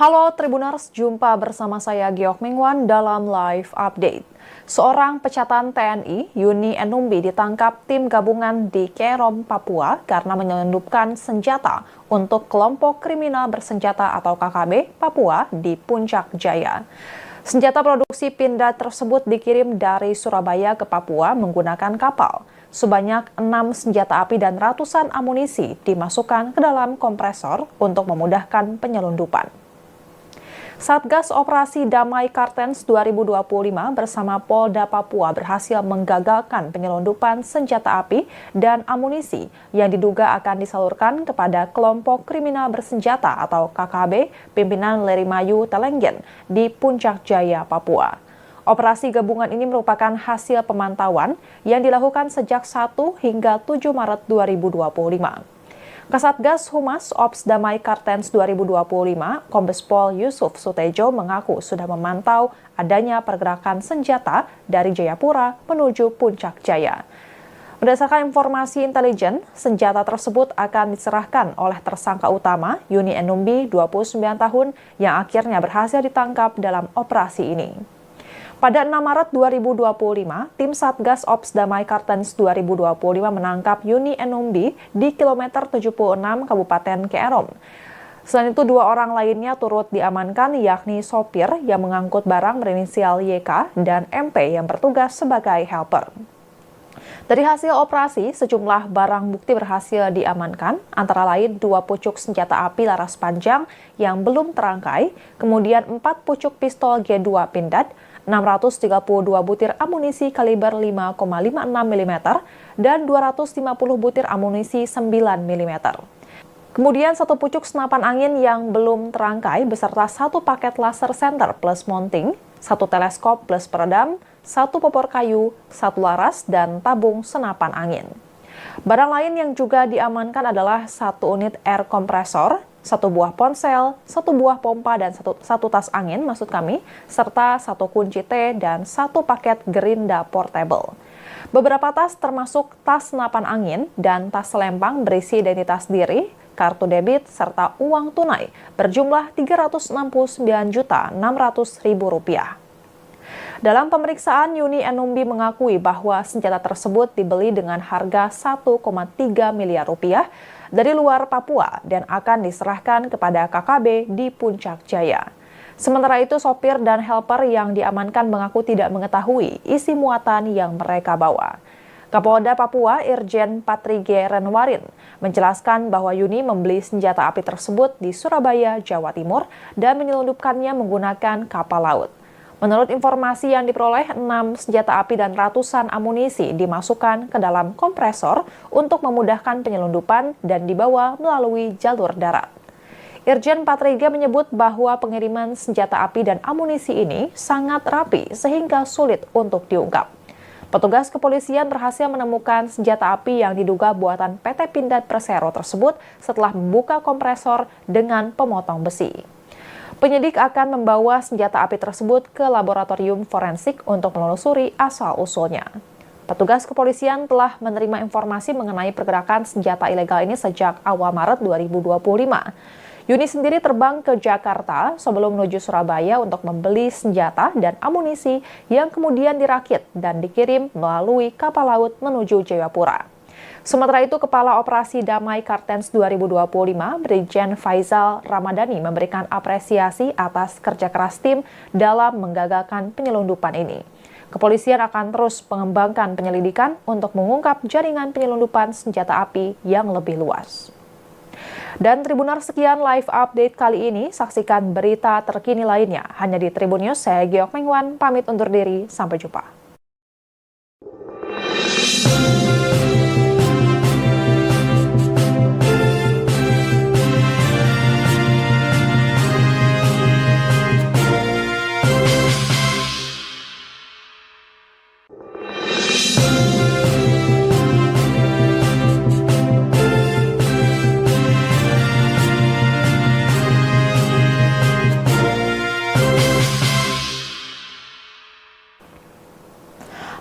Halo Tribuners, jumpa bersama saya Giok Mingwan dalam live update. Seorang pecatan TNI, Yuni Enumbi, ditangkap tim gabungan di Kerom, Papua karena menyelundupkan senjata untuk kelompok kriminal bersenjata atau KKB Papua di Puncak Jaya. Senjata produksi Pindad tersebut dikirim dari Surabaya ke Papua menggunakan kapal. Sebanyak 6 senjata api dan ratusan amunisi dimasukkan ke dalam kompresor untuk memudahkan penyelundupan. Satgas Operasi Damai Kartens 2025 bersama Polda Papua berhasil menggagalkan penyelundupan senjata api dan amunisi yang diduga akan disalurkan kepada kelompok kriminal bersenjata atau KKB pimpinan Lerimayu Telenggen di Puncak Jaya, Papua. Operasi gabungan ini merupakan hasil pemantauan yang dilakukan sejak 1 hingga 7 Maret 2025. Kasatgas Humas Ops Damai Kartens 2025, Kombes Pol Yusuf Sutejo mengaku sudah memantau adanya pergerakan senjata dari Jayapura menuju Puncak Jaya. Berdasarkan informasi intelijen, senjata tersebut akan diserahkan oleh tersangka utama Yuni Enumbi, 29 tahun, yang akhirnya berhasil ditangkap dalam operasi ini. Pada 6 Maret 2025, tim Satgas Ops Damai Kartens 2025 menangkap Yuni Enumbi di kilometer 76 Kabupaten Kerom. Selain itu, 2 orang lainnya turut diamankan, yakni sopir yang mengangkut barang berinisial YK dan MP yang bertugas sebagai helper. Dari hasil operasi, sejumlah barang bukti berhasil diamankan, antara lain 2 pucuk senjata api laras panjang yang belum terangkai, kemudian 4 pucuk pistol G2 Pindad, 632 butir amunisi kaliber 5,56 mm, dan 250 butir amunisi 9 mm. Kemudian 1 pucuk senapan angin yang belum terangkai beserta 1 paket laser center plus mounting, 1 teleskop plus peredam, 1 popor kayu, 1 laras, dan tabung senapan angin. Barang lain yang juga diamankan adalah 1 unit air kompresor, 1 buah ponsel, 1 buah pompa dan 1 tas angin serta 1 kunci T dan 1 paket gerinda portable. Beberapa tas termasuk tas senapan angin dan tas selempang berisi identitas diri, kartu debit, serta uang tunai berjumlah Rp369.600.000. Dalam pemeriksaan, Yuni Enumbi mengakui bahwa senjata tersebut dibeli dengan harga Rp1,3 miliar dari luar Papua dan akan diserahkan kepada KKB di Puncak Jaya. Sementara itu, sopir dan helper yang diamankan mengaku tidak mengetahui isi muatan yang mereka bawa. Kapolda Papua Irjen Patrige Renwarin menjelaskan bahwa Yuni membeli senjata api tersebut di Surabaya, Jawa Timur dan menyelundupkannya menggunakan kapal laut. Menurut informasi yang diperoleh, 6 senjata api dan ratusan amunisi dimasukkan ke dalam kompresor untuk memudahkan penyelundupan dan dibawa melalui jalur darat. Irjen Patrige menyebut bahwa pengiriman senjata api dan amunisi ini sangat rapi sehingga sulit untuk diungkap. Petugas kepolisian berhasil menemukan senjata api yang diduga buatan PT Pindad Persero tersebut setelah membuka kompresor dengan pemotong besi. Penyidik akan membawa senjata api tersebut ke laboratorium forensik untuk menelusuri asal-usulnya. Petugas kepolisian telah menerima informasi mengenai pergerakan senjata ilegal ini sejak awal Maret 2025. Yuni sendiri terbang ke Jakarta sebelum menuju Surabaya untuk membeli senjata dan amunisi yang kemudian dirakit dan dikirim melalui kapal laut menuju Jayapura. Sementara itu, Kepala Operasi Damai Kartens 2025, Brigjen Faizal Ramadhani memberikan apresiasi atas kerja keras tim dalam menggagalkan penyelundupan ini. Kepolisian akan terus mengembangkan penyelidikan untuk mengungkap jaringan penyelundupan senjata api yang lebih luas. Dan Tribuners, sekian live update kali ini. Saksikan berita terkini lainnya hanya di Tribun News. Saya Giok Mingwan, pamit undur diri. Sampai jumpa.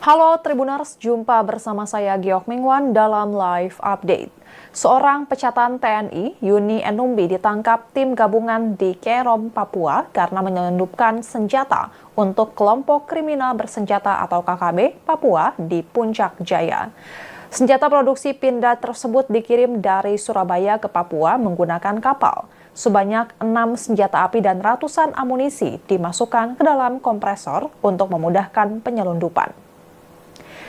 Halo Tribuners, jumpa bersama saya Giok Mingwan dalam live update. Seorang pecatan TNI, Yuni Enumbi, ditangkap tim gabungan di Kerom, Papua karena menyelundupkan senjata untuk kelompok kriminal bersenjata atau KKB Papua di Puncak Jaya. Senjata produksi Pindad tersebut dikirim dari Surabaya ke Papua menggunakan kapal. Sebanyak 6 senjata api dan ratusan amunisi dimasukkan ke dalam kompresor untuk memudahkan penyelundupan.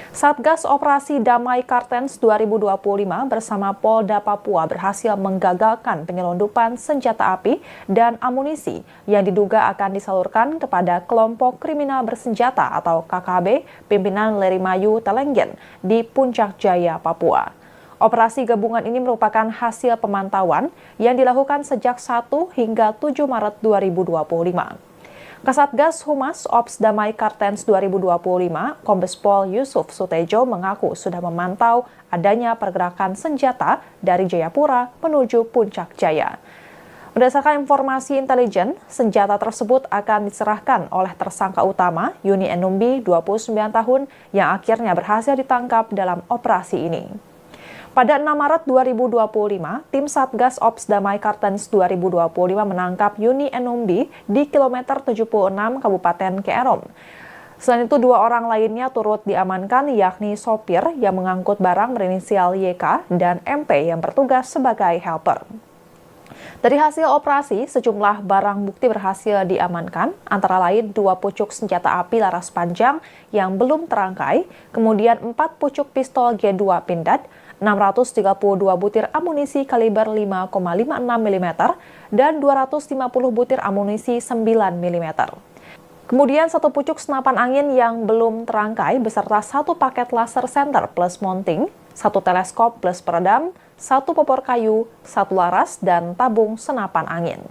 Satgas Operasi Damai Kartens 2025 bersama Polda Papua berhasil menggagalkan penyelundupan senjata api dan amunisi yang diduga akan disalurkan kepada kelompok kriminal bersenjata atau KKB pimpinan Lerimayu Telenggen di Puncak Jaya, Papua. Operasi gabungan ini merupakan hasil pemantauan yang dilakukan sejak 1 hingga 7 Maret 2025. Kasatgas Humas Ops Damai Kartens 2025, Kombes Pol Yusuf Sutejo mengaku sudah memantau adanya pergerakan senjata dari Jayapura menuju Puncak Jaya. Berdasarkan informasi intelijen, senjata tersebut akan diserahkan oleh tersangka utama Yuni Enumbi, 29 tahun, yang akhirnya berhasil ditangkap dalam operasi ini. Pada 6 Maret 2025, tim Satgas Ops Damai Kartens 2025 menangkap Yuni Enumbi di kilometer 76 Kabupaten Kerom. Selain itu, 2 orang lainnya turut diamankan, yakni sopir yang mengangkut barang berinisial YK dan MP yang bertugas sebagai helper. Dari hasil operasi, sejumlah barang bukti berhasil diamankan, antara lain 2 pucuk senjata api laras panjang yang belum terangkai, kemudian 4 pucuk pistol G2 Pindad, 632 butir amunisi kaliber 5,56 mm, dan 250 butir amunisi 9 mm. Kemudian 1 pucuk senapan angin yang belum terangkai beserta 1 paket laser center plus mounting, 1 teleskop plus peredam, 1 popor kayu, 1 laras, dan tabung senapan angin.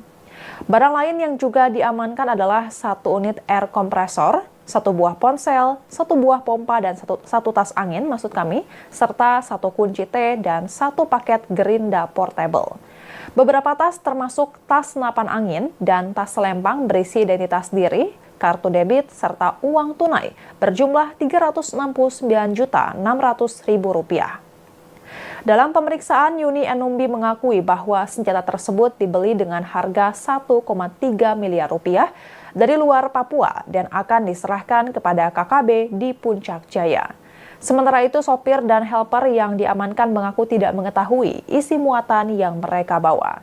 Barang lain yang juga diamankan adalah 1 unit air kompresor, 1 buah ponsel, 1 buah pompa dan 1 tas angin serta 1 kunci T dan 1 paket gerinda portable. Beberapa tas termasuk tas senapan angin dan tas selempang berisi identitas diri, kartu debit, serta uang tunai berjumlah Rp369.600.000. Dalam pemeriksaan, Yuni Enumbi mengakui bahwa senjata tersebut dibeli dengan harga Rp1,3 miliar dari luar Papua dan akan diserahkan kepada KKB di Puncak Jaya. Sementara itu, sopir dan helper yang diamankan mengaku tidak mengetahui isi muatan yang mereka bawa.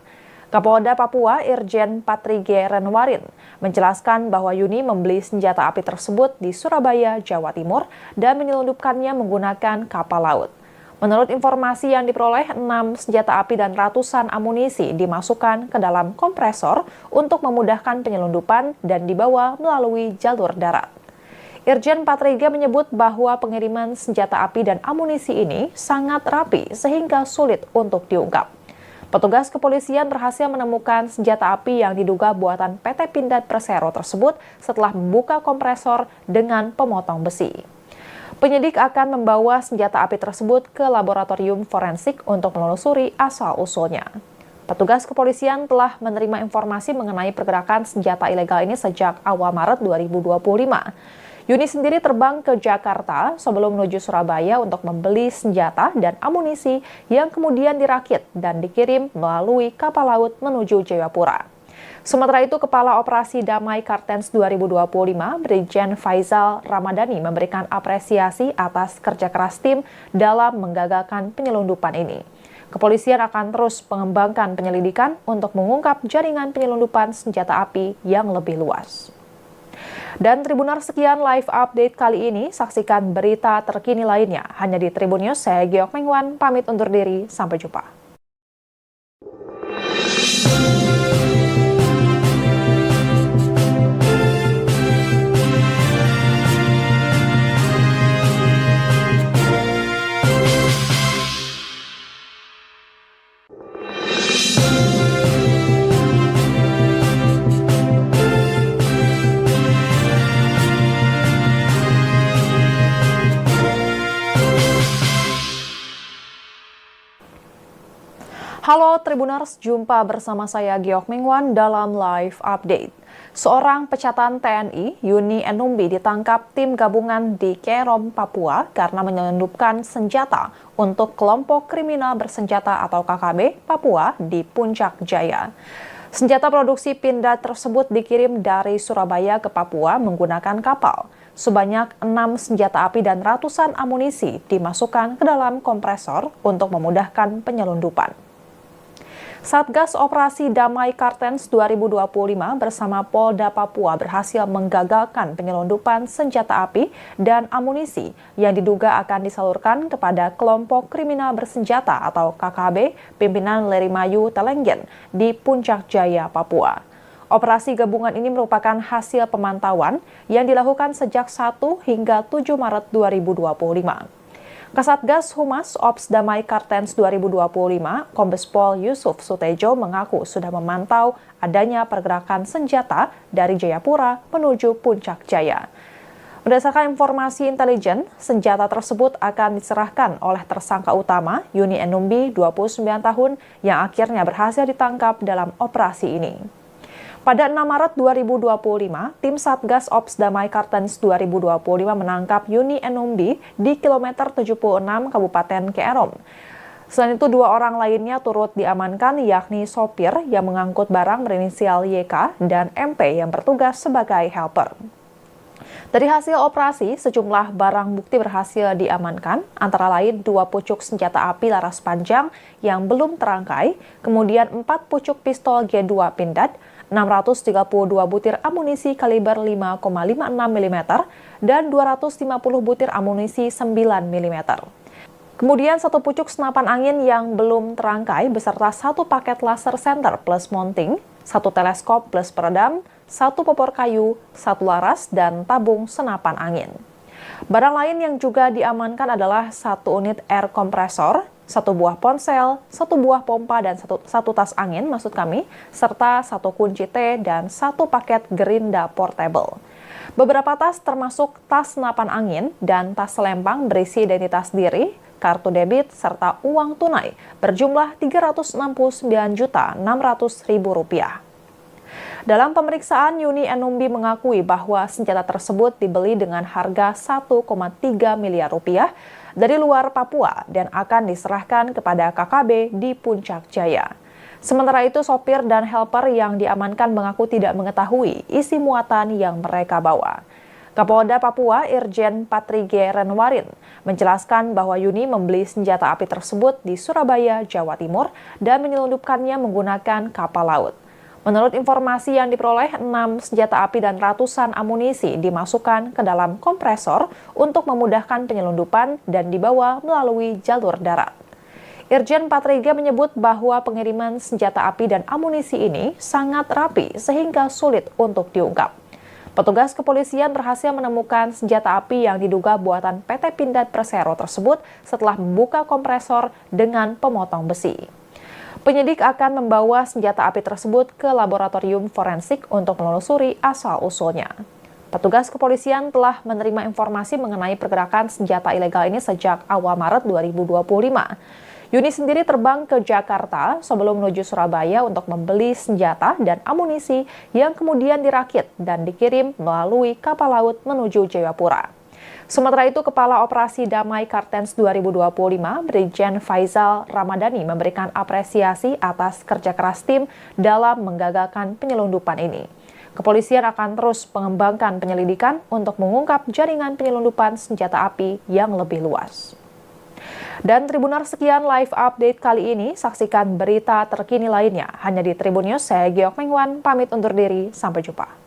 Kapolda Papua Irjen Patrige Renwarin menjelaskan bahwa Yuni membeli senjata api tersebut di Surabaya, Jawa Timur dan menyelundupkannya menggunakan kapal laut. Menurut informasi yang diperoleh, 6 senjata api dan ratusan amunisi dimasukkan ke dalam kompresor untuk memudahkan penyelundupan dan dibawa melalui jalur darat. Irjen Patrige menyebut bahwa pengiriman senjata api dan amunisi ini sangat rapi sehingga sulit untuk diungkap. Petugas kepolisian berhasil menemukan senjata api yang diduga buatan PT Pindad Persero tersebut setelah membuka kompresor dengan pemotong besi. Penyidik akan membawa senjata api tersebut ke laboratorium forensik untuk menelusuri asal-usulnya. Petugas kepolisian telah menerima informasi mengenai pergerakan senjata ilegal ini sejak awal Maret 2025. Yuni sendiri terbang ke Jakarta sebelum menuju Surabaya untuk membeli senjata dan amunisi yang kemudian dirakit dan dikirim melalui kapal laut menuju Jayapura. Sementara itu, Kepala Operasi Damai Kartens 2025, Brigjen Faizal Ramadhani memberikan apresiasi atas kerja keras tim dalam menggagalkan penyelundupan ini. Kepolisian akan terus mengembangkan penyelidikan untuk mengungkap jaringan penyelundupan senjata api yang lebih luas. Dan Tribunar, sekian live update kali ini. Saksikan berita terkini lainnya hanya di Tribun News. Saya Geok Mengwan, pamit undur diri. Sampai jumpa. Halo Tribuners, jumpa bersama saya Giokming Wan dalam live update. Seorang pecatan TNI, Yuni Enumbi, ditangkap tim gabungan di Kerom, Papua karena menyelundupkan senjata untuk kelompok kriminal bersenjata atau KKB Papua di Puncak Jaya. Senjata produksi Pindad tersebut dikirim dari Surabaya ke Papua menggunakan kapal. Sebanyak 6 senjata api dan ratusan amunisi dimasukkan ke dalam kompresor untuk memudahkan penyelundupan. Satgas Operasi Damai Kartens 2025 bersama Polda Papua berhasil menggagalkan penyelundupan senjata api dan amunisi yang diduga akan disalurkan kepada kelompok kriminal bersenjata atau KKB pimpinan Lerimayu Telenggen di Puncak Jaya, Papua. Operasi gabungan ini merupakan hasil pemantauan yang dilakukan sejak 1 hingga 7 Maret 2025. Kasatgas Humas Ops Damai Kartens 2025, Kombes Pol Yusuf Sutejo mengaku sudah memantau adanya pergerakan senjata dari Jayapura menuju Puncak Jaya. Berdasarkan informasi intelijen, senjata tersebut akan diserahkan oleh tersangka utama Yuni Enumbi, 29 tahun, yang akhirnya berhasil ditangkap dalam operasi ini. Pada 6 Maret 2025, tim Satgas Ops Damai Kartens 2025 menangkap Yuni Enumbi di kilometer 76 Kabupaten Kerom. Selain itu, 2 orang lainnya turut diamankan, yakni sopir yang mengangkut barang berinisial YK dan MP yang bertugas sebagai helper. Dari hasil operasi, sejumlah barang bukti berhasil diamankan, antara lain 2 pucuk senjata api laras panjang yang belum terangkai, kemudian 4 pucuk pistol G2 Pindad, 632 butir amunisi kaliber 5,56 mm, dan 250 butir amunisi 9 mm. Kemudian 1 pucuk senapan angin yang belum terangkai beserta 1 paket laser center plus mounting, 1 teleskop plus peredam, 1 popor kayu, 1 laras, dan tabung senapan angin. Barang lain yang juga diamankan adalah 1 unit air kompresor, 1 buah ponsel, 1 buah pompa dan 1 tas angin serta 1 kunci T dan 1 paket gerinda portable. Beberapa tas termasuk tas senapan angin dan tas selempang berisi identitas diri, kartu debit, serta uang tunai berjumlah Rp369.600.000. Dalam pemeriksaan, Yuni Enumbi mengakui bahwa senjata tersebut dibeli dengan harga Rp1,3 miliar dari luar Papua dan akan diserahkan kepada KKB di Puncak Jaya. Sementara itu, sopir dan helper yang diamankan mengaku tidak mengetahui isi muatan yang mereka bawa. Kapolda Papua Irjen Patrige Renwarin menjelaskan bahwa Yuni membeli senjata api tersebut di Surabaya, Jawa Timur dan menyelundupkannya menggunakan kapal laut. Menurut informasi yang diperoleh, 6 senjata api dan ratusan amunisi dimasukkan ke dalam kompresor untuk memudahkan penyelundupan dan dibawa melalui jalur darat. Irjen Patriga menyebut bahwa pengiriman senjata api dan amunisi ini sangat rapi sehingga sulit untuk diungkap. Petugas kepolisian berhasil menemukan senjata api yang diduga buatan PT Pindad Persero tersebut setelah membuka kompresor dengan pemotong besi. Penyidik akan membawa senjata api tersebut ke laboratorium forensik untuk menelusuri asal-usulnya. Petugas kepolisian telah menerima informasi mengenai pergerakan senjata ilegal ini sejak awal Maret 2025. Yuni sendiri terbang ke Jakarta sebelum menuju Surabaya untuk membeli senjata dan amunisi yang kemudian dirakit dan dikirim melalui kapal laut menuju Jayapura. Sementara itu, Kepala Operasi Damai Kartens 2025, Brigjen Faizal Ramadhani memberikan apresiasi atas kerja keras tim dalam menggagalkan penyelundupan ini. Kepolisian akan terus mengembangkan penyelidikan untuk mengungkap jaringan penyelundupan senjata api yang lebih luas. Dan Tribuners, sekian live update kali ini. Saksikan berita terkini lainnya hanya di Tribun News. Saya Giokming Wan, pamit undur diri. Sampai jumpa.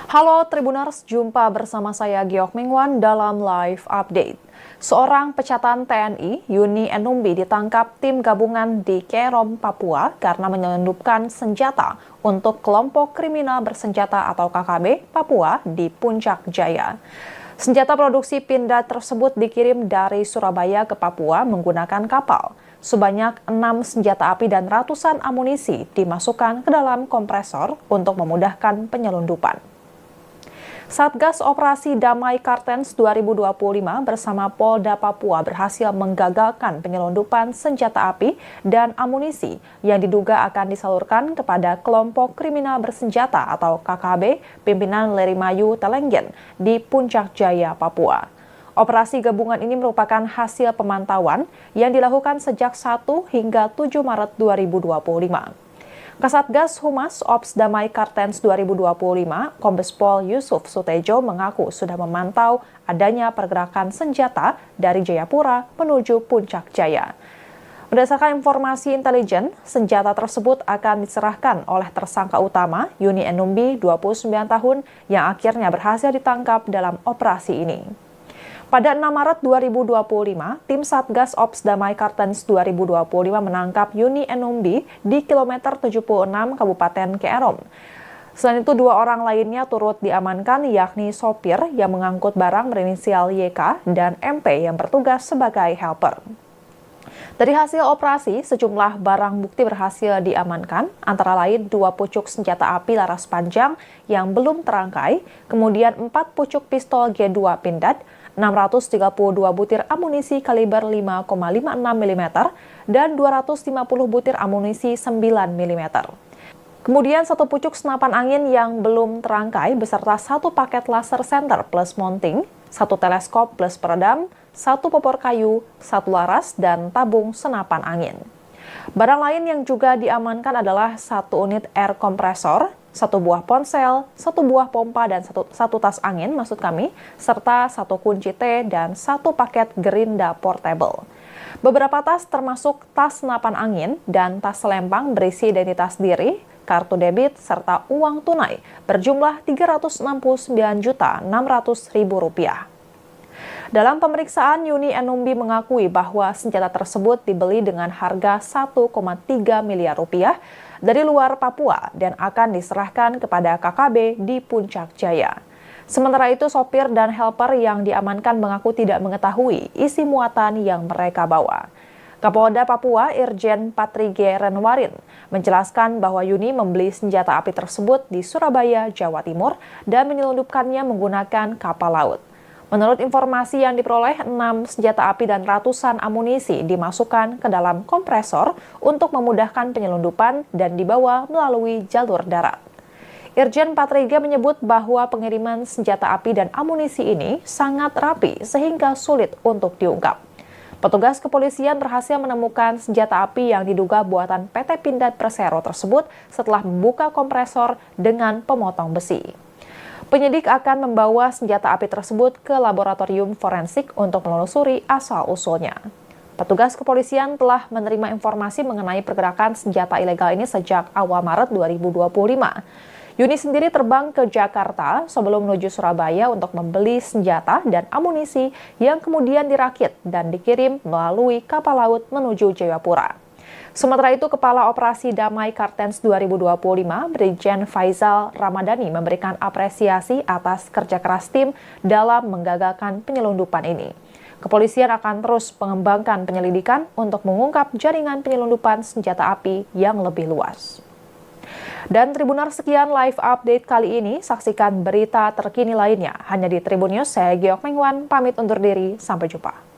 Halo Tribuners, jumpa bersama saya Giok Mingwan dalam live update. Seorang pecatan TNI, Yuni Enumbi, ditangkap tim gabungan di Kerom, Papua karena menyelundupkan senjata untuk kelompok kriminal bersenjata atau KKB Papua di Puncak Jaya. Senjata produksi Pindad tersebut dikirim dari Surabaya ke Papua menggunakan kapal. Sebanyak 6 senjata api dan ratusan amunisi dimasukkan ke dalam kompresor untuk memudahkan penyelundupan. Satgas Operasi Damai Kartens 2025 bersama Polda Papua berhasil menggagalkan penyelundupan senjata api dan amunisi yang diduga akan disalurkan kepada kelompok kriminal bersenjata atau KKB pimpinan Lerimayu Telenggen di Puncak Jaya, Papua. Operasi gabungan ini merupakan hasil pemantauan yang dilakukan sejak 1 hingga 7 Maret 2025. Kasatgas Humas Ops Damai Kartens 2025, Kombes Pol Yusuf Sutejo mengaku sudah memantau adanya pergerakan senjata dari Jayapura menuju Puncak Jaya. Berdasarkan informasi intelijen, senjata tersebut akan diserahkan oleh tersangka utama Yuni Enumbi, 29 tahun, yang akhirnya berhasil ditangkap dalam operasi ini. Pada 6 Maret 2025, tim Satgas Ops Damai Kartens 2025 menangkap Yuni Enumbi di kilometer 76 Kabupaten Kerom. Selain itu, 2 orang lainnya turut diamankan, yakni sopir yang mengangkut barang berinisial YK dan MP yang bertugas sebagai helper. Dari hasil operasi, sejumlah barang bukti berhasil diamankan, antara lain 2 pucuk senjata api laras panjang yang belum terangkai, kemudian 4 pucuk pistol G2 Pindad, 632 butir amunisi kaliber 5,56 mm, dan 250 butir amunisi 9 mm. Kemudian 1 pucuk senapan angin yang belum terangkai beserta 1 paket laser center plus mounting, 1 teleskop plus peredam, 1 popor kayu, 1 laras, dan tabung senapan angin. Barang lain yang juga diamankan adalah 1 unit air kompresor, 1 buah ponsel, 1 buah pompa dan 1 tas angin serta 1 kunci T dan 1 paket gerinda portable. Beberapa tas termasuk tas senapan angin dan tas selempang berisi identitas diri, kartu debit, serta uang tunai berjumlah Rp369.600.000. Dalam pemeriksaan, Yuni Enumbi mengakui bahwa senjata tersebut dibeli dengan harga Rp1,3 miliar dari luar Papua dan akan diserahkan kepada KKB di Puncak Jaya. Sementara itu, sopir dan helper yang diamankan mengaku tidak mengetahui isi muatan yang mereka bawa. Kapolda Papua Irjen Patrige Renwarin menjelaskan bahwa Yuni membeli senjata api tersebut di Surabaya, Jawa Timur dan menyelundupkannya menggunakan kapal laut. Menurut informasi yang diperoleh, 6 senjata api dan ratusan amunisi dimasukkan ke dalam kompresor untuk memudahkan penyelundupan dan dibawa melalui jalur darat. Irjen Patrige menyebut bahwa pengiriman senjata api dan amunisi ini sangat rapi sehingga sulit untuk diungkap. Petugas kepolisian berhasil menemukan senjata api yang diduga buatan PT Pindad Persero tersebut setelah membuka kompresor dengan pemotong besi. Penyidik akan membawa senjata api tersebut ke laboratorium forensik untuk menelusuri asal-usulnya. Petugas kepolisian telah menerima informasi mengenai pergerakan senjata ilegal ini sejak awal Maret 2025. Yuni sendiri terbang ke Jakarta sebelum menuju Surabaya untuk membeli senjata dan amunisi yang kemudian dirakit dan dikirim melalui kapal laut menuju Jayapura. Sementara itu, Kepala Operasi Damai Kartens 2025, Brigjen Faizal Ramadhani memberikan apresiasi atas kerja keras tim dalam menggagalkan penyelundupan ini. Kepolisian akan terus mengembangkan penyelidikan untuk mengungkap jaringan penyelundupan senjata api yang lebih luas. Dan Tribuners, sekian live update kali ini. Saksikan berita terkini lainnya hanya di Tribun News. Saya Giok Mingwan, pamit undur diri. Sampai jumpa.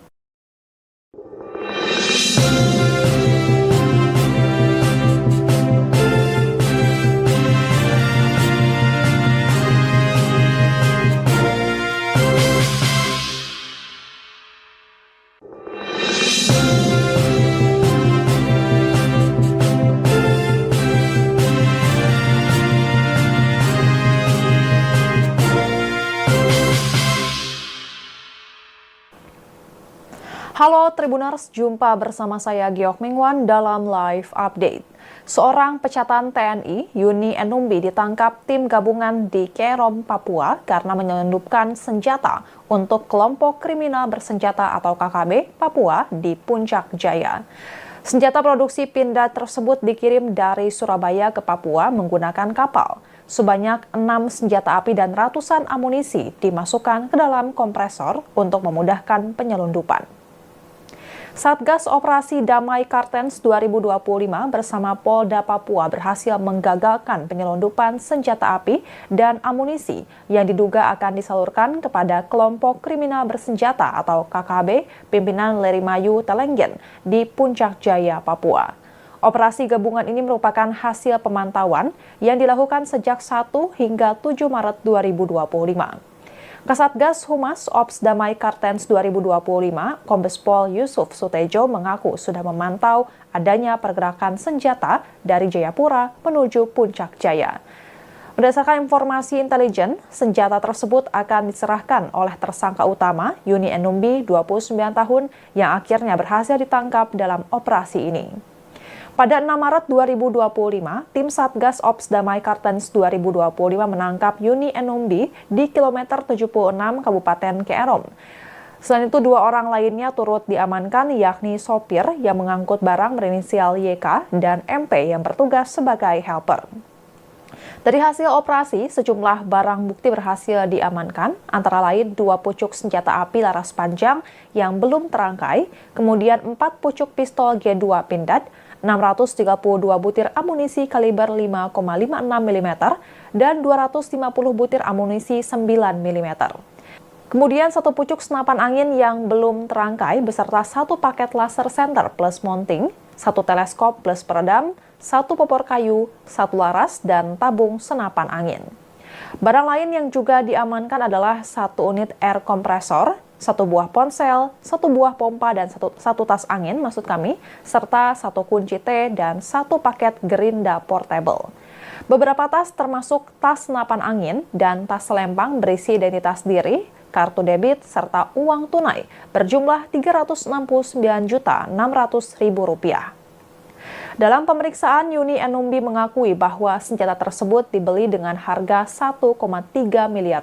Halo Tribuners, jumpa bersama saya Giok Mingwan dalam live update. Seorang pecatan TNI, Yuni Enumbi, ditangkap tim gabungan di Kerom, Papua karena menyelundupkan senjata untuk kelompok kriminal bersenjata atau KKB Papua di Puncak Jaya. Senjata produksi Pindad tersebut dikirim dari Surabaya ke Papua menggunakan kapal. Sebanyak 6 senjata api dan ratusan amunisi dimasukkan ke dalam kompresor untuk memudahkan penyelundupan. Satgas Operasi Damai Kartens 2025 bersama Polda Papua berhasil menggagalkan penyelundupan senjata api dan amunisi yang diduga akan disalurkan kepada kelompok kriminal bersenjata atau KKB pimpinan Lerimayu Telenggen di Puncak Jaya, Papua. Operasi gabungan ini merupakan hasil pemantauan yang dilakukan sejak 1 hingga 7 Maret 2025. Kasatgas Humas Ops Damai Kartens 2025, Kombes Pol Yusuf Sutejo mengaku sudah memantau adanya pergerakan senjata dari Jayapura menuju Puncak Jaya. Berdasarkan informasi intelijen, senjata tersebut akan diserahkan oleh tersangka utama Yuni Enumbi, 29 tahun, yang akhirnya berhasil ditangkap dalam operasi ini. Pada 6 Maret 2025, tim Satgas Ops Damai Kartens 2025 menangkap Yuni Enumbi di kilometer 76 Kabupaten Kerom. Selain itu, 2 orang lainnya turut diamankan, yakni sopir yang mengangkut barang berinisial YK dan MP yang bertugas sebagai helper. Dari hasil operasi, sejumlah barang bukti berhasil diamankan, antara lain 2 pucuk senjata api laras panjang yang belum terangkai, kemudian 4 pucuk pistol G2 Pindad, 632 butir amunisi kaliber 5,56 mm, dan 250 butir amunisi 9 mm. Kemudian 1 pucuk senapan angin yang belum terangkai beserta 1 paket laser center plus mounting, 1 teleskop plus peredam, 1 popor kayu, 1 laras, dan tabung senapan angin. Barang lain yang juga diamankan adalah 1 unit air kompresor, 1 buah ponsel, 1 buah pompa, dan 1 tas angin serta 1 kunci T dan 1 paket gerinda portable. Beberapa tas termasuk tas senapan angin dan tas selempang berisi identitas diri, kartu debit, serta uang tunai berjumlah Rp369.600.000. Dalam pemeriksaan, Yuni Enumbi mengakui bahwa senjata tersebut dibeli dengan harga Rp1,3 miliar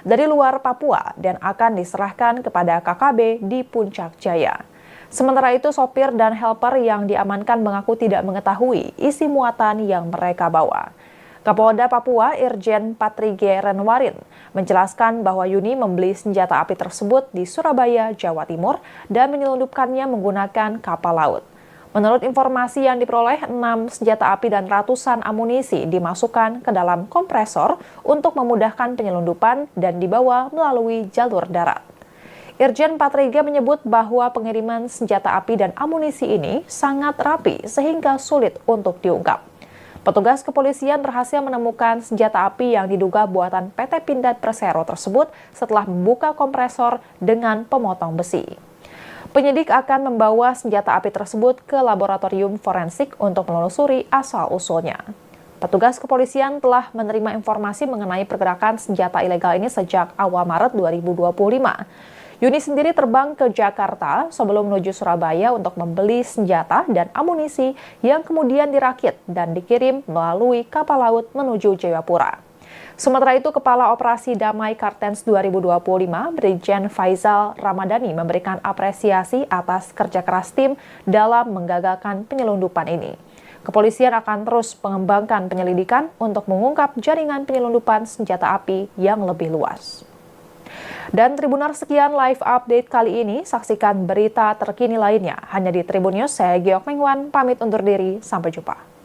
dari luar Papua dan akan diserahkan kepada KKB di Puncak Jaya. Sementara itu, sopir dan helper yang diamankan mengaku tidak mengetahui isi muatan yang mereka bawa. Kapolda Papua Irjen Patrige Renwarin menjelaskan bahwa Yuni membeli senjata api tersebut di Surabaya, Jawa Timur dan menyelundupkannya menggunakan kapal laut. Menurut informasi yang diperoleh, 6 senjata api dan ratusan amunisi dimasukkan ke dalam kompresor untuk memudahkan penyelundupan dan dibawa melalui jalur darat. Irjen Patrige menyebut bahwa pengiriman senjata api dan amunisi ini sangat rapi sehingga sulit untuk diungkap. Petugas kepolisian berhasil menemukan senjata api yang diduga buatan PT Pindad Persero tersebut setelah membuka kompresor dengan pemotong besi. Penyidik akan membawa senjata api tersebut ke laboratorium forensik untuk menelusuri asal-usulnya. Petugas kepolisian telah menerima informasi mengenai pergerakan senjata ilegal ini sejak awal Maret 2025. Yuni sendiri terbang ke Jakarta sebelum menuju Surabaya untuk membeli senjata dan amunisi yang kemudian dirakit dan dikirim melalui kapal laut menuju Jayapura. Sementara itu, Kepala Operasi Damai Kartens 2025, Brigjen Faizal Ramadhani memberikan apresiasi atas kerja keras tim dalam menggagalkan penyelundupan ini. Kepolisian akan terus mengembangkan penyelidikan untuk mengungkap jaringan penyelundupan senjata api yang lebih luas. Dan Tribuners, sekian live update kali ini. Saksikan berita terkini lainnya hanya di Tribun News. Saya Giok Mengwan, pamit undur diri. Sampai jumpa.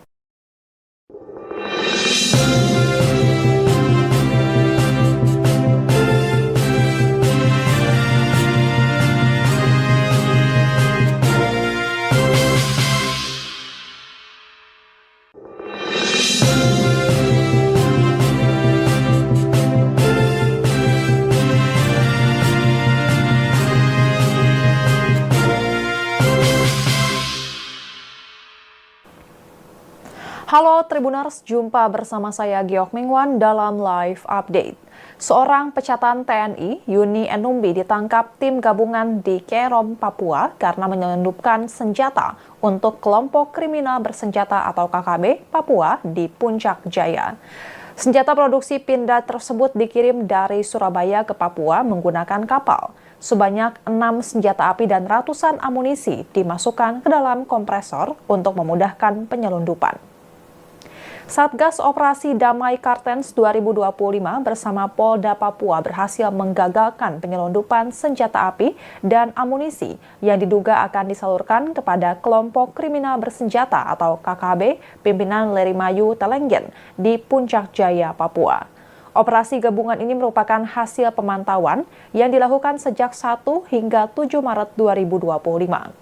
Halo Tribuners, jumpa bersama saya Giokming Wan dalam live update. Seorang pecatan TNI, Yuni Enumbi, ditangkap tim gabungan di Kerom, Papua karena menyelundupkan senjata untuk kelompok kriminal bersenjata atau KKB Papua di Puncak Jaya. Senjata produksi Pindad tersebut dikirim dari Surabaya ke Papua menggunakan kapal. Sebanyak 6 senjata api dan ratusan amunisi dimasukkan ke dalam kompresor untuk memudahkan penyelundupan. Satgas Operasi Damai Kartens 2025 bersama Polda Papua berhasil menggagalkan penyelundupan senjata api dan amunisi yang diduga akan disalurkan kepada kelompok kriminal bersenjata atau KKB pimpinan Lerimayu Telenggen di Puncak Jaya, Papua. Operasi gabungan ini merupakan hasil pemantauan yang dilakukan sejak 1 hingga 7 Maret 2025.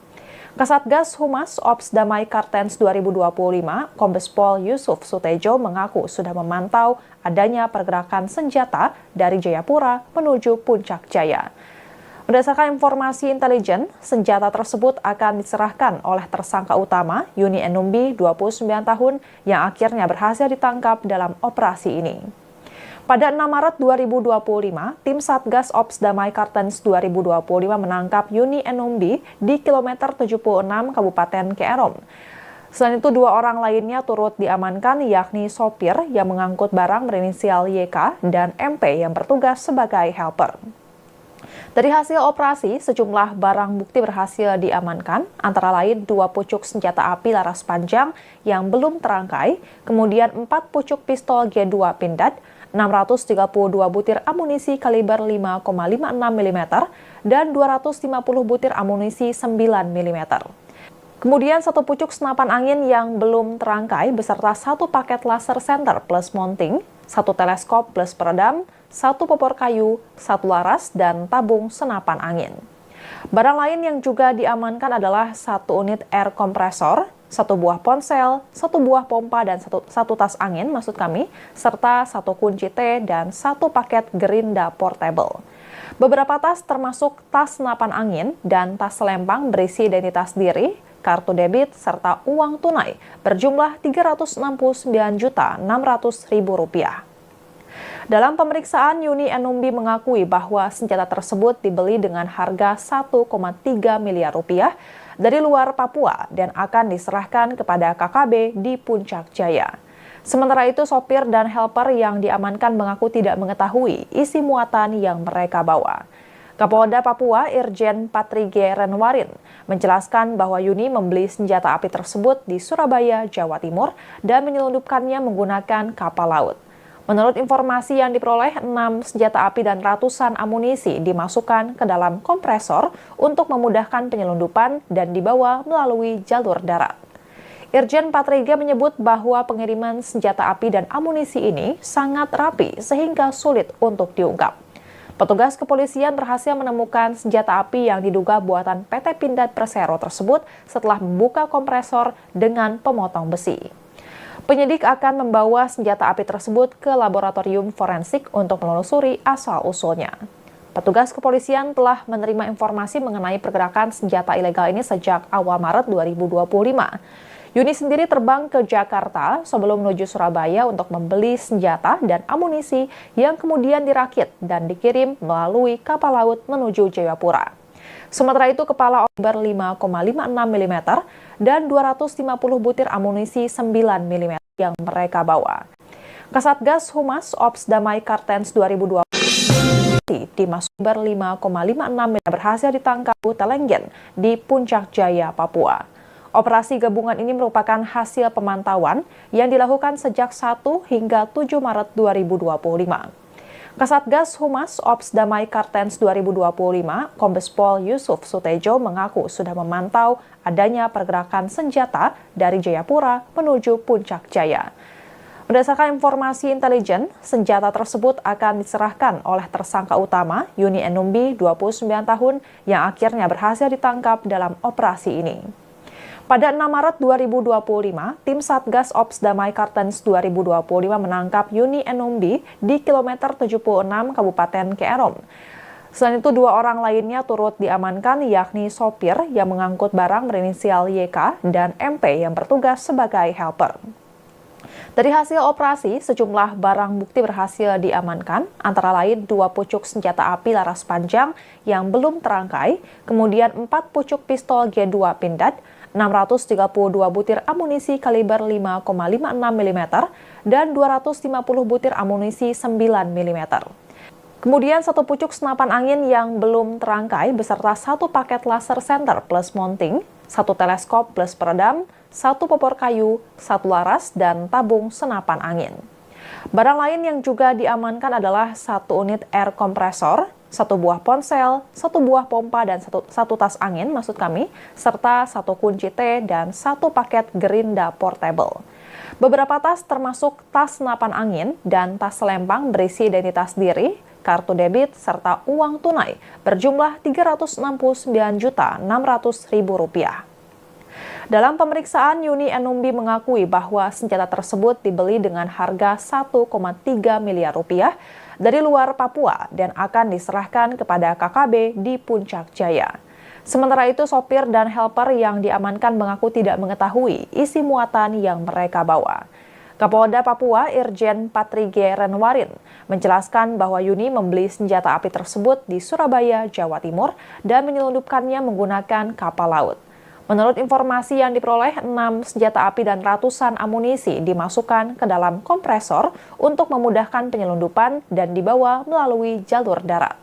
Kasatgas Humas Ops Damai Kartens 2025, Kombes Pol Yusuf Sutejo mengaku sudah memantau adanya pergerakan senjata dari Jayapura menuju Puncak Jaya. Berdasarkan informasi intelijen, senjata tersebut akan diserahkan oleh tersangka utama Yuni Enumbi, 29 tahun, yang akhirnya berhasil ditangkap dalam operasi ini. Pada 6 Maret 2025, tim Satgas Ops Damai Kartens 2025 menangkap Yuni Enumbi di kilometer 76 Kabupaten Kerom. Selain itu, 2 orang lainnya turut diamankan, yakni sopir yang mengangkut barang berinisial YK dan MP yang bertugas sebagai helper. Dari hasil operasi, sejumlah barang bukti berhasil diamankan, antara lain 2 pucuk senjata api laras panjang yang belum terangkai, kemudian 4 pucuk pistol G2 Pindad, 632 butir amunisi kaliber 5,56 mm, dan 250 butir amunisi 9 mm. Kemudian 1 pucuk senapan angin yang belum terangkai beserta 1 paket laser center plus mounting, 1 teleskop plus peredam, 1 popor kayu, 1 laras, dan tabung senapan angin. Barang lain yang juga diamankan adalah 1 unit air kompresor, 1 buah ponsel, 1 buah pompa dan 1 tas angin serta 1 kunci T dan 1 paket gerinda portable. Beberapa tas termasuk tas senapan angin dan tas selempang berisi identitas diri, kartu debit, serta uang tunai berjumlah Rp369.600.000. Dalam pemeriksaan, Yuni Enumbi mengakui bahwa senjata tersebut dibeli dengan harga Rp1,3 miliar dari luar Papua dan akan diserahkan kepada KKB di Puncak Jaya. Sementara itu, sopir dan helper yang diamankan mengaku tidak mengetahui isi muatan yang mereka bawa. Kapolda Papua Irjen Patrige Renwarin menjelaskan bahwa Yuni membeli senjata api tersebut di Surabaya, Jawa Timur dan menyelundupkannya menggunakan kapal laut. Menurut informasi yang diperoleh, 6 senjata api dan ratusan amunisi dimasukkan ke dalam kompresor untuk memudahkan penyelundupan dan dibawa melalui jalur darat. Irjen Patrige menyebut bahwa pengiriman senjata api dan amunisi ini sangat rapi sehingga sulit untuk diungkap. Petugas kepolisian berhasil menemukan senjata api yang diduga buatan PT Pindad Persero tersebut setelah membuka kompresor dengan pemotong besi. Penyidik akan membawa senjata api tersebut ke laboratorium forensik untuk menelusuri asal-usulnya. Petugas kepolisian telah menerima informasi mengenai pergerakan senjata ilegal ini sejak awal Maret 2025. Yuni sendiri terbang ke Jakarta sebelum menuju Surabaya untuk membeli senjata dan amunisi yang kemudian dirakit dan dikirim melalui kapal laut menuju Jayapura. Sementara itu, kepala kaliber 5,56 mm dan 250 butir amunisi 9 mm yang mereka bawa. Kasatgas Humas Ops Damai Kartens 2020 dimasuk kaliber 5,56 mm berhasil ditangkap Telenggen di Puncak Jaya, Papua. Operasi gabungan ini merupakan hasil pemantauan yang dilakukan sejak 1 hingga 7 Maret 2025. Kasatgas Humas Ops Damai Kartens 2025, Kombes Pol Yusuf Sutejo mengaku sudah memantau adanya pergerakan senjata dari Jayapura menuju Puncak Jaya. Berdasarkan informasi intelijen, senjata tersebut akan diserahkan oleh tersangka utama Yuni Enumbi, 29 tahun, yang akhirnya berhasil ditangkap dalam operasi ini. Pada 6 Maret 2025, tim Satgas Ops Damai Kartens 2025 menangkap Yuni Enumbi di kilometer 76 Kabupaten Kerom. Selain itu, 2 orang lainnya turut diamankan, yakni sopir yang mengangkut barang berinisial YK dan MP yang bertugas sebagai helper. Dari hasil operasi, sejumlah barang bukti berhasil diamankan, antara lain 2 pucuk senjata api laras panjang yang belum terangkai, kemudian 4 pucuk pistol G2 Pindad, 632 butir amunisi kaliber 5,56 mm, dan 250 butir amunisi 9 mm. Kemudian 1 pucuk senapan angin yang belum terangkai beserta 1 paket laser center plus mounting, 1 teleskop plus peredam, 1 popor kayu, 1 laras, dan tabung senapan angin. Barang lain yang juga diamankan adalah 1 unit air kompresor, 1 buah ponsel, 1 buah pompa, dan 1 tas angin serta 1 kunci T dan 1 paket gerinda portable. Beberapa tas termasuk tas senapan angin dan tas selempang berisi identitas diri, kartu debit, serta uang tunai berjumlah Rp369.600.000. Dalam pemeriksaan, Yuni Enumbi mengakui bahwa senjata tersebut dibeli dengan harga Rp1,3 miliar dari luar Papua dan akan diserahkan kepada KKB di Puncak Jaya. Sementara itu, sopir dan helper yang diamankan mengaku tidak mengetahui isi muatan yang mereka bawa. Kapolda Papua Irjen Patrige Renwarin menjelaskan bahwa Yuni membeli senjata api tersebut di Surabaya, Jawa Timur dan menyelundupkannya menggunakan kapal laut. Menurut informasi yang diperoleh, 6 senjata api dan ratusan amunisi dimasukkan ke dalam kompresor untuk memudahkan penyelundupan dan dibawa melalui jalur darat.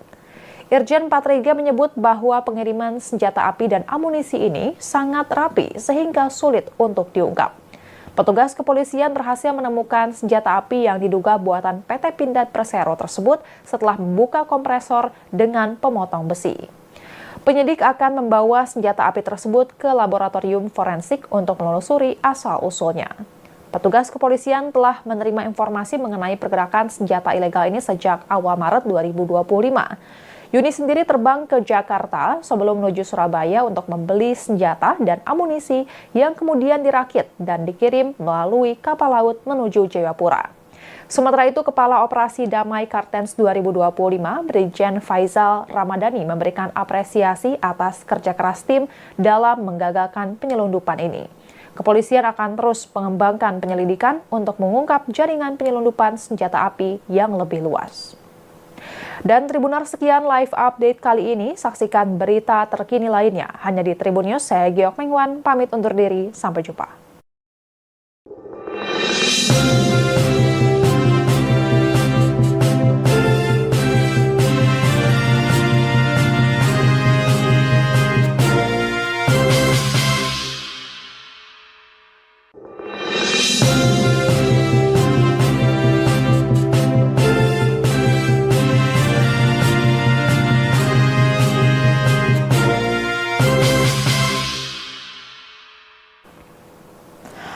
Irjen Patrige menyebut bahwa pengiriman senjata api dan amunisi ini sangat rapi sehingga sulit untuk diungkap. Petugas kepolisian berhasil menemukan senjata api yang diduga buatan PT Pindad Persero tersebut setelah membuka kompresor dengan pemotong besi. Penyidik akan membawa senjata api tersebut ke laboratorium forensik untuk menelusuri asal-usulnya. Petugas kepolisian telah menerima informasi mengenai pergerakan senjata ilegal ini sejak awal Maret 2025. Yuni sendiri terbang ke Jakarta sebelum menuju Surabaya untuk membeli senjata dan amunisi yang kemudian dirakit dan dikirim melalui kapal laut menuju Jayapura. Sementara itu, Kepala Operasi Damai Kartens 2025, Brigjen Faizal Ramadhani memberikan apresiasi atas kerja keras tim dalam menggagalkan penyelundupan ini. Kepolisian akan terus mengembangkan penyelidikan untuk mengungkap jaringan penyelundupan senjata api yang lebih luas. Dan Tribuners, sekian live update kali ini. Saksikan berita terkini lainnya hanya di Tribun News. Saya Giok Mengwan, pamit undur diri. Sampai jumpa.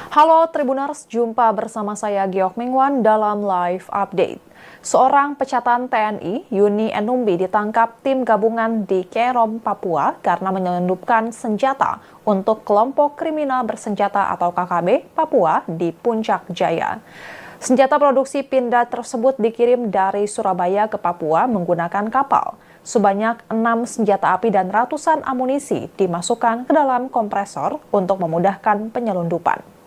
Halo Tribuners, jumpa bersama saya Giok Mengwan dalam live update. Seorang pecatan TNI, Yuni Enumbi, ditangkap tim gabungan di Kerom, Papua karena menyelundupkan senjata untuk kelompok kriminal bersenjata atau KKB Papua di Puncak Jaya. Senjata produksi Pindad tersebut dikirim dari Surabaya ke Papua menggunakan kapal. Sebanyak 6 senjata api dan ratusan amunisi dimasukkan ke dalam kompresor untuk memudahkan penyelundupan.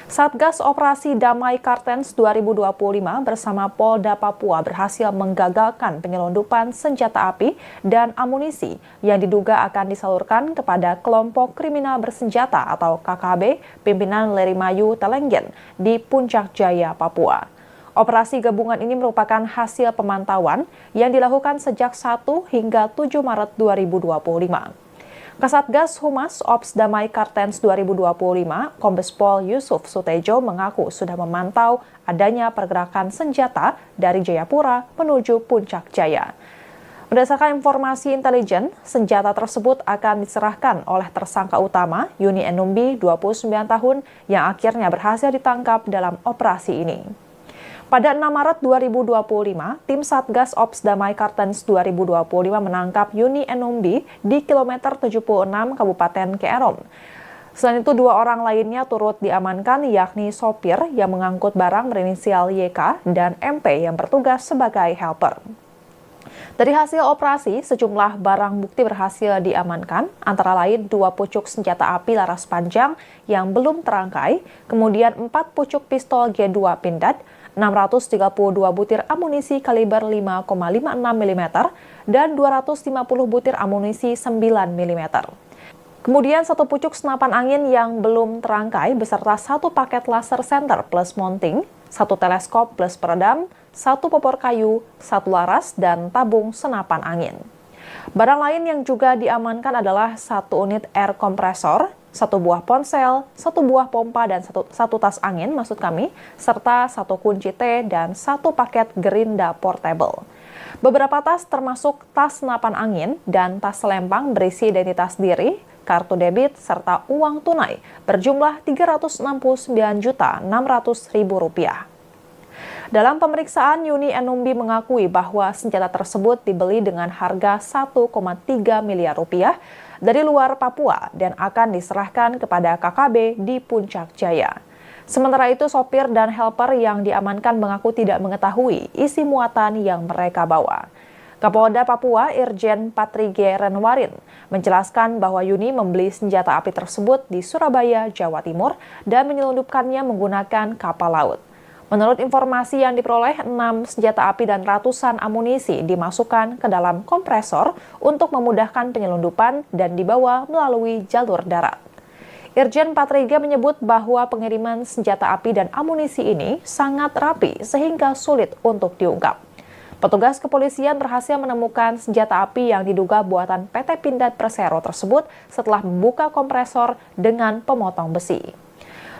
Satgas Operasi Damai Kartens 2025 bersama Polda Papua berhasil menggagalkan penyelundupan senjata api dan amunisi yang diduga akan disalurkan kepada kelompok kriminal bersenjata atau KKB pimpinan Lerimayu Telenggen di Puncak Jaya, Papua. Operasi gabungan ini merupakan hasil pemantauan yang dilakukan sejak 1 hingga 7 Maret 2025. Kasatgas Humas Ops Damai Kartens 2025, Kombes Pol Yusuf Sutejo mengaku sudah memantau adanya pergerakan senjata dari Jayapura menuju Puncak Jaya. Berdasarkan informasi intelijen, senjata tersebut akan diserahkan oleh tersangka utama Yuni Enumbi, 29 tahun, yang akhirnya berhasil ditangkap dalam operasi ini. Pada 6 Maret 2025, tim Satgas Ops Damai Kartens 2025 menangkap Yuni Enumbi di kilometer 76 Kabupaten Kerom. Selain itu, 2 orang lainnya turut diamankan, yakni sopir yang mengangkut barang berinisial YK dan MP yang bertugas sebagai helper. Dari hasil operasi, sejumlah barang bukti berhasil diamankan, antara lain 2 pucuk senjata api laras panjang yang belum terangkai, kemudian 4 pucuk pistol G2 Pindad, 632 butir amunisi kaliber 5,56 mm, dan 250 butir amunisi 9 mm. Kemudian 1 pucuk senapan angin yang belum terangkai beserta 1 paket laser center plus mounting, 1 teleskop plus peredam, 1 popor kayu, 1 laras, dan tabung senapan angin. Barang lain yang juga diamankan adalah 1 unit air kompresor, 1 buah ponsel, 1 buah pompa dan 1 tas angin serta 1 kunci T dan 1 paket gerinda portable. Beberapa tas termasuk tas senapan angin dan tas selempang berisi identitas diri, kartu debit, serta uang tunai berjumlah Rp369.600.000. Dalam pemeriksaan, Yuni Enumbi mengakui bahwa senjata tersebut dibeli dengan harga 1,3 miliar rupiah dari luar Papua dan akan diserahkan kepada KKB di Puncak Jaya. Sementara itu, sopir dan helper yang diamankan mengaku tidak mengetahui isi muatan yang mereka bawa. Kapolda Papua Irjen Patrige Renwarin menjelaskan bahwa Yuni membeli senjata api tersebut di Surabaya, Jawa Timur dan menyelundupkannya menggunakan kapal laut. Menurut informasi yang diperoleh, 6 senjata api dan ratusan amunisi dimasukkan ke dalam kompresor untuk memudahkan penyelundupan dan dibawa melalui jalur darat. Irjen Patriga menyebut bahwa pengiriman senjata api dan amunisi ini sangat rapi sehingga sulit untuk diungkap. Petugas kepolisian berhasil menemukan senjata api yang diduga buatan PT Pindad Persero tersebut setelah membuka kompresor dengan pemotong besi.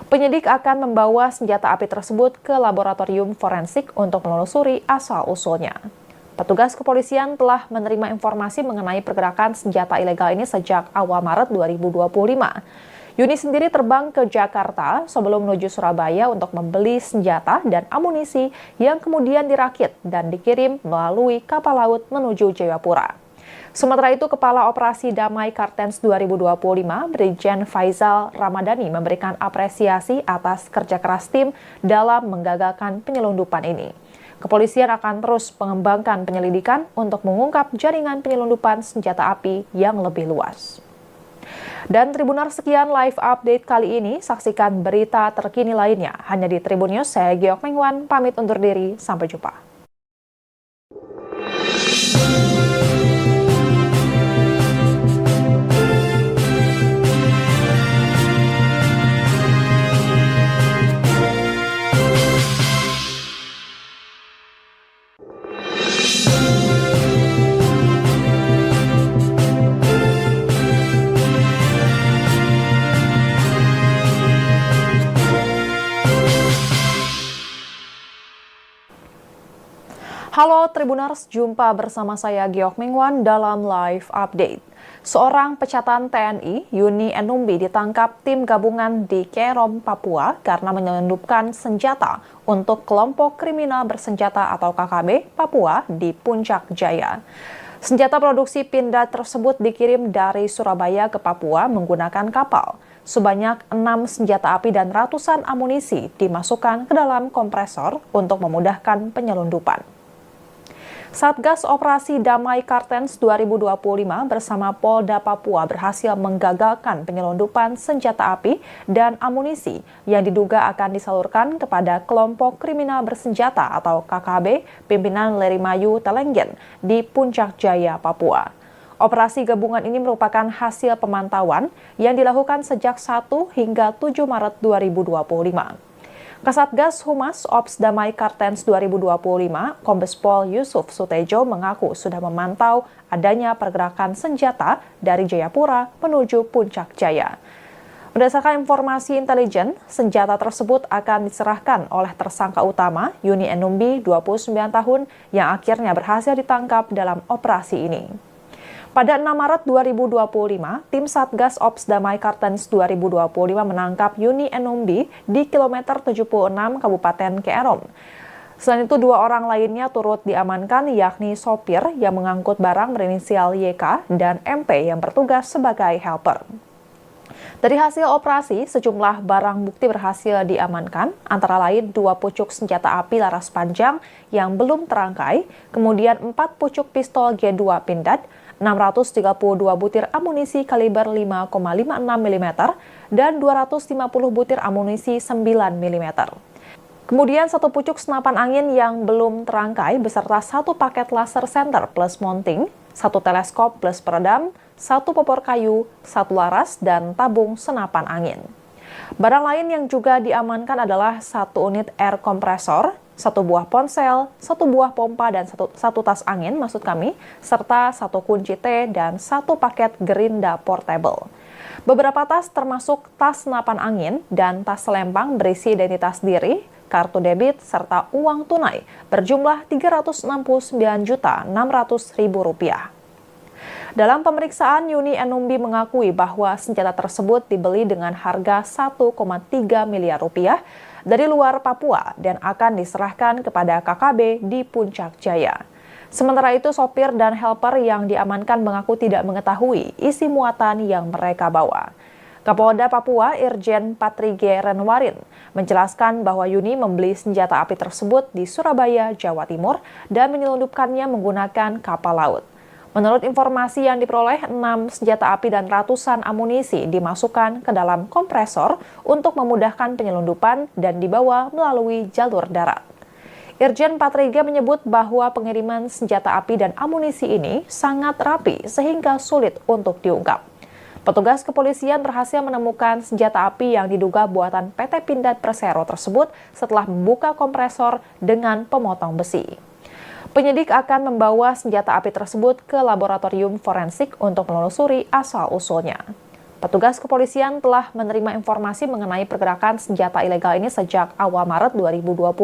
Penyidik akan membawa senjata api tersebut ke laboratorium forensik untuk menelusuri asal-usulnya. Petugas kepolisian telah menerima informasi mengenai pergerakan senjata ilegal ini sejak awal Maret 2025. Yuni sendiri terbang ke Jakarta sebelum menuju Surabaya untuk membeli senjata dan amunisi yang kemudian dirakit dan dikirim melalui kapal laut menuju Jayapura. Sementara itu, Kepala Operasi Damai Kartens 2025, Brigjen Faizal Ramadhani memberikan apresiasi atas kerja keras tim dalam menggagalkan penyelundupan ini. Kepolisian akan terus mengembangkan penyelidikan untuk mengungkap jaringan penyelundupan senjata api yang lebih luas. Dan Tribuners, sekian live update kali ini. Saksikan berita terkini lainnya hanya di Tribun News. Saya Giok Mengwan, pamit undur diri. Sampai jumpa. Halo Tribuners, jumpa bersama saya Giok Mengwan dalam live update. Seorang pecatan TNI, Yuni Enumbi, ditangkap tim gabungan di Kerom, Papua karena menyelundupkan senjata untuk kelompok kriminal bersenjata atau KKB Papua di Puncak Jaya. Senjata produksi Pindad tersebut dikirim dari Surabaya ke Papua menggunakan kapal. Sebanyak 6 senjata api dan ratusan amunisi dimasukkan ke dalam kompresor untuk memudahkan penyelundupan. Satgas Operasi Damai Kartens 2025 bersama Polda Papua berhasil menggagalkan penyelundupan senjata api dan amunisi yang diduga akan disalurkan kepada kelompok kriminal bersenjata atau KKB pimpinan Lerimayu Telenggen di Puncak Jaya, Papua. Operasi gabungan ini merupakan hasil pemantauan yang dilakukan sejak 1 hingga 7 Maret 2025. Kasatgas Humas Ops Damai Kartens 2025, Kombes Pol Yusuf Sutejo mengaku sudah memantau adanya pergerakan senjata dari Jayapura menuju Puncak Jaya. Berdasarkan informasi intelijen, senjata tersebut akan diserahkan oleh tersangka utama Yuni Enumbi, 29 tahun, yang akhirnya berhasil ditangkap dalam operasi ini. Pada 6 Maret 2025, tim Satgas Ops Damai Kartens 2025 menangkap Yuni Enumbi di kilometer 76 Kabupaten Kerom. Selain itu, 2 orang lainnya turut diamankan, yakni sopir yang mengangkut barang berinisial YK dan MP yang bertugas sebagai helper. Dari hasil operasi, sejumlah barang bukti berhasil diamankan, antara lain 2 pucuk senjata api laras panjang yang belum terangkai, kemudian 4 pucuk pistol G2 Pindad, 632 butir amunisi kaliber 5,56 mm, dan 250 butir amunisi 9 mm. Kemudian 1 pucuk senapan angin yang belum terangkai beserta 1 paket laser center plus mounting, 1 teleskop plus peredam, 1 popor kayu, 1 laras, dan tabung senapan angin. Barang lain yang juga diamankan adalah 1 unit air kompresor, 1 buah ponsel, 1 buah pompa, dan 1 tas angin serta 1 kunci T dan 1 paket gerinda portable. Beberapa tas termasuk tas senapan angin dan tas selempang berisi identitas diri, kartu debit, serta uang tunai berjumlah Rp369.600.000. Dalam pemeriksaan, Yuni Enumbi mengakui bahwa senjata tersebut dibeli dengan harga Rp1,3 miliar dari luar Papua dan akan diserahkan kepada KKB di Puncak Jaya. Sementara itu, sopir dan helper yang diamankan mengaku tidak mengetahui isi muatan yang mereka bawa. Kapolda Papua Irjen Patrige Renwarin menjelaskan bahwa Yuni membeli senjata api tersebut di Surabaya, Jawa Timur dan menyelundupkannya menggunakan kapal laut. Menurut informasi yang diperoleh, 6 senjata api dan ratusan amunisi dimasukkan ke dalam kompresor untuk memudahkan penyelundupan dan dibawa melalui jalur darat. Irjen Patrige menyebut bahwa pengiriman senjata api dan amunisi ini sangat rapi sehingga sulit untuk diungkap. Petugas kepolisian berhasil menemukan senjata api yang diduga buatan PT Pindad Persero tersebut setelah membuka kompresor dengan pemotong besi. Penyidik akan membawa senjata api tersebut ke laboratorium forensik untuk menelusuri asal-usulnya. Petugas kepolisian telah menerima informasi mengenai pergerakan senjata ilegal ini sejak awal Maret 2025.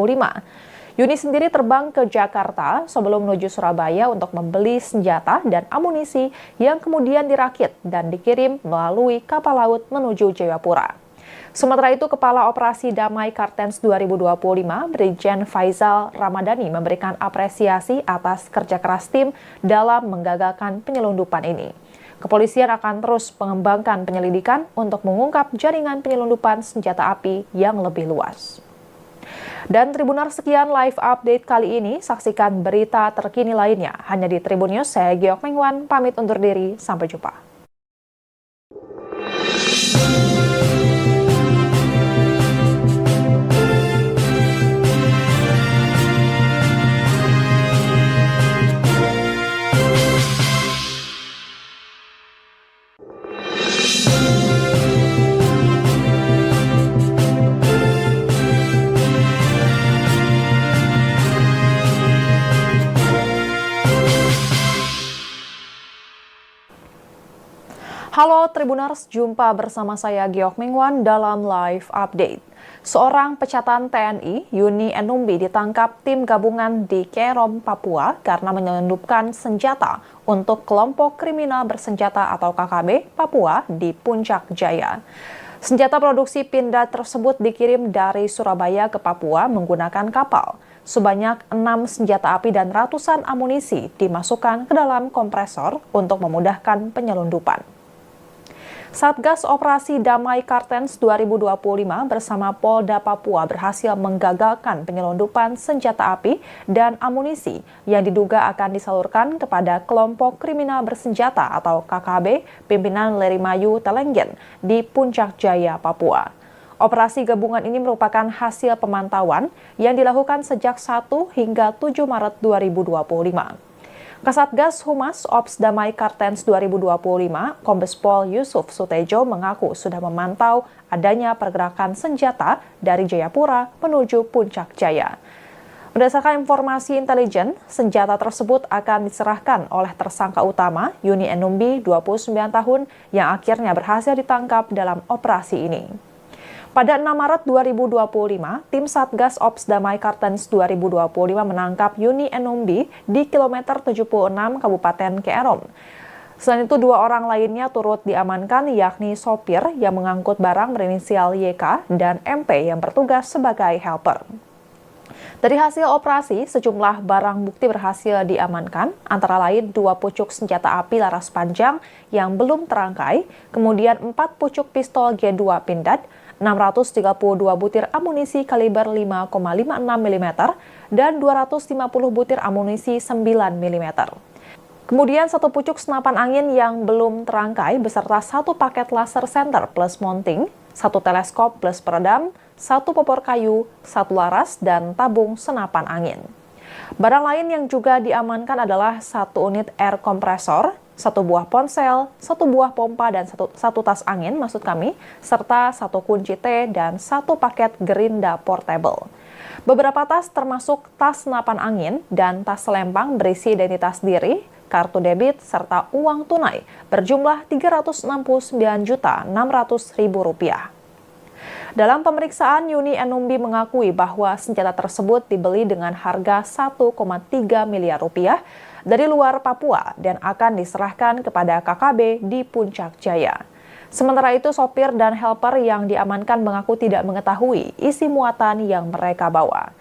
Yuni sendiri terbang ke Jakarta sebelum menuju Surabaya untuk membeli senjata dan amunisi yang kemudian dirakit dan dikirim melalui kapal laut menuju Jayapura. Sementara itu, Kepala Operasi Damai Kartens 2025, Brigjen Faizal Ramadhani memberikan apresiasi atas kerja keras tim dalam menggagalkan penyelundupan ini. Kepolisian akan terus mengembangkan penyelidikan untuk mengungkap jaringan penyelundupan senjata api yang lebih luas. Dan Tribuners, sekian live update kali ini. Saksikan berita terkini lainnya hanya di Tribun News. Saya Giok Mengwan, pamit undur diri. Sampai jumpa. Halo Tribuners, jumpa bersama saya Giok Mengwan dalam live update. Seorang pecatan TNI, Yuni Enumbi, ditangkap tim gabungan di Kerom, Papua karena menyelundupkan senjata untuk kelompok kriminal bersenjata atau KKB Papua di Puncak Jaya. Senjata produksi Pindad tersebut dikirim dari Surabaya ke Papua menggunakan kapal. Sebanyak 6 senjata api dan ratusan amunisi dimasukkan ke dalam kompresor untuk memudahkan penyelundupan. Satgas Operasi Damai Kartens 2025 bersama Polda Papua berhasil menggagalkan penyelundupan senjata api dan amunisi yang diduga akan disalurkan kepada kelompok kriminal bersenjata atau KKB pimpinan Lerimayu Telenggen di Puncak Jaya, Papua. Operasi gabungan ini merupakan hasil pemantauan yang dilakukan sejak 1 hingga 7 Maret 2025. Kasatgas Humas Ops Damai Kartens 2025, Kombes Pol Yusuf Sutejo mengaku sudah memantau adanya pergerakan senjata dari Jayapura menuju Puncak Jaya. Berdasarkan informasi intelijen, senjata tersebut akan diserahkan oleh tersangka utama Yuni Enumbi, 29 tahun, yang akhirnya berhasil ditangkap dalam operasi ini. Pada 6 Maret 2025, tim Satgas Ops Damai Kartens 2025 menangkap Yuni Enumbi di kilometer 76 Kabupaten Kerom. Selain itu, 2 orang lainnya turut diamankan, yakni sopir yang mengangkut barang berinisial YK dan MP yang bertugas sebagai helper. Dari hasil operasi, sejumlah barang bukti berhasil diamankan, antara lain 2 pucuk senjata api laras panjang yang belum terangkai, kemudian 4 pucuk pistol G2 Pindad, 632 butir amunisi kaliber 5,56 mm, dan 250 butir amunisi 9 mm. Kemudian 1 pucuk senapan angin yang belum terangkai beserta 1 paket laser center plus mounting, 1 teleskop plus peredam, 1 popor kayu, 1 laras, dan tabung senapan angin. Barang lain yang juga diamankan adalah 1 unit air kompresor, 1 buah ponsel, 1 buah pompa dan 1 tas angin serta 1 kunci T dan 1 paket gerinda portable. Beberapa tas termasuk tas senapan angin dan tas selempang berisi identitas diri, kartu debit, serta uang tunai berjumlah Rp369.600.000. Dalam pemeriksaan, Yuni Enumbi mengakui bahwa senjata tersebut dibeli dengan harga 1,3 miliar rupiah dari luar Papua dan akan diserahkan kepada KKB di Puncak Jaya. Sementara itu, sopir dan helper yang diamankan mengaku tidak mengetahui isi muatan yang mereka bawa.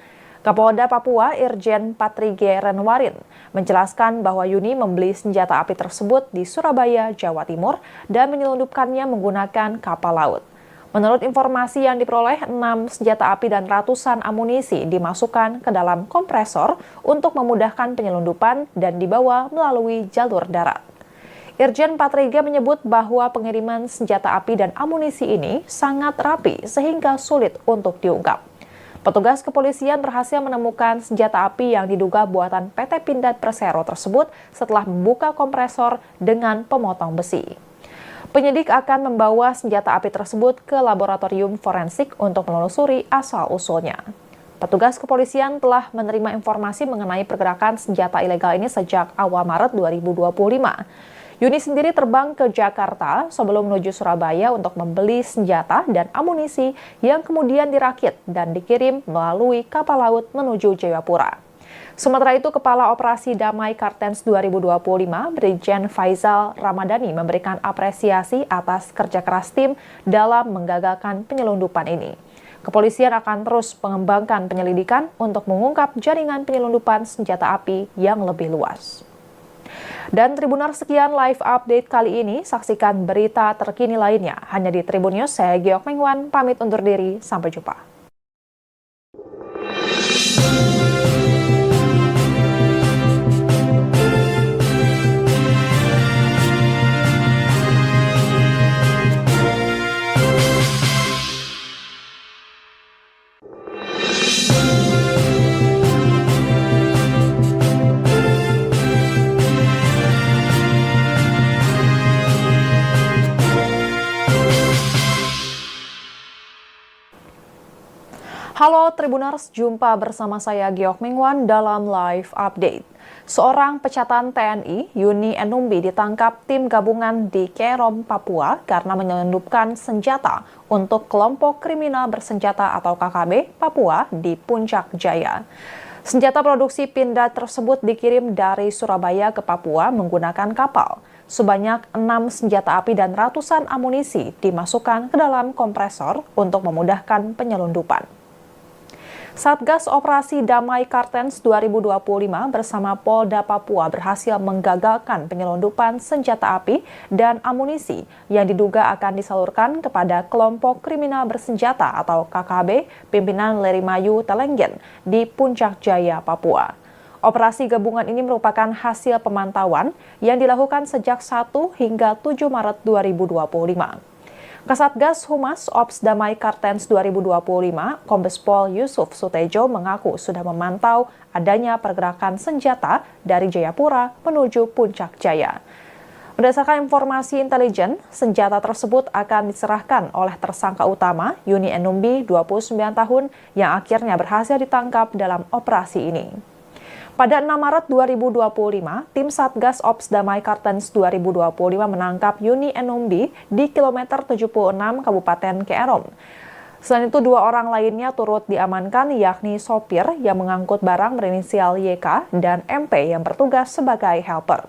Kapolda Papua Irjen Patrige Renwarin menjelaskan bahwa Yuni membeli senjata api tersebut di Surabaya, Jawa Timur dan menyelundupkannya menggunakan kapal laut. Menurut informasi yang diperoleh, 6 senjata api dan ratusan amunisi dimasukkan ke dalam kompresor untuk memudahkan penyelundupan dan dibawa melalui jalur darat. Irjen Patrige menyebut bahwa pengiriman senjata api dan amunisi ini sangat rapi sehingga sulit untuk diungkap. Petugas kepolisian berhasil menemukan senjata api yang diduga buatan PT Pindad Persero tersebut setelah membuka kompresor dengan pemotong besi. Penyidik akan membawa senjata api tersebut ke laboratorium forensik untuk menelusuri asal-usulnya. Petugas kepolisian telah menerima informasi mengenai pergerakan senjata ilegal ini sejak awal Maret 2025. Yuni sendiri terbang ke Jakarta sebelum menuju Surabaya untuk membeli senjata dan amunisi yang kemudian dirakit dan dikirim melalui kapal laut menuju Jayapura. Sementara itu, Kepala Operasi Damai Kartens 2025, Brigjen Faizal Ramadhani memberikan apresiasi atas kerja keras tim dalam menggagalkan penyelundupan ini. Kepolisian akan terus mengembangkan penyelidikan untuk mengungkap jaringan penyelundupan senjata api yang lebih luas. Dan Tribuners, sekian live update kali ini. Saksikan berita terkini lainnya hanya di Tribun News. Saya Giok Mengwan, pamit undur diri. Sampai jumpa. Halo Tribuners, jumpa bersama saya Giok Mengwan dalam live update. Seorang pecatan TNI, Yuni Enumbi, ditangkap tim gabungan di Kerom, Papua karena menyelundupkan senjata untuk kelompok kriminal bersenjata atau KKB Papua di Puncak Jaya. Senjata produksi Pindad tersebut dikirim dari Surabaya ke Papua menggunakan kapal. Sebanyak 6 senjata api dan ratusan amunisi dimasukkan ke dalam kompresor untuk memudahkan penyelundupan. Satgas Operasi Damai Kartens 2025 bersama Polda Papua berhasil menggagalkan penyelundupan senjata api dan amunisi yang diduga akan disalurkan kepada kelompok kriminal bersenjata atau KKB pimpinan Lerimayu Telenggen di Puncak Jaya, Papua. Operasi gabungan ini merupakan hasil pemantauan yang dilakukan sejak 1 hingga 7 Maret 2025. Kasatgas Humas Ops Damai Kartens 2025, Kombes Pol Yusuf Sutejo mengaku sudah memantau adanya pergerakan senjata dari Jayapura menuju Puncak Jaya. Berdasarkan informasi intelijen, senjata tersebut akan diserahkan oleh tersangka utama Yuni Enumbi, 29 tahun, yang akhirnya berhasil ditangkap dalam operasi ini. Pada 6 Maret 2025, tim Satgas Ops Damai Kartens 2025 menangkap Yuni Enumbi di kilometer 76 Kabupaten Kerom. Selain itu, 2 orang lainnya turut diamankan, yakni sopir yang mengangkut barang berinisial YK dan MP yang bertugas sebagai helper.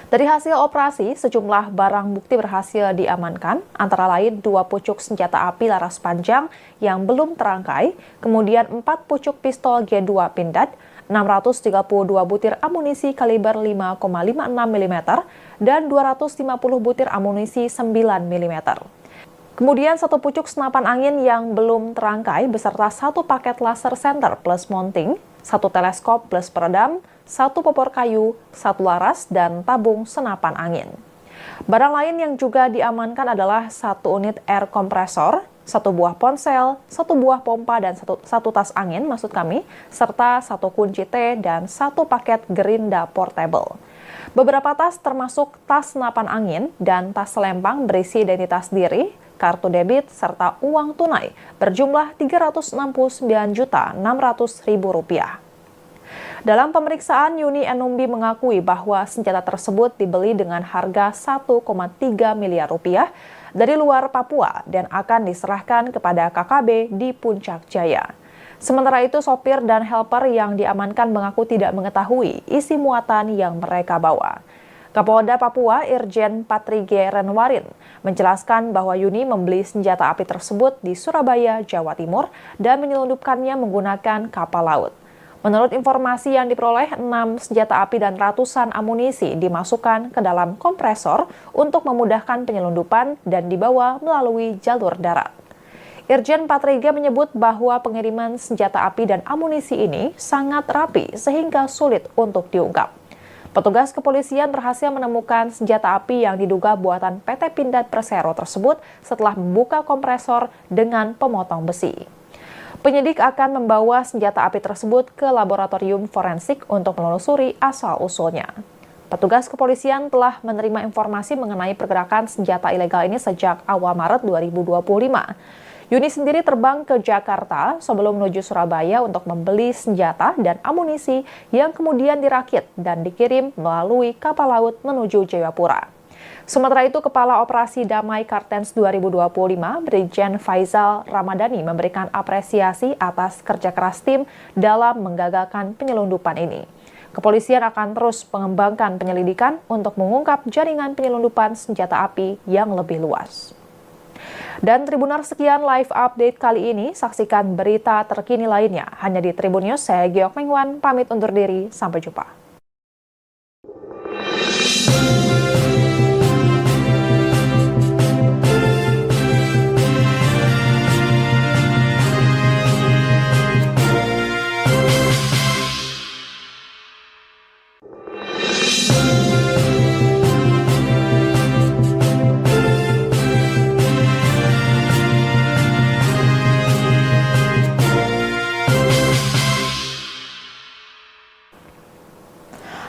Dari hasil operasi, sejumlah barang bukti berhasil diamankan, antara lain 2 pucuk senjata api laras panjang yang belum terangkai, kemudian 4 pucuk pistol G2 Pindad, 632 butir amunisi kaliber 5,56 mm, dan 250 butir amunisi 9 mm. Kemudian 1 pucuk senapan angin yang belum terangkai beserta 1 paket laser center plus mounting, 1 teleskop plus peredam, 1 popor kayu, 1 laras, dan tabung senapan angin. Barang lain yang juga diamankan adalah 1 unit air kompresor, 1 buah ponsel, 1 buah pompa, dan 1 tas angin serta 1 kunci T dan 1 paket gerinda portable. Beberapa tas termasuk tas senapan angin dan tas selempang berisi identitas diri, kartu debit, serta uang tunai berjumlah Rp369.600.000. Dalam pemeriksaan, Yuni Enumbi mengakui bahwa senjata tersebut dibeli dengan harga 1,3 miliar rupiah dari luar Papua dan akan diserahkan kepada KKB di Puncak Jaya. Sementara itu, sopir dan helper yang diamankan mengaku tidak mengetahui isi muatan yang mereka bawa. Kapolda Papua Irjen Patrige Renwarin menjelaskan bahwa Yuni membeli senjata api tersebut di Surabaya, Jawa Timur dan menyelundupkannya menggunakan kapal laut. Menurut informasi yang diperoleh, 6 senjata api dan ratusan amunisi dimasukkan ke dalam kompresor untuk memudahkan penyelundupan dan dibawa melalui jalur darat. Irjen Patrige menyebut bahwa pengiriman senjata api dan amunisi ini sangat rapi sehingga sulit untuk diungkap. Petugas kepolisian berhasil menemukan senjata api yang diduga buatan PT Pindad Persero tersebut setelah membuka kompresor dengan pemotong besi. Penyidik akan membawa senjata api tersebut ke laboratorium forensik untuk menelusuri asal-usulnya. Petugas kepolisian telah menerima informasi mengenai pergerakan senjata ilegal ini sejak awal Maret 2025. Yuni sendiri terbang ke Jakarta sebelum menuju Surabaya untuk membeli senjata dan amunisi yang kemudian dirakit dan dikirim melalui kapal laut menuju Jayapura. Sementara itu, Kepala Operasi Damai Kartens 2025, Brigjen Faizal Ramadhani memberikan apresiasi atas kerja keras tim dalam menggagalkan penyelundupan ini. Kepolisian akan terus mengembangkan penyelidikan untuk mengungkap jaringan penyelundupan senjata api yang lebih luas. Dan Tribuners, sekian live update kali ini. Saksikan berita terkini lainnya hanya di Tribun News. Saya Giok Mengwan, pamit undur diri. Sampai jumpa.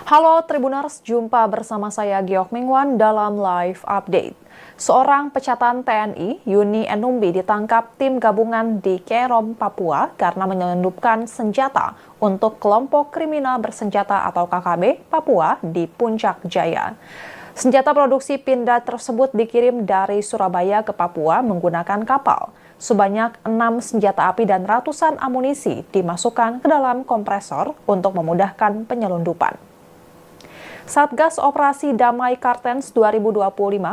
Halo Tribuners, jumpa bersama saya Giok Mengwan dalam live update. Seorang pecatan TNI, Yuni Enumbi, ditangkap tim gabungan di Kerom, Papua karena menyelundupkan senjata untuk kelompok kriminal bersenjata atau KKB Papua di Puncak Jaya. Senjata produksi Pindad tersebut dikirim dari Surabaya ke Papua menggunakan kapal. Sebanyak 6 senjata api dan ratusan amunisi dimasukkan ke dalam kompresor untuk memudahkan penyelundupan. Satgas Operasi Damai Kartens 2025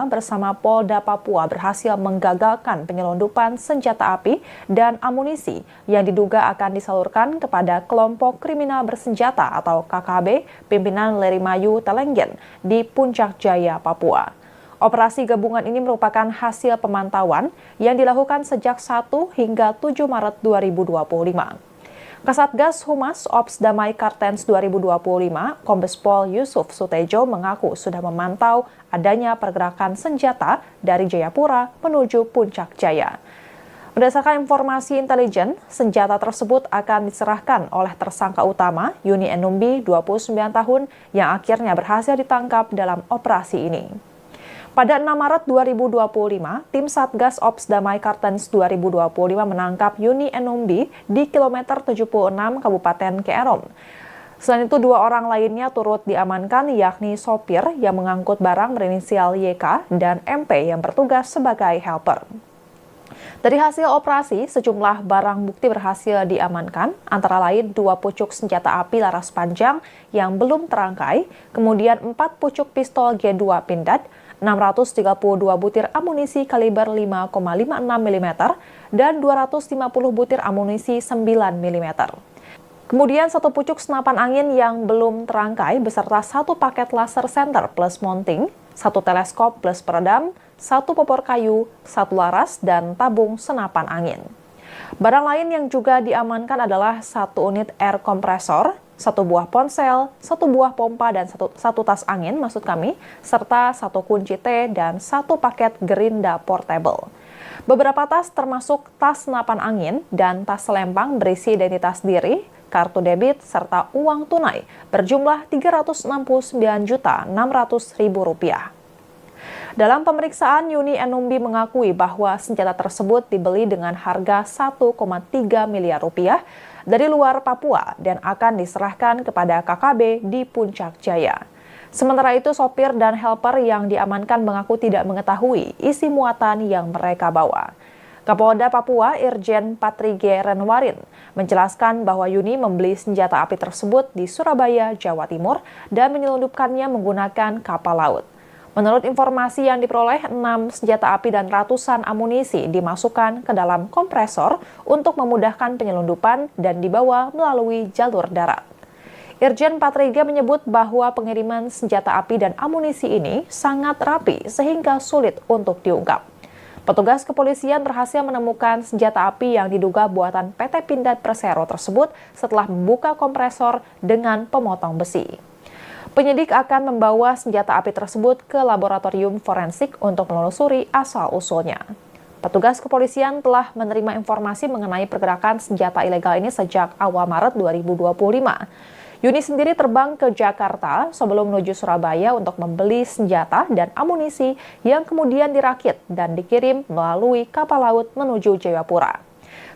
bersama Polda Papua berhasil menggagalkan penyelundupan senjata api dan amunisi yang diduga akan disalurkan kepada kelompok kriminal bersenjata atau KKB pimpinan Lerimayu Telenggen di Puncak Jaya, Papua. Operasi gabungan ini merupakan hasil pemantauan yang dilakukan sejak 1 hingga 7 Maret 2025. Kasatgas Humas Ops Damai Kartens 2025, Kombes Pol Yusuf Sutejo mengaku sudah memantau adanya pergerakan senjata dari Jayapura menuju Puncak Jaya. Berdasarkan informasi intelijen, senjata tersebut akan diserahkan oleh tersangka utama Yuni Enumbi, 29 tahun, yang akhirnya berhasil ditangkap dalam operasi ini. Pada 6 Maret 2025, tim Satgas Ops Damai Kartens 2025 menangkap Yuni Enumbi di kilometer 76 Kabupaten Kerom. Selain itu, 2 orang lainnya turut diamankan, yakni sopir yang mengangkut barang berinisial YK dan MP yang bertugas sebagai helper. Dari hasil operasi, sejumlah barang bukti berhasil diamankan, antara lain 2 pucuk senjata api laras panjang yang belum terangkai, kemudian 4 pucuk pistol G2 Pindad, 632 butir amunisi kaliber 5,56 mm, dan 250 butir amunisi 9 mm. Kemudian 1 pucuk senapan angin yang belum terangkai beserta 1 paket laser center plus mounting, 1 teleskop plus peredam, 1 popor kayu, 1 laras, dan tabung senapan angin. Barang lain yang juga diamankan adalah 1 unit air kompresor, 1 buah ponsel, 1 buah pompa, dan 1 tas angin serta 1 kunci T dan 1 paket gerinda portable. Beberapa tas termasuk tas senapan angin dan tas selempang berisi identitas diri, kartu debit, serta uang tunai berjumlah Rp369.600.000. Dalam pemeriksaan, Yuni Enumbi mengakui bahwa senjata tersebut dibeli dengan harga Rp1,3 miliar dari luar Papua dan akan diserahkan kepada KKB di Puncak Jaya. Sementara itu, sopir dan helper yang diamankan mengaku tidak mengetahui isi muatan yang mereka bawa. Kapolda Papua Irjen Patrige Renwarin menjelaskan bahwa Yuni membeli senjata api tersebut di Surabaya, Jawa Timur dan menyelundupkannya menggunakan kapal laut. Menurut informasi yang diperoleh, 6 senjata api dan ratusan amunisi dimasukkan ke dalam kompresor untuk memudahkan penyelundupan dan dibawa melalui jalur darat. Irjen Patriga menyebut bahwa pengiriman senjata api dan amunisi ini sangat rapi sehingga sulit untuk diungkap. Petugas kepolisian berhasil menemukan senjata api yang diduga buatan PT Pindad Persero tersebut setelah membuka kompresor dengan pemotong besi. Penyidik akan membawa senjata api tersebut ke laboratorium forensik untuk menelusuri asal-usulnya. Petugas kepolisian telah menerima informasi mengenai pergerakan senjata ilegal ini sejak awal Maret 2025. Yuni sendiri terbang ke Jakarta sebelum menuju Surabaya untuk membeli senjata dan amunisi yang kemudian dirakit dan dikirim melalui kapal laut menuju Jayapura.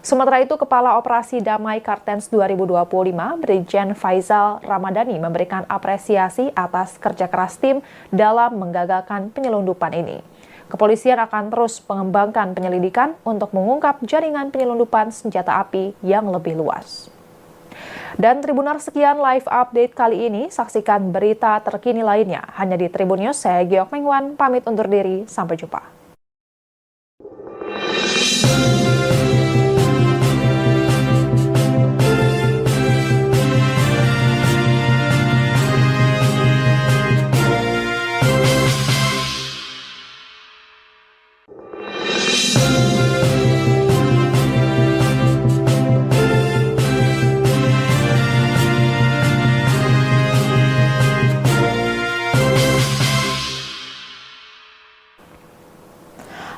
Sementara itu, Kepala Operasi Damai Kartens 2025, Brigjen Faizal Ramadhani memberikan apresiasi atas kerja keras tim dalam menggagalkan penyelundupan ini. Kepolisian akan terus mengembangkan penyelidikan untuk mengungkap jaringan penyelundupan senjata api yang lebih luas. Dan Tribuners, sekian live update kali ini. Saksikan berita terkini lainnya hanya di Tribun News. Saya Giok Mengwan, pamit undur diri. Sampai jumpa.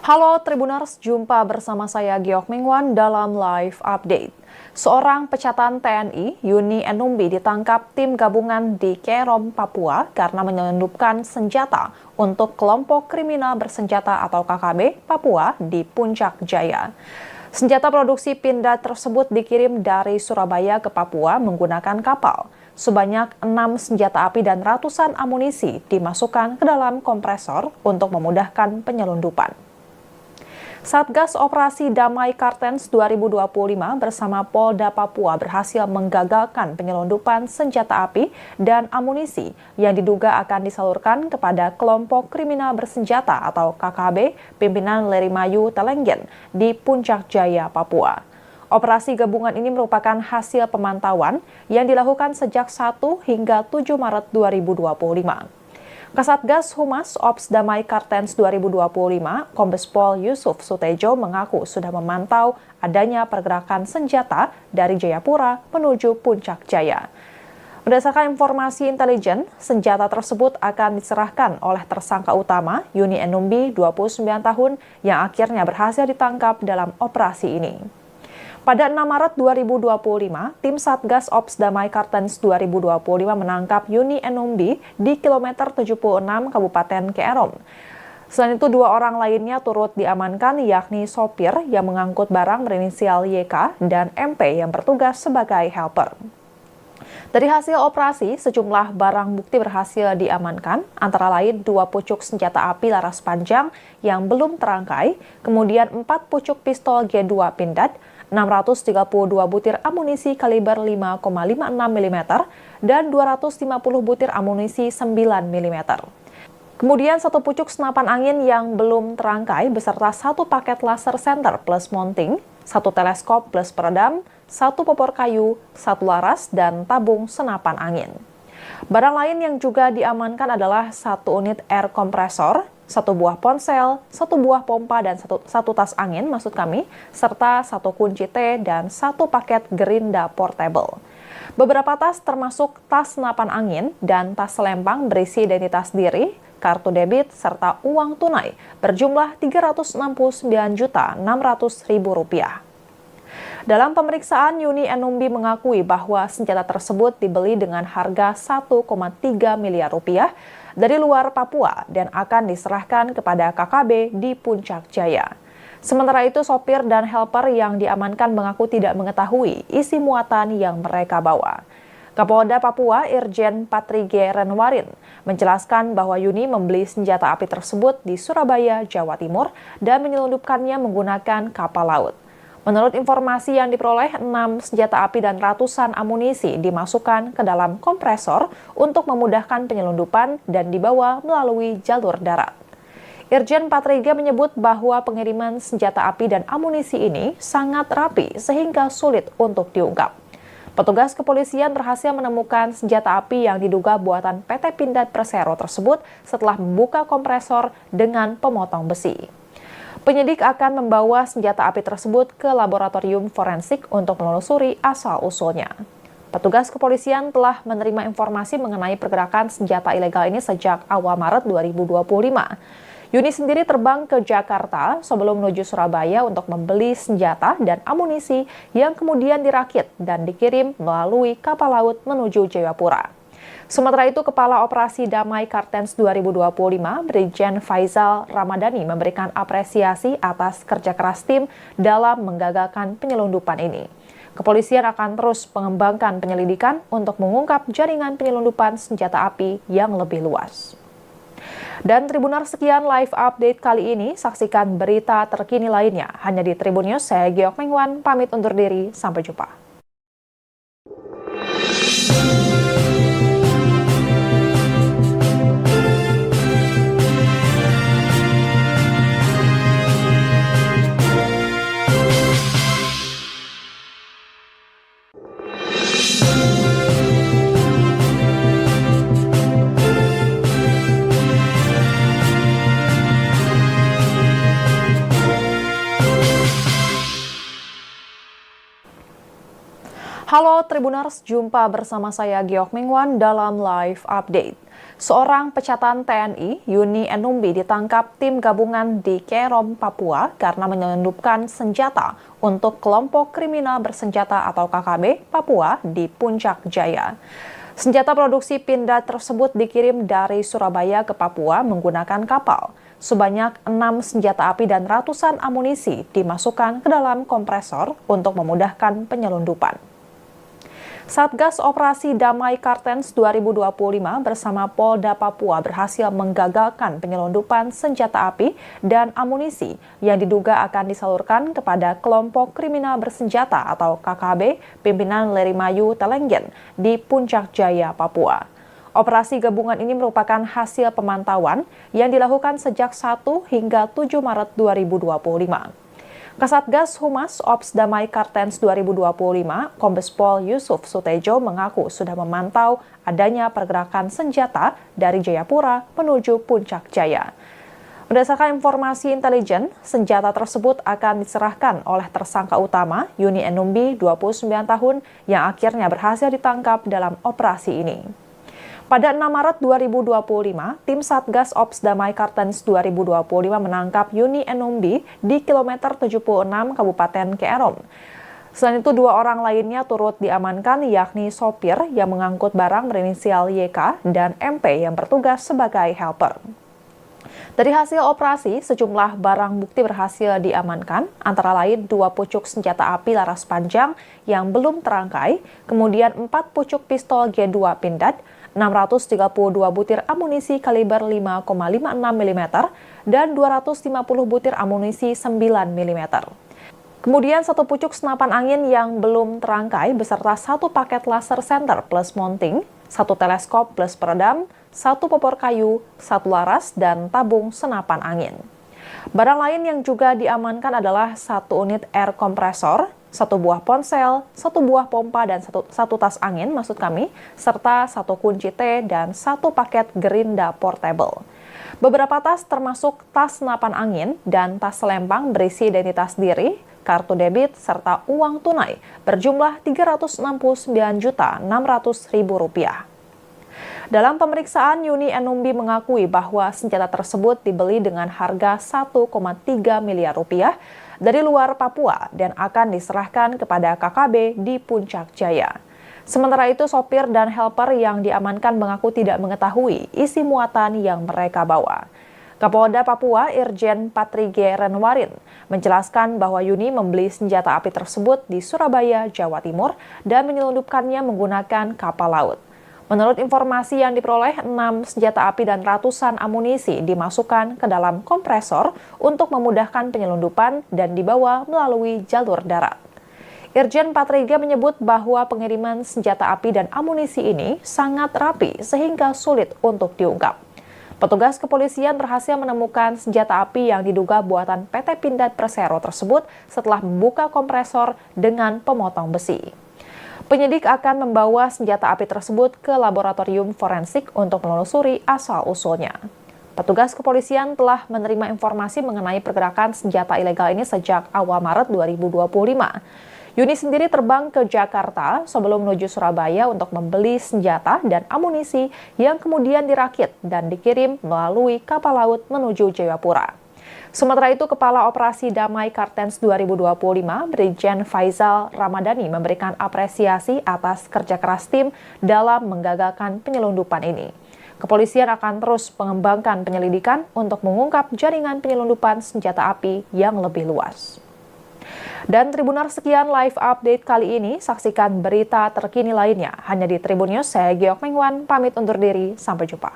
Halo Tribuners, jumpa bersama saya Giok Mengwan dalam live update. Seorang pecatan TNI, Yuni Enumbi, ditangkap tim gabungan di Kerom, Papua karena menyelundupkan senjata untuk kelompok kriminal bersenjata atau KKB Papua di Puncak Jaya. Senjata produksi Pindad tersebut dikirim dari Surabaya ke Papua menggunakan kapal. Sebanyak 6 senjata api dan ratusan amunisi dimasukkan ke dalam kompresor untuk memudahkan penyelundupan. Satgas Operasi Damai Kartens 2025 bersama Polda Papua berhasil menggagalkan penyelundupan senjata api dan amunisi yang diduga akan disalurkan kepada kelompok kriminal bersenjata atau KKB pimpinan Lerimayu Telenggen di Puncak Jaya, Papua. Operasi gabungan ini merupakan hasil pemantauan yang dilakukan sejak 1 hingga 7 Maret 2025. Kasatgas Humas Ops Damai Kartens 2025, Kombes Pol Yusuf Sutejo mengaku sudah memantau adanya pergerakan senjata dari Jayapura menuju Puncak Jaya. Berdasarkan informasi intelijen, senjata tersebut akan diserahkan oleh tersangka utama Yuni Enumbi, 29 tahun, yang akhirnya berhasil ditangkap dalam operasi ini. Pada 6 Maret 2025, tim Satgas Ops Damai Kartens 2025 menangkap Yuni Enumbi di kilometer 76 Kabupaten Kerom. Selain itu, 2 orang lainnya turut diamankan, yakni sopir yang mengangkut barang berinisial YK dan MP yang bertugas sebagai helper. Dari hasil operasi, sejumlah barang bukti berhasil diamankan, antara lain 2 pucuk senjata api laras panjang yang belum terangkai, kemudian 4 pucuk pistol G2 Pindad, 632 butir amunisi kaliber 5,56 mm, dan 250 butir amunisi 9 mm. Kemudian 1 pucuk senapan angin yang belum terangkai beserta 1 paket laser center plus mounting, 1 teleskop plus peredam, 1 popor kayu, 1 laras, dan tabung senapan angin. Barang lain yang juga diamankan adalah 1 unit air kompresor, 1 buah ponsel, 1 buah pompa, dan 1 tas angin, serta 1 kunci T dan 1 paket gerinda portable. Beberapa tas termasuk tas senapan angin dan tas selempang berisi identitas diri, kartu debit, serta uang tunai berjumlah Rp369.600.000. Dalam pemeriksaan, Yuni Enumbi mengakui bahwa senjata tersebut dibeli dengan harga 1,3 miliar rupiah dari luar Papua dan akan diserahkan kepada KKB di Puncak Jaya. Sementara itu, sopir dan helper yang diamankan mengaku tidak mengetahui isi muatan yang mereka bawa. Kapolda Papua Irjen Patrige Renwarin menjelaskan bahwa Yuni membeli senjata api tersebut di Surabaya, Jawa Timur dan menyelundupkannya menggunakan kapal laut. Menurut informasi yang diperoleh, 6 senjata api dan ratusan amunisi dimasukkan ke dalam kompresor untuk memudahkan penyelundupan dan dibawa melalui jalur darat. Irjen Patriga menyebut bahwa pengiriman senjata api dan amunisi ini sangat rapi sehingga sulit untuk diungkap. Petugas kepolisian berhasil menemukan senjata api yang diduga buatan PT Pindad Persero tersebut setelah membuka kompresor dengan pemotong besi. Penyidik akan membawa senjata api tersebut ke laboratorium forensik untuk menelusuri asal-usulnya. Petugas kepolisian telah menerima informasi mengenai pergerakan senjata ilegal ini sejak awal Maret 2025. Yuni sendiri terbang ke Jakarta sebelum menuju Surabaya untuk membeli senjata dan amunisi yang kemudian dirakit dan dikirim melalui kapal laut menuju Jayapura. Sementara itu, Kepala Operasi Damai Kartens 2025, Brigjen Faizal Ramadhani memberikan apresiasi atas kerja keras tim dalam menggagalkan penyelundupan ini. Kepolisian akan terus mengembangkan penyelidikan untuk mengungkap jaringan penyelundupan senjata api yang lebih luas. Dan Tribuners, sekian live update kali ini. Saksikan berita terkini lainnya hanya di Tribun News. Saya Giok Mengwan, pamit undur diri. Sampai jumpa. Halo Tribuners, jumpa bersama saya Giok Mengwan dalam live update. Seorang pecatan TNI, Yuni Enumbi, ditangkap tim gabungan di Kerom, Papua karena menyelundupkan senjata untuk kelompok kriminal bersenjata atau KKB Papua di Puncak Jaya. Senjata produksi Pindad tersebut dikirim dari Surabaya ke Papua menggunakan kapal. Sebanyak 6 senjata api dan ratusan amunisi dimasukkan ke dalam kompresor untuk memudahkan penyelundupan. Satgas Operasi Damai Kartens 2025 bersama Polda Papua berhasil menggagalkan penyelundupan senjata api dan amunisi yang diduga akan disalurkan kepada kelompok kriminal bersenjata atau KKB pimpinan Lerimayu Telenggen di Puncak Jaya, Papua. Operasi gabungan ini merupakan hasil pemantauan yang dilakukan sejak 1 hingga 7 Maret 2025. Kasatgas Humas Ops Damai Kartens 2025, Kombes Pol Yusuf Sutejo mengaku sudah memantau adanya pergerakan senjata dari Jayapura menuju Puncak Jaya. Berdasarkan informasi intelijen, senjata tersebut akan diserahkan oleh tersangka utama Yuni Enumbi, 29 tahun, yang akhirnya berhasil ditangkap dalam operasi ini. Pada 6 Maret 2025, tim Satgas Ops Damai Kartens 2025 menangkap Yuni Enumbi di kilometer 76 Kabupaten Kerom. Selain itu, 2 orang lainnya turut diamankan, yakni sopir yang mengangkut barang berinisial YK dan MP yang bertugas sebagai helper. Dari hasil operasi, sejumlah barang bukti berhasil diamankan, antara lain 2 pucuk senjata api laras panjang yang belum terangkai, kemudian 4 pucuk pistol G2 Pindad, 632 butir amunisi kaliber 5,56 mm, dan 250 butir amunisi 9 mm. Kemudian 1 pucuk senapan angin yang belum terangkai beserta 1 paket laser center plus mounting, 1 teleskop plus peredam, 1 popor kayu, 1 laras, dan tabung senapan angin. Barang lain yang juga diamankan adalah 1 unit air kompresor, 1 buah ponsel, 1 buah pompa, dan 1 tas angin serta 1 kunci T dan 1 paket gerinda portable. Beberapa tas termasuk tas senapan angin dan tas selempang berisi identitas diri, kartu debit, serta uang tunai berjumlah Rp369.600.000. Dalam pemeriksaan, Yuni Enumbi mengakui bahwa senjata tersebut dibeli dengan harga 1,3 miliar rupiah dari luar Papua dan akan diserahkan kepada KKB di Puncak Jaya. Sementara itu, sopir dan helper yang diamankan mengaku tidak mengetahui isi muatan yang mereka bawa. Kapolda Papua Irjen Patrige Renwarin menjelaskan bahwa Yuni membeli senjata api tersebut di Surabaya, Jawa Timur dan menyelundupkannya menggunakan kapal laut. Menurut informasi yang diperoleh, 6 senjata api dan ratusan amunisi dimasukkan ke dalam kompresor untuk memudahkan penyelundupan dan dibawa melalui jalur darat. Irjen Patrige menyebut bahwa pengiriman senjata api dan amunisi ini sangat rapi sehingga sulit untuk diungkap. Petugas kepolisian berhasil menemukan senjata api yang diduga buatan PT Pindad Persero tersebut setelah membuka kompresor dengan pemotong besi. Penyidik akan membawa senjata api tersebut ke laboratorium forensik untuk menelusuri asal-usulnya. Petugas kepolisian telah menerima informasi mengenai pergerakan senjata ilegal ini sejak awal Maret 2025. Yuni sendiri terbang ke Jakarta sebelum menuju Surabaya untuk membeli senjata dan amunisi yang kemudian dirakit dan dikirim melalui kapal laut menuju Jayapura. Sementara itu, Kepala Operasi Damai Kartens 2025, Brigjen Faizal Ramadhani memberikan apresiasi atas kerja keras tim dalam menggagalkan penyelundupan ini. Kepolisian akan terus mengembangkan penyelidikan untuk mengungkap jaringan penyelundupan senjata api yang lebih luas. Dan Tribuners, sekian live update kali ini. Saksikan berita terkini lainnya hanya di Tribun News. Saya Giok Mengwan, pamit undur diri. Sampai jumpa.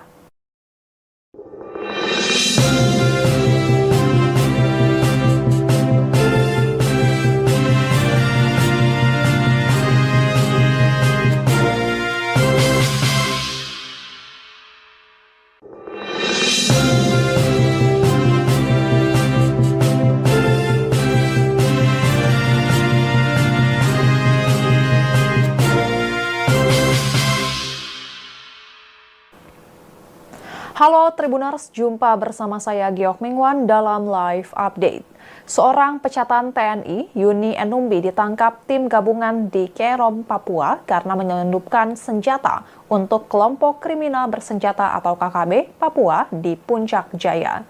Halo Tribuners, jumpa bersama saya Giok Mengwan dalam live update. Seorang pecatan TNI, Yuni Enumbi, ditangkap tim gabungan di Kerom, Papua karena menyelundupkan senjata untuk kelompok kriminal bersenjata atau KKB Papua di Puncak Jaya.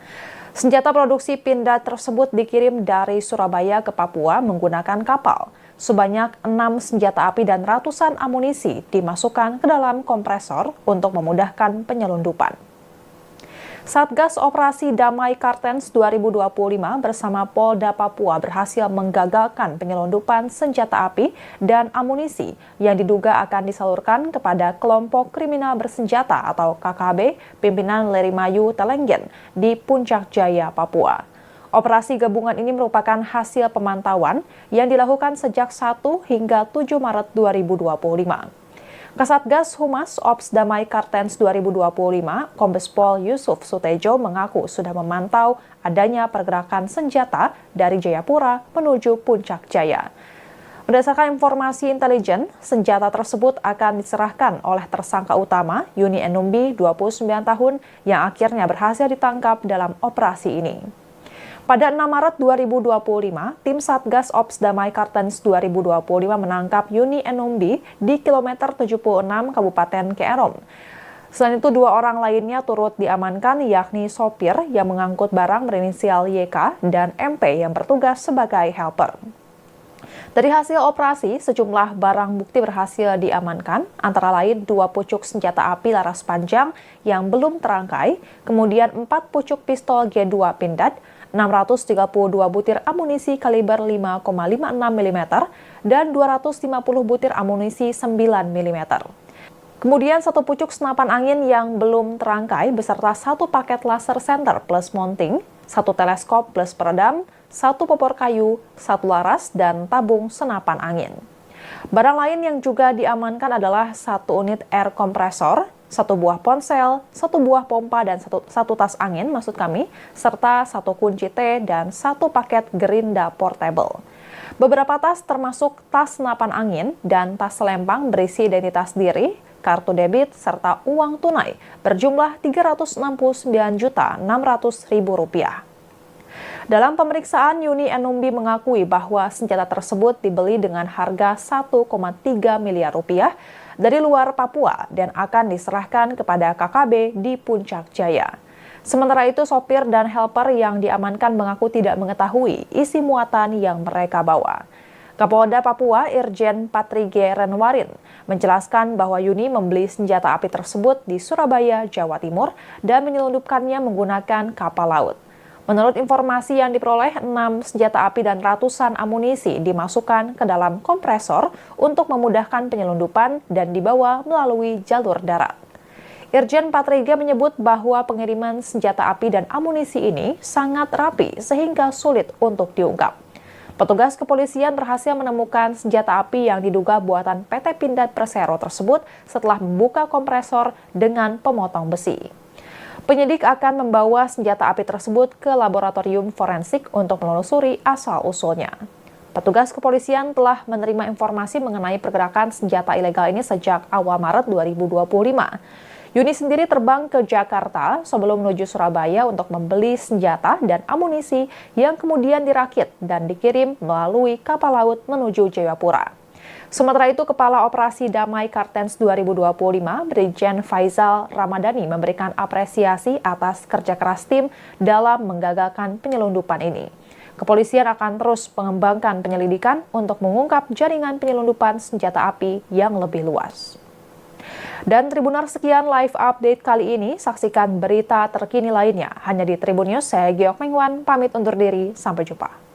Senjata produksi Pindad tersebut dikirim dari Surabaya ke Papua menggunakan kapal. Sebanyak 6 senjata api dan ratusan amunisi dimasukkan ke dalam kompresor untuk memudahkan penyelundupan. Satgas Operasi Damai Kartens 2025 bersama Polda Papua berhasil menggagalkan penyelundupan senjata api dan amunisi yang diduga akan disalurkan kepada kelompok kriminal bersenjata atau KKB pimpinan Lerimayu Telenggen di Puncak Jaya, Papua. Operasi gabungan ini merupakan hasil pemantauan yang dilakukan sejak 1 hingga 7 Maret 2025. Kasatgas Humas Ops Damai Kartens 2025, Kombes Pol Yusuf Sutejo mengaku sudah memantau adanya pergerakan senjata dari Jayapura menuju Puncak Jaya. Berdasarkan informasi intelijen, senjata tersebut akan diserahkan oleh tersangka utama Yuni Enumbi, 29 tahun, yang akhirnya berhasil ditangkap dalam operasi ini. Pada 6 Maret 2025, tim Satgas Ops Damai Kartens 2025 menangkap Yuni Enumbi di kilometer 76 Kabupaten Kerom. Selain itu, 2 orang lainnya turut diamankan, yakni sopir yang mengangkut barang berinisial YK dan MP yang bertugas sebagai helper. Dari hasil operasi, sejumlah barang bukti berhasil diamankan, antara lain 2 pucuk senjata api laras panjang yang belum terangkai, kemudian 4 pucuk pistol G2 Pindad, 632 butir amunisi kaliber 5,56 mm, dan 250 butir amunisi 9 mm. Kemudian 1 pucuk senapan angin yang belum terangkai beserta 1 paket laser center plus mounting, 1 teleskop plus peredam, 1 popor kayu, 1 laras, dan tabung senapan angin. Barang lain yang juga diamankan adalah 1 unit air kompresor, 1 buah ponsel, 1 buah pompa dan 1 tas angin serta 1 kunci T dan 1 paket gerinda portable. Beberapa tas termasuk tas senapan angin dan tas selempang berisi identitas diri, kartu debit, serta uang tunai berjumlah Rp369.600.000. Dalam pemeriksaan, Yuni Enumbi mengakui bahwa senjata tersebut dibeli dengan harga 1,3 miliar rupiah dari luar Papua dan akan diserahkan kepada KKB di Puncak Jaya. Sementara itu, sopir dan helper yang diamankan mengaku tidak mengetahui isi muatan yang mereka bawa. Kapolda Papua Irjen Patrige Renwarin menjelaskan bahwa Yuni membeli senjata api tersebut di Surabaya, Jawa Timur dan menyelundupkannya menggunakan kapal laut. Menurut informasi yang diperoleh, 6 senjata api dan ratusan amunisi dimasukkan ke dalam kompresor untuk memudahkan penyelundupan dan dibawa melalui jalur darat. Irjen Patrige menyebut bahwa pengiriman senjata api dan amunisi ini sangat rapi sehingga sulit untuk diungkap. Petugas kepolisian berhasil menemukan senjata api yang diduga buatan PT Pindad Persero tersebut setelah membuka kompresor dengan pemotong besi. Penyidik akan membawa senjata api tersebut ke laboratorium forensik untuk menelusuri asal-usulnya. Petugas kepolisian telah menerima informasi mengenai pergerakan senjata ilegal ini sejak awal Maret 2025. Yuni sendiri terbang ke Jakarta sebelum menuju Surabaya untuk membeli senjata dan amunisi yang kemudian dirakit dan dikirim melalui kapal laut menuju Jayapura. Sementara itu, Kepala Operasi Damai Kartens 2025, Brigjen Faizal Ramadhani memberikan apresiasi atas kerja keras tim dalam menggagalkan penyelundupan ini. Kepolisian akan terus mengembangkan penyelidikan untuk mengungkap jaringan penyelundupan senjata api yang lebih luas. Dan Tribuners, sekian live update kali ini. Saksikan berita terkini lainnya hanya di Tribun News. Saya Giokming Wan, pamit undur diri. Sampai jumpa.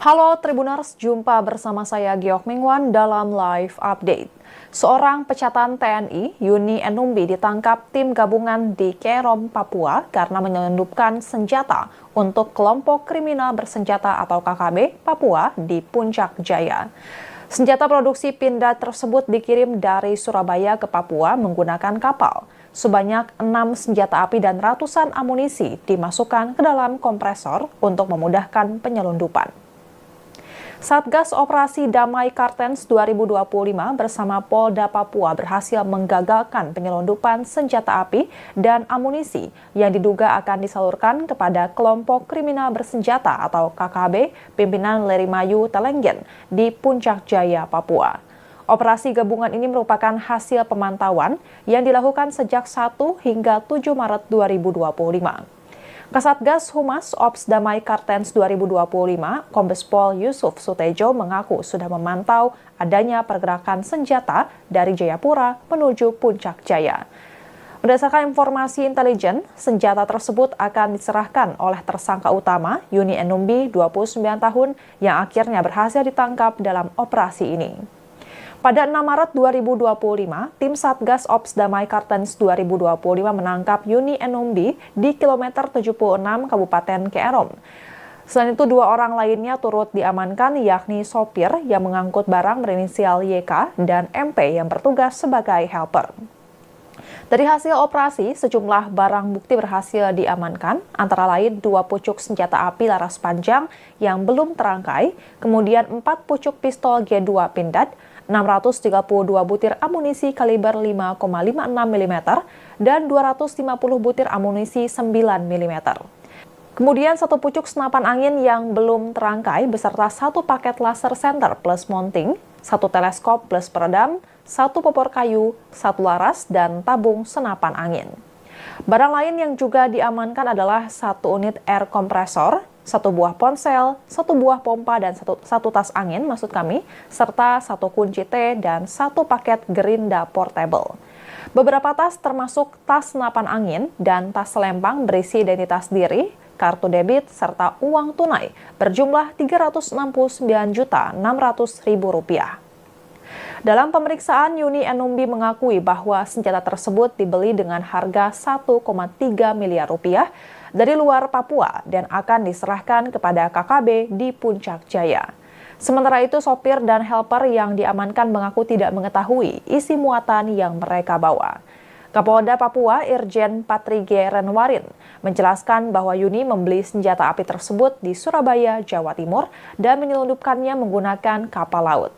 Halo Tribuners, jumpa bersama saya Giokming Wan dalam live update. Seorang pecatan TNI, Yuni Enumbi, ditangkap tim gabungan di Kerom, Papua karena menyelundupkan senjata untuk kelompok kriminal bersenjata atau KKB Papua di Puncak Jaya. Senjata produksi Pindad tersebut dikirim dari Surabaya ke Papua menggunakan kapal. Sebanyak 6 senjata api dan ratusan amunisi dimasukkan ke dalam kompresor untuk memudahkan penyelundupan. Satgas Operasi Damai Kartens 2025 bersama Polda Papua berhasil menggagalkan penyelundupan senjata api dan amunisi yang diduga akan disalurkan kepada kelompok kriminal bersenjata atau KKB pimpinan Lerimayu Telenggen di Puncak Jaya, Papua. Operasi gabungan ini merupakan hasil pemantauan yang dilakukan sejak 1 hingga 7 Maret 2025. Kasatgas Humas Ops Damai Kartens 2025, Kombes Pol Yusuf Sutejo mengaku sudah memantau adanya pergerakan senjata dari Jayapura menuju Puncak Jaya. Berdasarkan informasi intelijen, senjata tersebut akan diserahkan oleh tersangka utama Yuni Enumbi, 29 tahun, yang akhirnya berhasil ditangkap dalam operasi ini. Pada 6 Maret 2025, tim Satgas Ops Damai Kartens 2025 menangkap Yuni Enumbi di kilometer 76 Kabupaten Kerom. Selain itu, 2 orang lainnya turut diamankan, yakni sopir yang mengangkut barang berinisial YK dan MP yang bertugas sebagai helper. Dari hasil operasi, sejumlah barang bukti berhasil diamankan, antara lain 2 pucuk senjata api laras panjang yang belum terangkai, kemudian 4 pucuk pistol G2 Pindad, 632 butir amunisi kaliber 5,56 mm, dan 250 butir amunisi 9 mm. Kemudian satu pucuk senapan angin yang belum terangkai beserta satu paket laser center plus mounting, satu teleskop plus peredam, satu popor kayu, satu laras, dan tabung senapan angin. Barang lain yang juga diamankan adalah satu unit air kompresor, satu buah ponsel, satu buah pompa, dan satu tas angin serta satu kunci T dan satu paket gerinda portable. Beberapa tas termasuk tas senapan angin dan tas selempang berisi identitas diri, kartu debit, serta uang tunai berjumlah Rp369.600.000. Dalam pemeriksaan, Yuni Enumbi mengakui bahwa senjata tersebut dibeli dengan harga Rp1,3 miliar dari luar Papua dan akan diserahkan kepada KKB di Puncak Jaya. Sementara itu, sopir dan helper yang diamankan mengaku tidak mengetahui isi muatan yang mereka bawa. Kapolda Papua Irjen Patrige Renwarin menjelaskan bahwa Yuni membeli senjata api tersebut di Surabaya, Jawa Timur dan menyelundupkannya menggunakan kapal laut.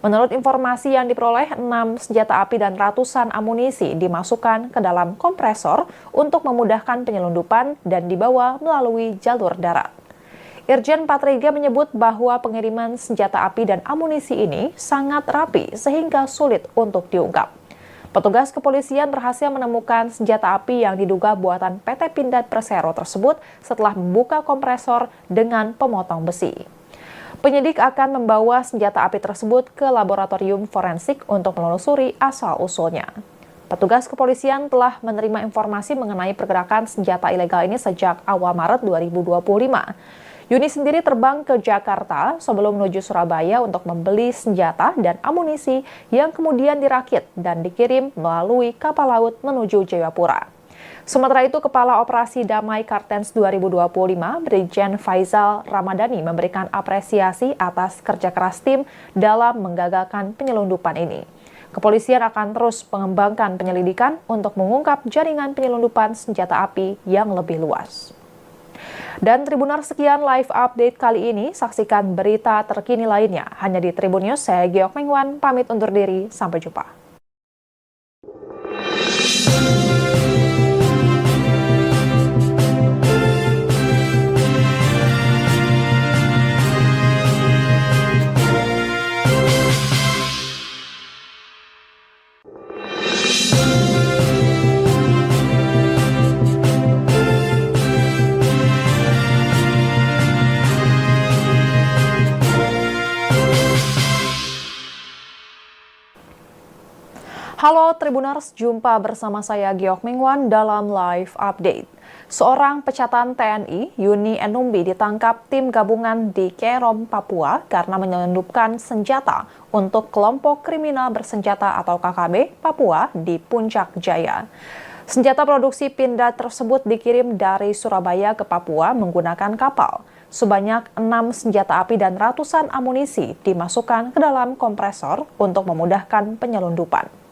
Menurut informasi yang diperoleh, 6 senjata api dan ratusan amunisi dimasukkan ke dalam kompresor untuk memudahkan penyelundupan dan dibawa melalui jalur darat. Irjen Patrige menyebut bahwa pengiriman senjata api dan amunisi ini sangat rapi sehingga sulit untuk diungkap. Petugas kepolisian berhasil menemukan senjata api yang diduga buatan PT Pindad Persero tersebut setelah membuka kompresor dengan pemotong besi. Penyidik akan membawa senjata api tersebut ke laboratorium forensik untuk menelusuri asal-usulnya. Petugas kepolisian telah menerima informasi mengenai pergerakan senjata ilegal ini sejak awal Maret 2025. Yuni sendiri terbang ke Jakarta sebelum menuju Surabaya untuk membeli senjata dan amunisi yang kemudian dirakit dan dikirim melalui kapal laut menuju Jayapura. Sementara itu, Kepala Operasi Damai Kartens 2025, Brigjen Faizal Ramadhani memberikan apresiasi atas kerja keras tim dalam menggagalkan penyelundupan ini. Kepolisian akan terus mengembangkan penyelidikan untuk mengungkap jaringan penyelundupan senjata api yang lebih luas. Dan Tribuners, sekian live update kali ini. Saksikan berita terkini lainnya hanya di Tribun News. Saya Giok Mengwan, pamit undur diri. Sampai jumpa. Halo Tribuners, jumpa bersama saya Giok Mengwan dalam live update. Seorang pecatan TNI, Yuni Enumbi, ditangkap tim gabungan di Kerom, Papua karena menyelundupkan senjata untuk kelompok kriminal bersenjata atau KKB Papua di Puncak Jaya. Senjata produksi Pindad tersebut dikirim dari Surabaya ke Papua menggunakan kapal. Sebanyak 6 senjata api dan ratusan amunisi dimasukkan ke dalam kompresor untuk memudahkan penyelundupan.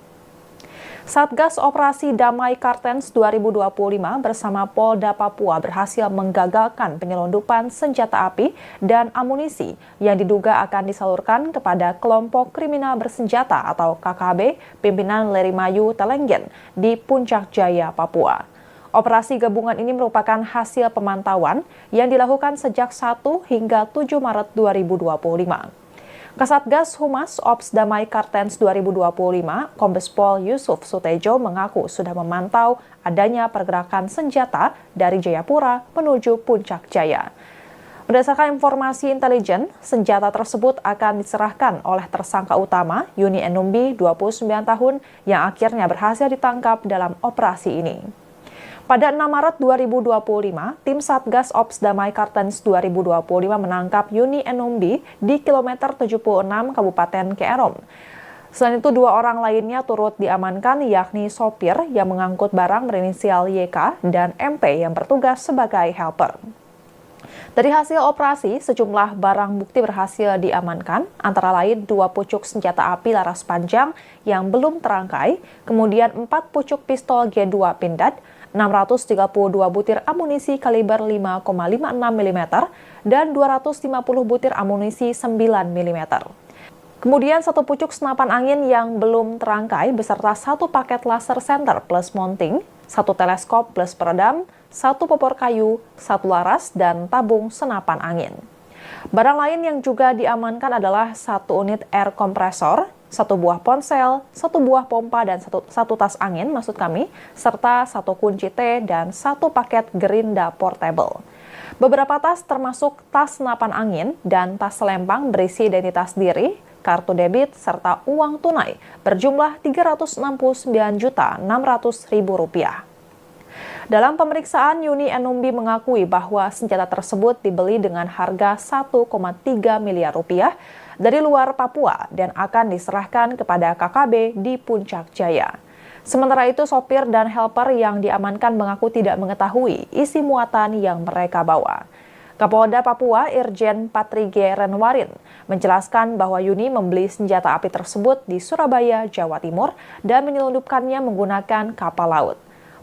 Satgas Operasi Damai Kartens 2025 bersama Polda Papua berhasil menggagalkan penyelundupan senjata api dan amunisi yang diduga akan disalurkan kepada kelompok kriminal bersenjata atau KKB pimpinan Lerimayu Telenggen di Puncak Jaya, Papua. Operasi gabungan ini merupakan hasil pemantauan yang dilakukan sejak 1 hingga 7 Maret 2025. Kasatgas Humas Ops Damai Kartens 2025, Kombes Pol Yusuf Sutejo mengaku sudah memantau adanya pergerakan senjata dari Jayapura menuju Puncak Jaya. Berdasarkan informasi intelijen, senjata tersebut akan diserahkan oleh tersangka utama Yuni Enumbi, 29 tahun, yang akhirnya berhasil ditangkap dalam operasi ini. Pada 6 Maret 2025, tim Satgas Ops Damai Kartens 2025 menangkap Yuni Enumbi di kilometer 76 Kabupaten Kerom. Selain itu, 2 orang lainnya turut diamankan, yakni sopir yang mengangkut barang berinisial YK dan MP yang bertugas sebagai helper. Dari hasil operasi, sejumlah barang bukti berhasil diamankan, antara lain 2 pucuk senjata api laras panjang yang belum terangkai, kemudian 4 pucuk pistol G2 Pindad, 632 butir amunisi kaliber 5,56 mm, dan 250 butir amunisi 9 mm. Kemudian satu pucuk senapan angin yang belum terangkai beserta satu paket laser center plus mounting, satu teleskop plus peredam, satu popor kayu, satu laras, dan tabung senapan angin. Barang lain yang juga diamankan adalah satu unit air kompresor, satu buah ponsel, satu buah pompa, dan satu tas angin, serta satu kunci T dan satu paket gerinda portable. Beberapa tas termasuk tas senapan angin dan tas selempang berisi identitas diri, kartu debit, serta uang tunai berjumlah Rp369.600.000. Dalam pemeriksaan, Yuni Enumbi mengakui bahwa senjata tersebut dibeli dengan harga Rp1,3 miliar dari luar Papua dan akan diserahkan kepada KKB di Puncak Jaya. Sementara itu, sopir dan helper yang diamankan mengaku tidak mengetahui isi muatan yang mereka bawa. Kapolda Papua Irjen Patrige Renwarin menjelaskan bahwa Yuni membeli senjata api tersebut di Surabaya, Jawa Timur dan menyelundupkannya menggunakan kapal laut.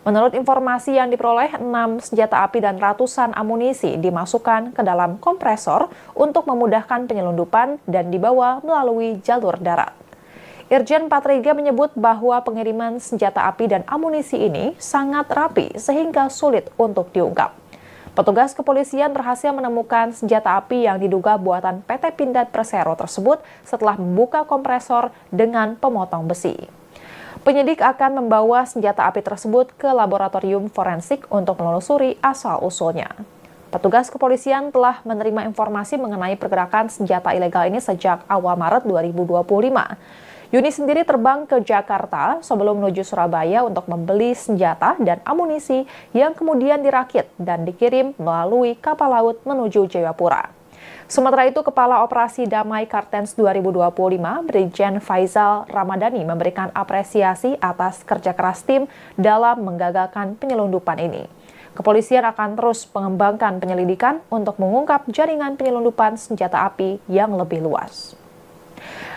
Menurut informasi yang diperoleh, 6 senjata api dan ratusan amunisi dimasukkan ke dalam kompresor untuk memudahkan penyelundupan dan dibawa melalui jalur darat. Irjen Patrige menyebut bahwa pengiriman senjata api dan amunisi ini sangat rapi sehingga sulit untuk diungkap. Petugas kepolisian berhasil menemukan senjata api yang diduga buatan PT Pindad Persero tersebut setelah membuka kompresor dengan pemotong besi. Penyidik akan membawa senjata api tersebut ke laboratorium forensik untuk menelusuri asal-usulnya. Petugas kepolisian telah menerima informasi mengenai pergerakan senjata ilegal ini sejak awal Maret 2025. Yuni sendiri terbang ke Jakarta sebelum menuju Surabaya untuk membeli senjata dan amunisi yang kemudian dirakit dan dikirim melalui kapal laut menuju Jayapura. Sementara itu, Kepala Operasi Damai Kartens 2025, Brigjen Faizal Ramadhani memberikan apresiasi atas kerja keras tim dalam menggagalkan penyelundupan ini. Kepolisian akan terus mengembangkan penyelidikan untuk mengungkap jaringan penyelundupan senjata api yang lebih luas.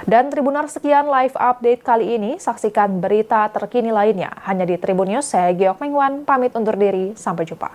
Dan Tribuners, sekian live update kali ini. Saksikan berita terkini lainnya hanya di Tribun News. Saya Geok Mengwan, pamit undur diri. Sampai jumpa.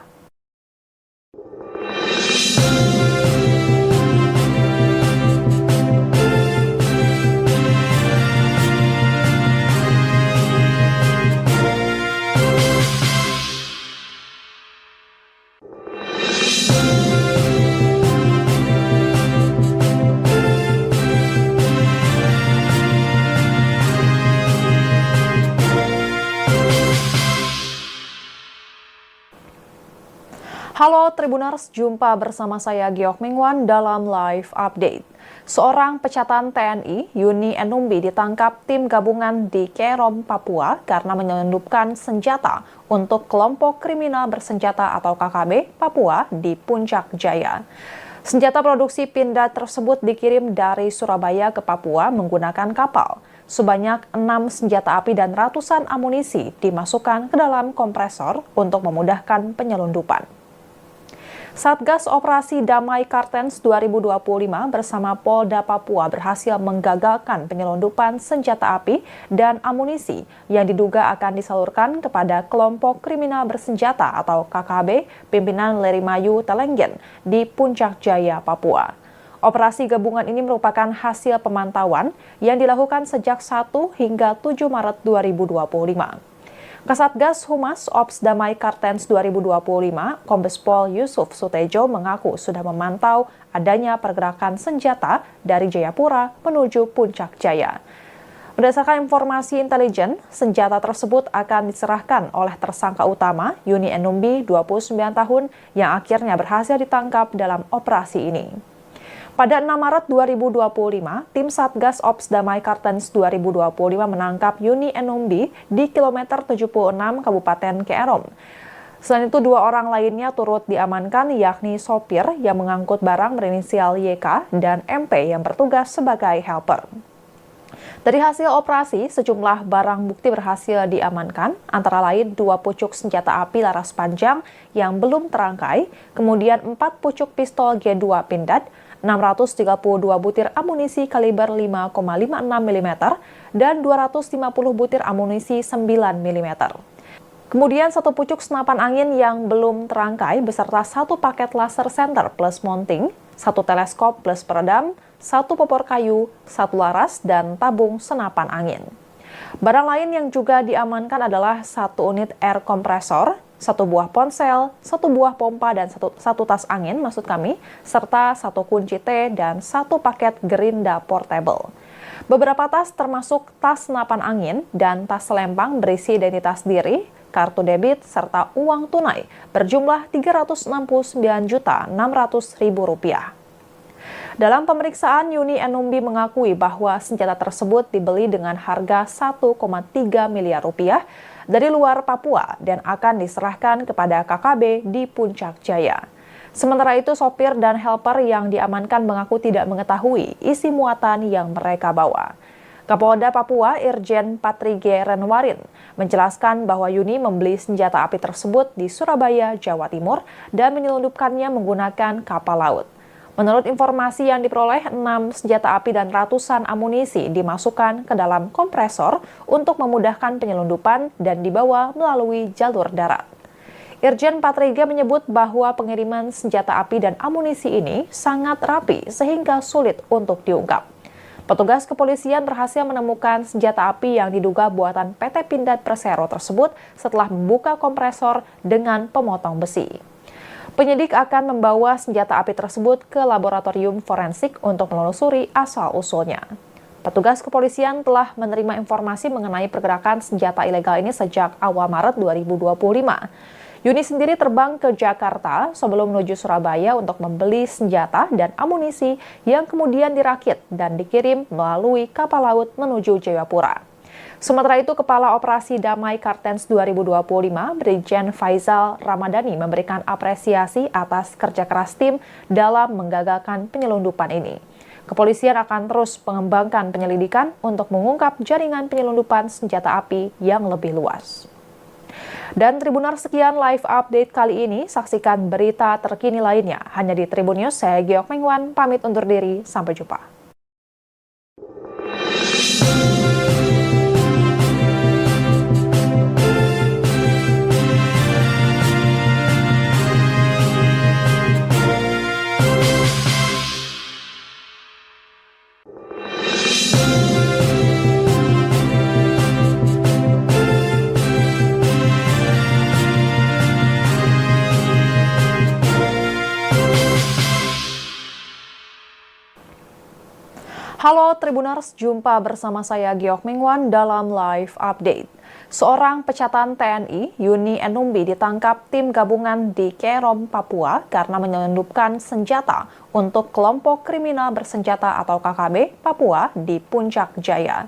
Halo Tribuners, jumpa bersama saya Geok Mengwan dalam live update. Seorang pecatan TNI, Yuni Enumbi, ditangkap tim gabungan di Kerom, Papua karena menyelundupkan senjata untuk kelompok kriminal bersenjata atau KKB Papua di Puncak Jaya. Senjata produksi Pindad tersebut dikirim dari Surabaya ke Papua menggunakan kapal. Sebanyak 6 senjata api dan ratusan amunisi dimasukkan ke dalam kompresor untuk memudahkan penyelundupan. Satgas Operasi Damai Kartens 2025 bersama Polda Papua berhasil menggagalkan penyelundupan senjata api dan amunisi yang diduga akan disalurkan kepada kelompok kriminal bersenjata atau KKB pimpinan Lerimayu Telenggen di Puncak Jaya, Papua. Operasi gabungan ini merupakan hasil pemantauan yang dilakukan sejak 1 hingga 7 Maret 2025. Kasatgas Humas Ops Damai Kartens 2025, Kombes Pol Yusuf Sutejo mengaku sudah memantau adanya pergerakan senjata dari Jayapura menuju Puncak Jaya. Berdasarkan informasi intelijen, senjata tersebut akan diserahkan oleh tersangka utama Yuni Enumbi, 29 tahun, yang akhirnya berhasil ditangkap dalam operasi ini. Pada 6 Maret 2025, tim Satgas Ops Damai Kartens 2025 menangkap Yuni Enumbi di kilometer 76 Kabupaten Kerom. Selain itu, 2 orang lainnya turut diamankan, yakni sopir yang mengangkut barang berinisial YK dan MP yang bertugas sebagai helper. Dari hasil operasi, sejumlah barang bukti berhasil diamankan, antara lain 2 pucuk senjata api laras panjang yang belum terangkai, kemudian 4 pucuk pistol G2 Pindad, 632 butir amunisi kaliber 5,56 mm, dan 250 butir amunisi 9 mm. Kemudian 1 pucuk senapan angin yang belum terangkai beserta 1 paket laser center plus mounting, 1 teleskop plus peredam, 1 popor kayu, 1 laras, dan tabung senapan angin. Barang lain yang juga diamankan adalah 1 unit air kompresor, 1 buah ponsel, 1 buah pompa dan 1 tas angin serta 1 kunci T dan 1 paket gerinda portable. Beberapa tas termasuk tas senapan angin dan tas selempang berisi identitas diri, kartu debit, serta uang tunai berjumlah Rp369.600.000. Dalam pemeriksaan, Yuni Enumbi mengakui bahwa senjata tersebut dibeli dengan harga Rp1,3 miliar dari luar Papua dan akan diserahkan kepada KKB di Puncak Jaya. Sementara itu, sopir dan helper yang diamankan mengaku tidak mengetahui isi muatan yang mereka bawa. Kapolda Papua Irjen Patrige Renwarin menjelaskan bahwa Yuni membeli senjata api tersebut di Surabaya, Jawa Timur dan menyelundupkannya menggunakan kapal laut. Menurut informasi yang diperoleh, 6 senjata api dan ratusan amunisi dimasukkan ke dalam kompresor untuk memudahkan penyelundupan dan dibawa melalui jalur darat. Irjen Patrige menyebut bahwa pengiriman senjata api dan amunisi ini sangat rapi sehingga sulit untuk diungkap. Petugas kepolisian berhasil menemukan senjata api yang diduga buatan PT Pindad Persero tersebut setelah membuka kompresor dengan pemotong besi. Penyidik akan membawa senjata api tersebut ke laboratorium forensik untuk menelusuri asal-usulnya. Petugas kepolisian telah menerima informasi mengenai pergerakan senjata ilegal ini sejak awal Maret 2025. Yuni sendiri terbang ke Jakarta sebelum menuju Surabaya untuk membeli senjata dan amunisi yang kemudian dirakit dan dikirim melalui kapal laut menuju Jayapura. Sementara itu, Kepala Operasi Damai Kartens 2025, Brigjen Faizal Ramadhani memberikan apresiasi atas kerja keras tim dalam menggagalkan penyelundupan ini. Kepolisian akan terus mengembangkan penyelidikan untuk mengungkap jaringan penyelundupan senjata api yang lebih luas. Dan Tribuners, sekian live update kali ini. Saksikan berita terkini lainnya hanya di Tribun News. Saya Giok Mengwan, pamit undur diri. Sampai jumpa. Halo Tribuners, jumpa bersama saya Giok Mengwan dalam live update. Seorang pecatan TNI, Yuni Enumbi, ditangkap tim gabungan di Kerom, Papua karena menyelundupkan senjata untuk kelompok kriminal bersenjata atau KKB Papua di Puncak Jaya.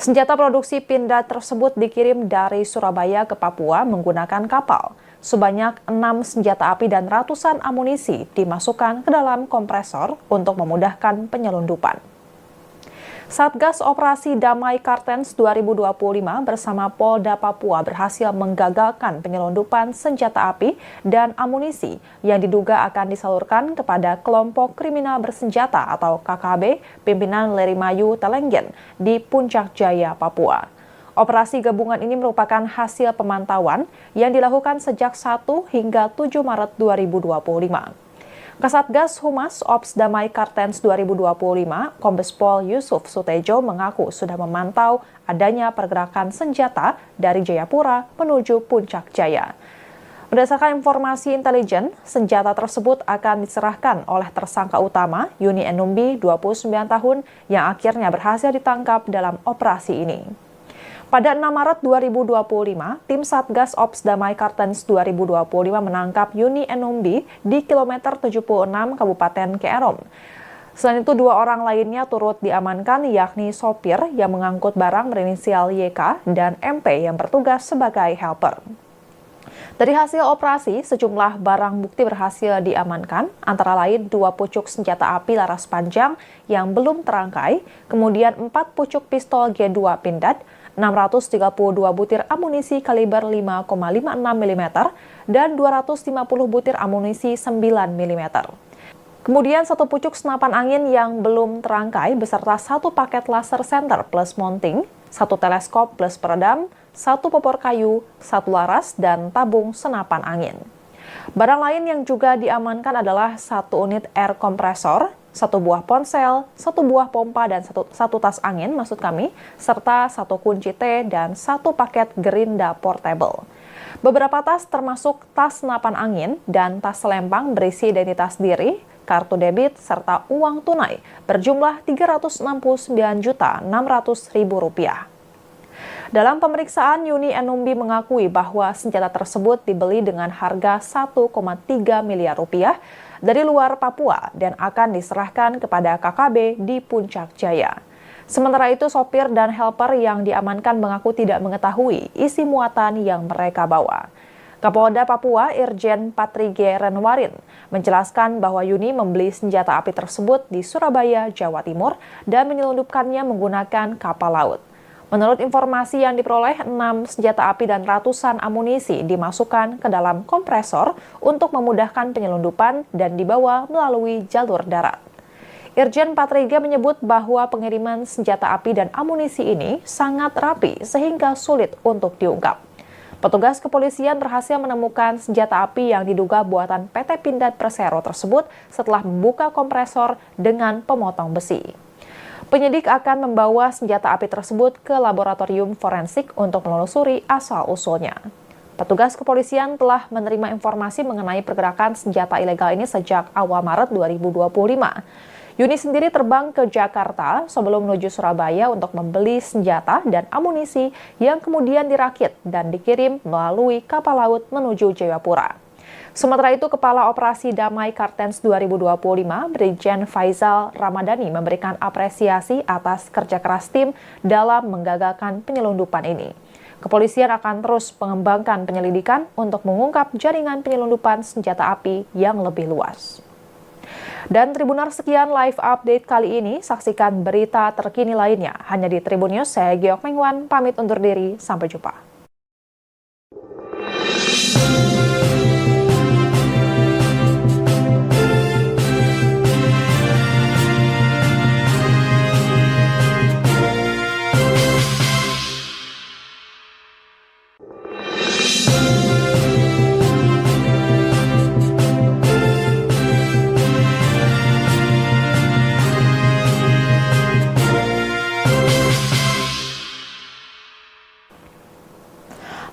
Senjata produksi Pindad tersebut dikirim dari Surabaya ke Papua menggunakan kapal. Sebanyak 6 senjata api dan ratusan amunisi dimasukkan ke dalam kompresor untuk memudahkan penyelundupan. Satgas Operasi Damai Kartens 2025 bersama Polda Papua berhasil menggagalkan penyelundupan senjata api dan amunisi yang diduga akan disalurkan kepada kelompok kriminal bersenjata atau KKB pimpinan Lerimayu Telenggen di Puncak Jaya, Papua. Operasi gabungan ini merupakan hasil pemantauan yang dilakukan sejak 1 hingga 7 Maret 2025. Kasatgas Humas Ops Damai Kartens 2025, Kombes Pol Yusuf Sutejo mengaku sudah memantau adanya pergerakan senjata dari Jayapura menuju Puncak Jaya. Berdasarkan informasi intelijen, senjata tersebut akan diserahkan oleh tersangka utama Yuni Enumbi, 29 tahun, yang akhirnya berhasil ditangkap dalam operasi ini. Pada 6 Maret 2025, tim Satgas Ops Damai Kartens 2025 menangkap Yuni Enumbi di kilometer 76 Kabupaten Kerom. Selain itu, 2 orang lainnya turut diamankan, yakni sopir yang mengangkut barang berinisial YK dan MP yang bertugas sebagai helper. Dari hasil operasi, sejumlah barang bukti berhasil diamankan, antara lain 2 pucuk senjata api laras panjang yang belum terangkai, kemudian 4 pucuk pistol G2 Pindad, 632 butir amunisi kaliber 5,56 mm, dan 250 butir amunisi 9 mm. Kemudian 1 pucuk senapan angin yang belum terangkai beserta 1 paket laser center plus mounting, 1 teleskop plus peredam, 1 popor kayu, 1 laras, dan tabung senapan angin. Barang lain yang juga diamankan adalah 1 unit air kompresor, satu buah ponsel, satu buah pompa dan satu tas angin serta satu kunci T dan satu paket gerinda portable. Beberapa tas termasuk tas senapan angin dan tas selempang berisi identitas diri, kartu debit, serta uang tunai berjumlah Rp369.600.000. Dalam pemeriksaan, Yuni Enumbi mengakui bahwa senjata tersebut dibeli dengan harga 1,3 miliar rupiah dari luar Papua dan akan diserahkan kepada KKB di Puncak Jaya. Sementara itu, sopir dan helper yang diamankan mengaku tidak mengetahui isi muatan yang mereka bawa. Kapolda Papua Irjen Patrige Renwarin menjelaskan bahwa Yuni membeli senjata api tersebut di Surabaya, Jawa Timur dan menyelundupkannya menggunakan kapal laut. Menurut informasi yang diperoleh, 6 senjata api dan ratusan amunisi dimasukkan ke dalam kompresor untuk memudahkan penyelundupan dan dibawa melalui jalur darat. Irjen Patriga menyebut bahwa pengiriman senjata api dan amunisi ini sangat rapi sehingga sulit untuk diungkap. Petugas kepolisian berhasil menemukan senjata api yang diduga buatan PT Pindad Persero tersebut setelah membuka kompresor dengan pemotong besi. Penyidik akan membawa senjata api tersebut ke laboratorium forensik untuk menelusuri asal-usulnya. Petugas kepolisian telah menerima informasi mengenai pergerakan senjata ilegal ini sejak awal Maret 2025. Yuni sendiri terbang ke Jakarta sebelum menuju Surabaya untuk membeli senjata dan amunisi yang kemudian dirakit dan dikirim melalui kapal laut menuju Jayapura. Sementara itu, Kepala Operasi Damai Kartens 2025, Brigjen Faizal Ramadhani memberikan apresiasi atas kerja keras tim dalam menggagalkan penyelundupan ini. Kepolisian akan terus mengembangkan penyelidikan untuk mengungkap jaringan penyelundupan senjata api yang lebih luas. Dan Tribuners, sekian live update kali ini. Saksikan berita terkini lainnya hanya di Tribun News. Saya Giok Mengwan, pamit undur diri. Sampai jumpa.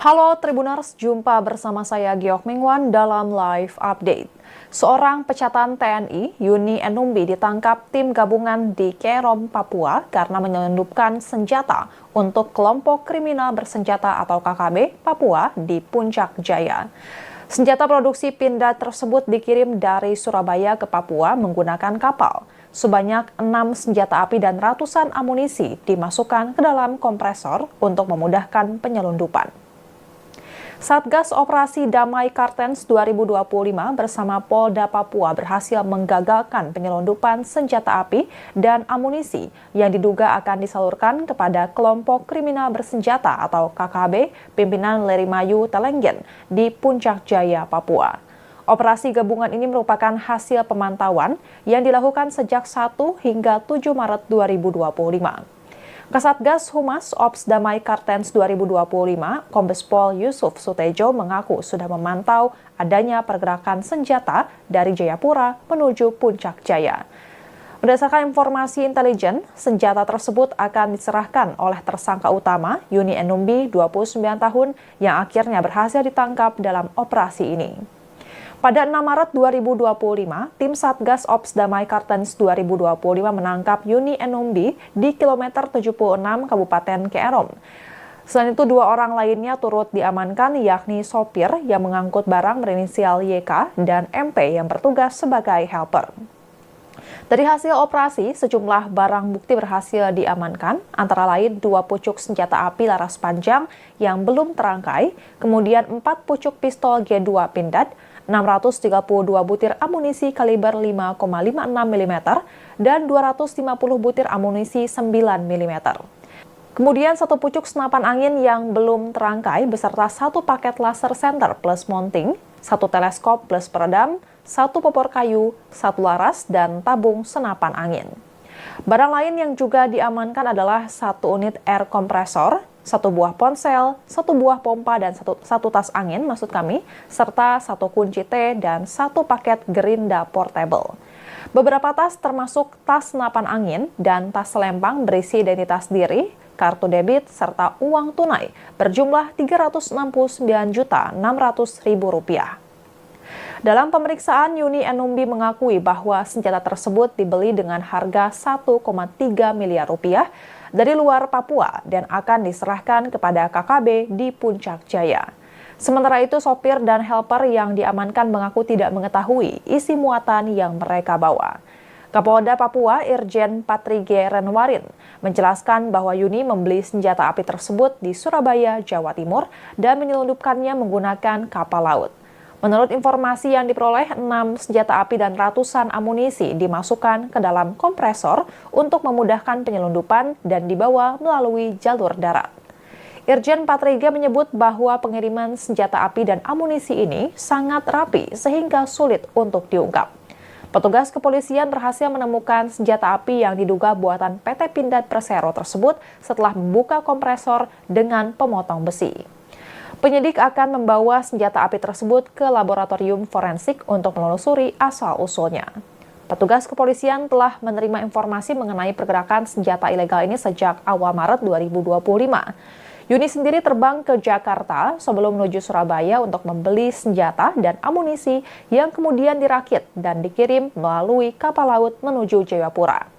Halo Tribuners, jumpa bersama saya Giok Mengwan dalam live update. Seorang pecatan TNI, Yuni Enumbi, ditangkap tim gabungan di Kerom, Papua karena menyelundupkan senjata untuk kelompok kriminal bersenjata atau KKB Papua di Puncak Jaya. Senjata produksi Pindad tersebut dikirim dari Surabaya ke Papua menggunakan kapal. Sebanyak 6 senjata api dan ratusan amunisi dimasukkan ke dalam kompresor untuk memudahkan penyelundupan. Satgas Operasi Damai Kartens 2025 bersama Polda Papua berhasil menggagalkan penyelundupan senjata api dan amunisi yang diduga akan disalurkan kepada kelompok kriminal bersenjata atau KKB pimpinan Lerimayu Telenggen di Puncak Jaya, Papua. Operasi gabungan ini merupakan hasil pemantauan yang dilakukan sejak 1 hingga 7 Maret 2025. Kasatgas Humas Ops Damai Kartens 2025, Kombes Pol Yusuf Sutejo mengaku sudah memantau adanya pergerakan senjata dari Jayapura menuju Puncak Jaya. Berdasarkan informasi intelijen, senjata tersebut akan diserahkan oleh tersangka utama Yuni Enumbi, 29 tahun, yang akhirnya berhasil ditangkap dalam operasi ini. Pada 6 Maret 2025, tim Satgas Ops Damai Kartens 2025 menangkap Yuni Enumbi di kilometer 76 Kabupaten Kerom. Selain itu, 2 orang lainnya turut diamankan, yakni sopir yang mengangkut barang berinisial YK dan MP yang bertugas sebagai helper. Dari hasil operasi, sejumlah barang bukti berhasil diamankan, antara lain 2 pucuk senjata api laras panjang yang belum terangkai, kemudian 4 pucuk pistol G2 Pindad, 632 butir amunisi kaliber 5,56 mm, dan 250 butir amunisi 9 mm. Kemudian 1 pucuk senapan angin yang belum terangkai beserta 1 paket laser center plus mounting, 1 teleskop plus peredam, 1 popor kayu, 1 laras, dan tabung senapan angin. Barang lain yang juga diamankan adalah 1 unit air kompresor, 1 buah ponsel, 1 buah pompa dan 1 tas angin serta 1 kunci T dan 1 paket gerinda portable. Beberapa tas termasuk tas senapan angin dan tas selempang berisi identitas diri, kartu debit, serta uang tunai berjumlah Rp369.600.000. Dalam pemeriksaan, Yuni Enumbi mengakui bahwa senjata tersebut dibeli dengan harga Rp1,3 miliar dari luar Papua dan akan diserahkan kepada KKB di Puncak Jaya. Sementara itu, sopir dan helper yang diamankan mengaku tidak mengetahui isi muatan yang mereka bawa. Kapolda Papua Irjen Patrige Renwarin menjelaskan bahwa Yuni membeli senjata api tersebut di Surabaya, Jawa Timur dan menyelundupkannya menggunakan kapal laut. Menurut informasi yang diperoleh, 6 senjata api dan ratusan amunisi dimasukkan ke dalam kompresor untuk memudahkan penyelundupan dan dibawa melalui jalur darat. Irjen Patrige menyebut bahwa pengiriman senjata api dan amunisi ini sangat rapi sehingga sulit untuk diungkap. Petugas kepolisian berhasil menemukan senjata api yang diduga buatan PT Pindad Persero tersebut setelah membuka kompresor dengan pemotong besi. Penyidik akan membawa senjata api tersebut ke laboratorium forensik untuk menelusuri asal-usulnya. Petugas kepolisian telah menerima informasi mengenai pergerakan senjata ilegal ini sejak awal Maret 2025. Yuni sendiri terbang ke Jakarta sebelum menuju Surabaya untuk membeli senjata dan amunisi yang kemudian dirakit dan dikirim melalui kapal laut menuju Jayapura.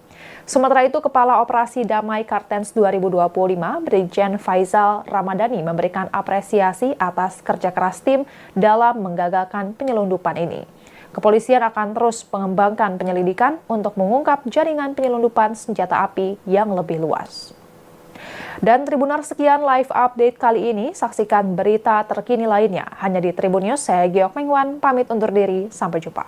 Sementara itu, Kepala Operasi Damai Kartens 2025, Brigjen Faizal Ramadhani memberikan apresiasi atas kerja keras tim dalam menggagalkan penyelundupan ini. Kepolisian akan terus mengembangkan penyelidikan untuk mengungkap jaringan penyelundupan senjata api yang lebih luas. Dan Tribuners, sekian live update kali ini. Saksikan berita terkini lainnya hanya di Tribun News. Saya Giok Mengwan, pamit undur diri. Sampai jumpa.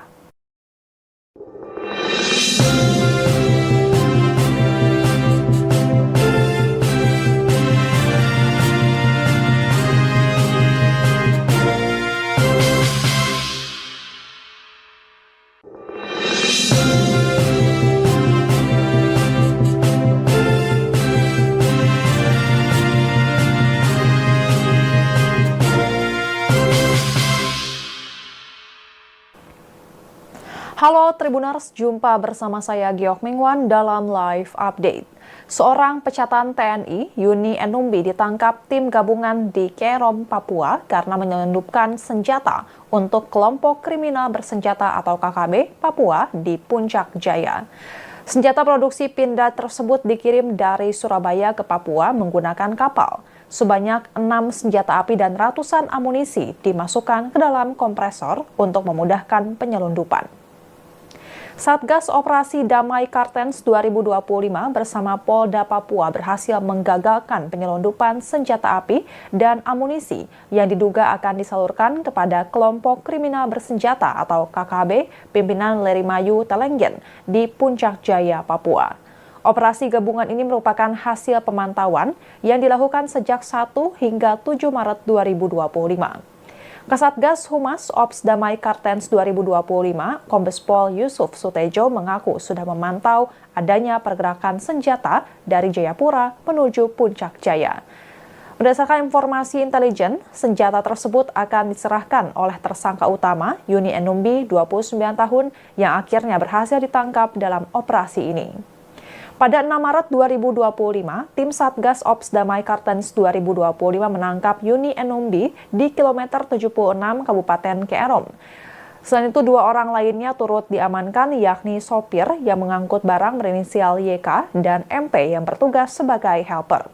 Halo Tribuners, jumpa bersama saya Giok Mengwan dalam live update. Seorang pecatan TNI, Yuni Enumbi, ditangkap tim gabungan di Kerom, Papua karena menyelundupkan senjata untuk kelompok kriminal bersenjata atau KKB Papua di Puncak Jaya. Senjata produksi Pindad tersebut dikirim dari Surabaya ke Papua menggunakan kapal. Sebanyak 6 senjata api dan ratusan amunisi dimasukkan ke dalam kompresor untuk memudahkan penyelundupan. Satgas Operasi Damai Kartens 2025 bersama Polda Papua berhasil menggagalkan penyelundupan senjata api dan amunisi yang diduga akan disalurkan kepada kelompok kriminal bersenjata atau KKB pimpinan Lerimayu Telenggen di Puncak Jaya, Papua. Operasi gabungan ini merupakan hasil pemantauan yang dilakukan sejak 1 hingga 7 Maret 2025. Kasatgas Humas Ops Damai Kartens 2025, Kombes Pol Yusuf Sutejo mengaku sudah memantau adanya pergerakan senjata dari Jayapura menuju Puncak Jaya. Berdasarkan informasi intelijen, senjata tersebut akan diserahkan oleh tersangka utama Yuni Enumbi, 29 tahun, yang akhirnya berhasil ditangkap dalam operasi ini. Pada 6 Maret 2025, tim Satgas Ops Damai Kartens 2025 menangkap Yuni Enumbi di kilometer 76 Kabupaten Kerom. Selain itu, 2 orang lainnya turut diamankan, yakni sopir yang mengangkut barang berinisial YK dan MP yang bertugas sebagai helper.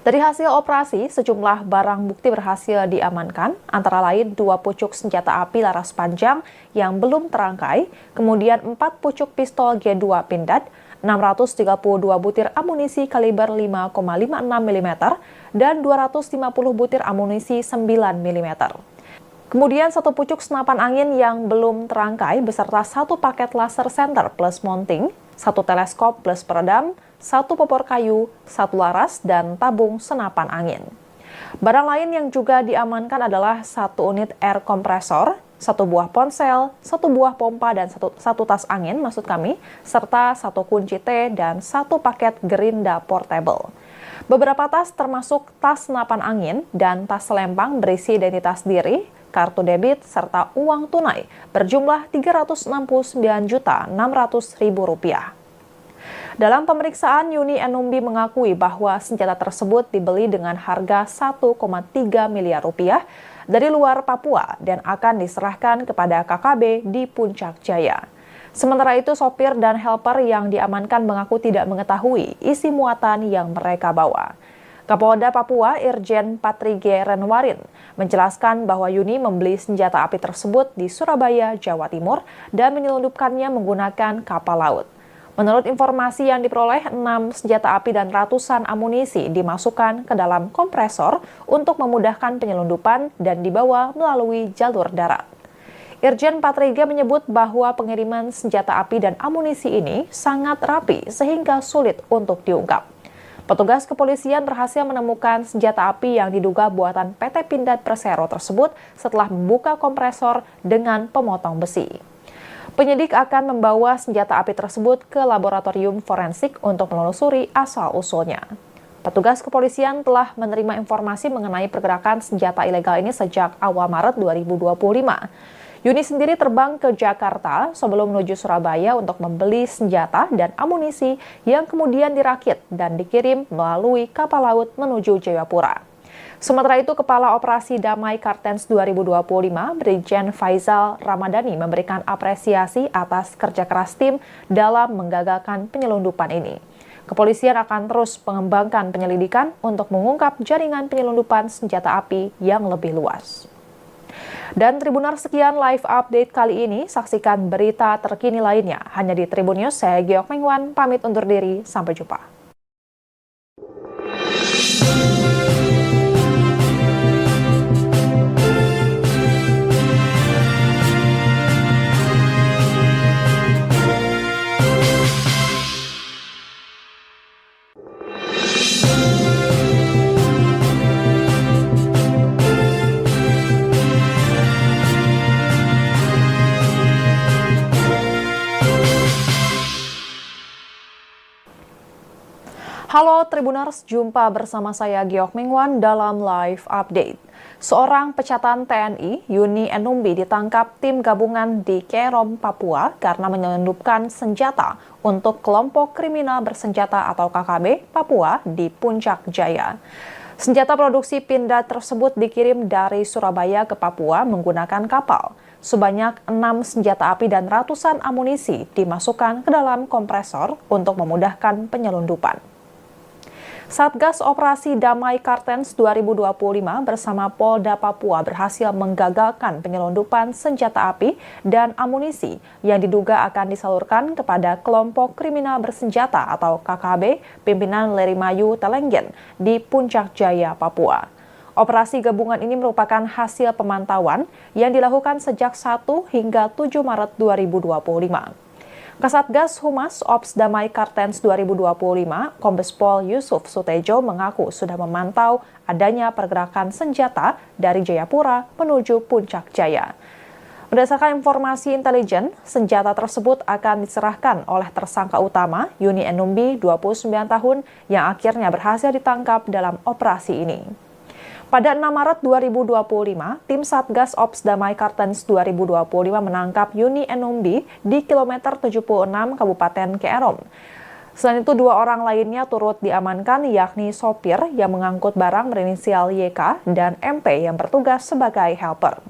Dari hasil operasi, sejumlah barang bukti berhasil diamankan, antara lain 2 pucuk senjata api laras panjang yang belum terangkai, kemudian 4 pucuk pistol G2 Pindad, 632 butir amunisi kaliber 5,56 mm, dan 250 butir amunisi 9 mm. Kemudian 1 pucuk senapan angin yang belum terangkai beserta 1 paket laser center plus mounting, 1 teleskop plus peredam, 1 popor kayu, 1 laras, dan tabung senapan angin. Barang lain yang juga diamankan adalah 1 unit air kompresor, 1 buah ponsel, 1 buah pompa dan 1 tas angin serta 1 kunci T dan 1 paket gerinda portable. Beberapa tas termasuk tas senapan angin dan tas selempang berisi identitas diri, kartu debit, serta uang tunai berjumlah Rp369.600.000. Dalam pemeriksaan, Yuni Enumbi mengakui bahwa senjata tersebut dibeli dengan harga 1,3 miliar rupiah dari luar Papua dan akan diserahkan kepada KKB di Puncak Jaya. Sementara itu, sopir dan helper yang diamankan mengaku tidak mengetahui isi muatan yang mereka bawa. Kapolda Papua Irjen Patrige Renwarin menjelaskan bahwa Yuni membeli senjata api tersebut di Surabaya, Jawa Timur dan menyelundupkannya menggunakan kapal laut. Menurut informasi yang diperoleh, 6 senjata api dan ratusan amunisi dimasukkan ke dalam kompresor untuk memudahkan penyelundupan dan dibawa melalui jalur darat. Irjen Patrige menyebut bahwa pengiriman senjata api dan amunisi ini sangat rapi sehingga sulit untuk diungkap. Petugas kepolisian berhasil menemukan senjata api yang diduga buatan PT Pindad Persero tersebut setelah membuka kompresor dengan pemotong besi. Penyidik akan membawa senjata api tersebut ke laboratorium forensik untuk menelusuri asal-usulnya. Petugas kepolisian telah menerima informasi mengenai pergerakan senjata ilegal ini sejak awal Maret 2025. Yuni sendiri terbang ke Jakarta sebelum menuju Surabaya untuk membeli senjata dan amunisi yang kemudian dirakit dan dikirim melalui kapal laut menuju Jayapura. Sementara itu, Kepala Operasi Damai Kartens 2025, Brigjen Faizal Ramadhani memberikan apresiasi atas kerja keras tim dalam menggagalkan penyelundupan ini. Kepolisian akan terus mengembangkan penyelidikan untuk mengungkap jaringan penyelundupan senjata api yang lebih luas. Dan Tribuners, sekian live update kali ini. Saksikan berita terkini lainnya hanya di Tribun News. Saya Giokming Wan, pamit undur diri. Sampai jumpa. Halo Tribuners, jumpa bersama saya Giokming Wan dalam live update. Seorang pecatan TNI, Yuni Enumbi, ditangkap tim gabungan di Kerom, Papua karena menyelundupkan senjata untuk kelompok kriminal bersenjata atau KKB Papua di Puncak Jaya. Senjata produksi Pindad tersebut dikirim dari Surabaya ke Papua menggunakan kapal. Sebanyak 6 senjata api dan ratusan amunisi dimasukkan ke dalam kompresor untuk memudahkan penyelundupan. Satgas Operasi Damai Kartens 2025 bersama Polda Papua berhasil menggagalkan penyelundupan senjata api dan amunisi yang diduga akan disalurkan kepada kelompok kriminal bersenjata atau KKB pimpinan Lerimayu Telenggen di Puncak Jaya, Papua. Operasi gabungan ini merupakan hasil pemantauan yang dilakukan sejak 1 hingga 7 Maret 2025. Kasatgas Humas Ops Damai Kartens 2025, Kombes Pol Yusuf Sutejo mengaku sudah memantau adanya pergerakan senjata dari Jayapura menuju Puncak Jaya. Berdasarkan informasi intelijen, senjata tersebut akan diserahkan oleh tersangka utama Yuni Enumbi, 29 tahun, yang akhirnya berhasil ditangkap dalam operasi ini. Pada 6 Maret 2025, tim Satgas Ops Damai Kartens 2025 menangkap Yuni Enumbi di kilometer 76 Kabupaten Kerom. Selain itu, 2 orang lainnya turut diamankan, yakni sopir yang mengangkut barang berinisial YK dan MP yang bertugas sebagai helper.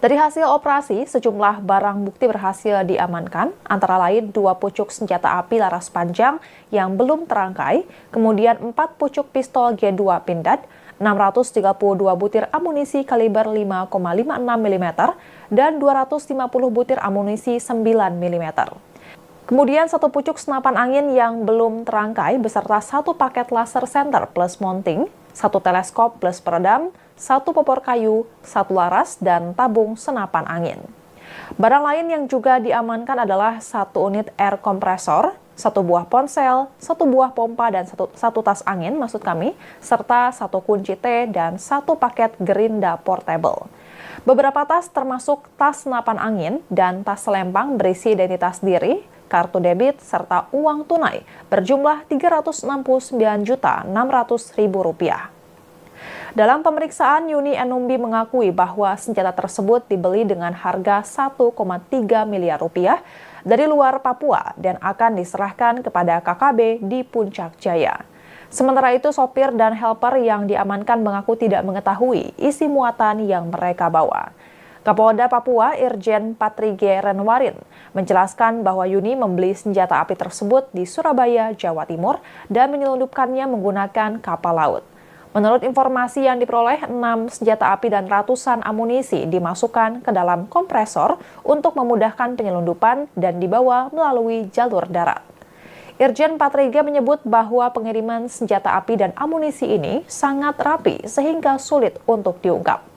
Dari hasil operasi, sejumlah barang bukti berhasil diamankan, antara lain 2 pucuk senjata api laras panjang yang belum terangkai, kemudian 4 pucuk pistol G2 Pindad, 632 butir amunisi kaliber 5,56 mm, dan 250 butir amunisi 9 mm. Kemudian 1 pucuk senapan angin yang belum terangkai beserta 1 paket laser center plus mounting, 1 teleskop plus peredam, 1 popor kayu, 1 laras, dan tabung senapan angin. Barang lain yang juga diamankan adalah 1 unit air kompresor, 1 buah ponsel, 1 buah pompa dan 1 tas angin serta 1 kunci T dan 1 paket gerinda portable. Beberapa tas termasuk tas senapan angin dan tas selempang berisi identitas diri, kartu debit, serta uang tunai berjumlah Rp369.600.000. Dalam pemeriksaan, Yuni Enumbi mengakui bahwa senjata tersebut dibeli dengan harga 1,3 miliar rupiah dari luar Papua dan akan diserahkan kepada KKB di Puncak Jaya. Sementara itu, sopir dan helper yang diamankan mengaku tidak mengetahui isi muatan yang mereka bawa. Kapolda Papua Irjen Patrige Renwarin menjelaskan bahwa Yuni membeli senjata api tersebut di Surabaya, Jawa Timur dan menyelundupkannya menggunakan kapal laut. Menurut informasi yang diperoleh, 6 senjata api dan ratusan amunisi dimasukkan ke dalam kompresor untuk memudahkan penyelundupan dan dibawa melalui jalur darat. Irjen Patrige menyebut bahwa pengiriman senjata api dan amunisi ini sangat rapi sehingga sulit untuk diungkap.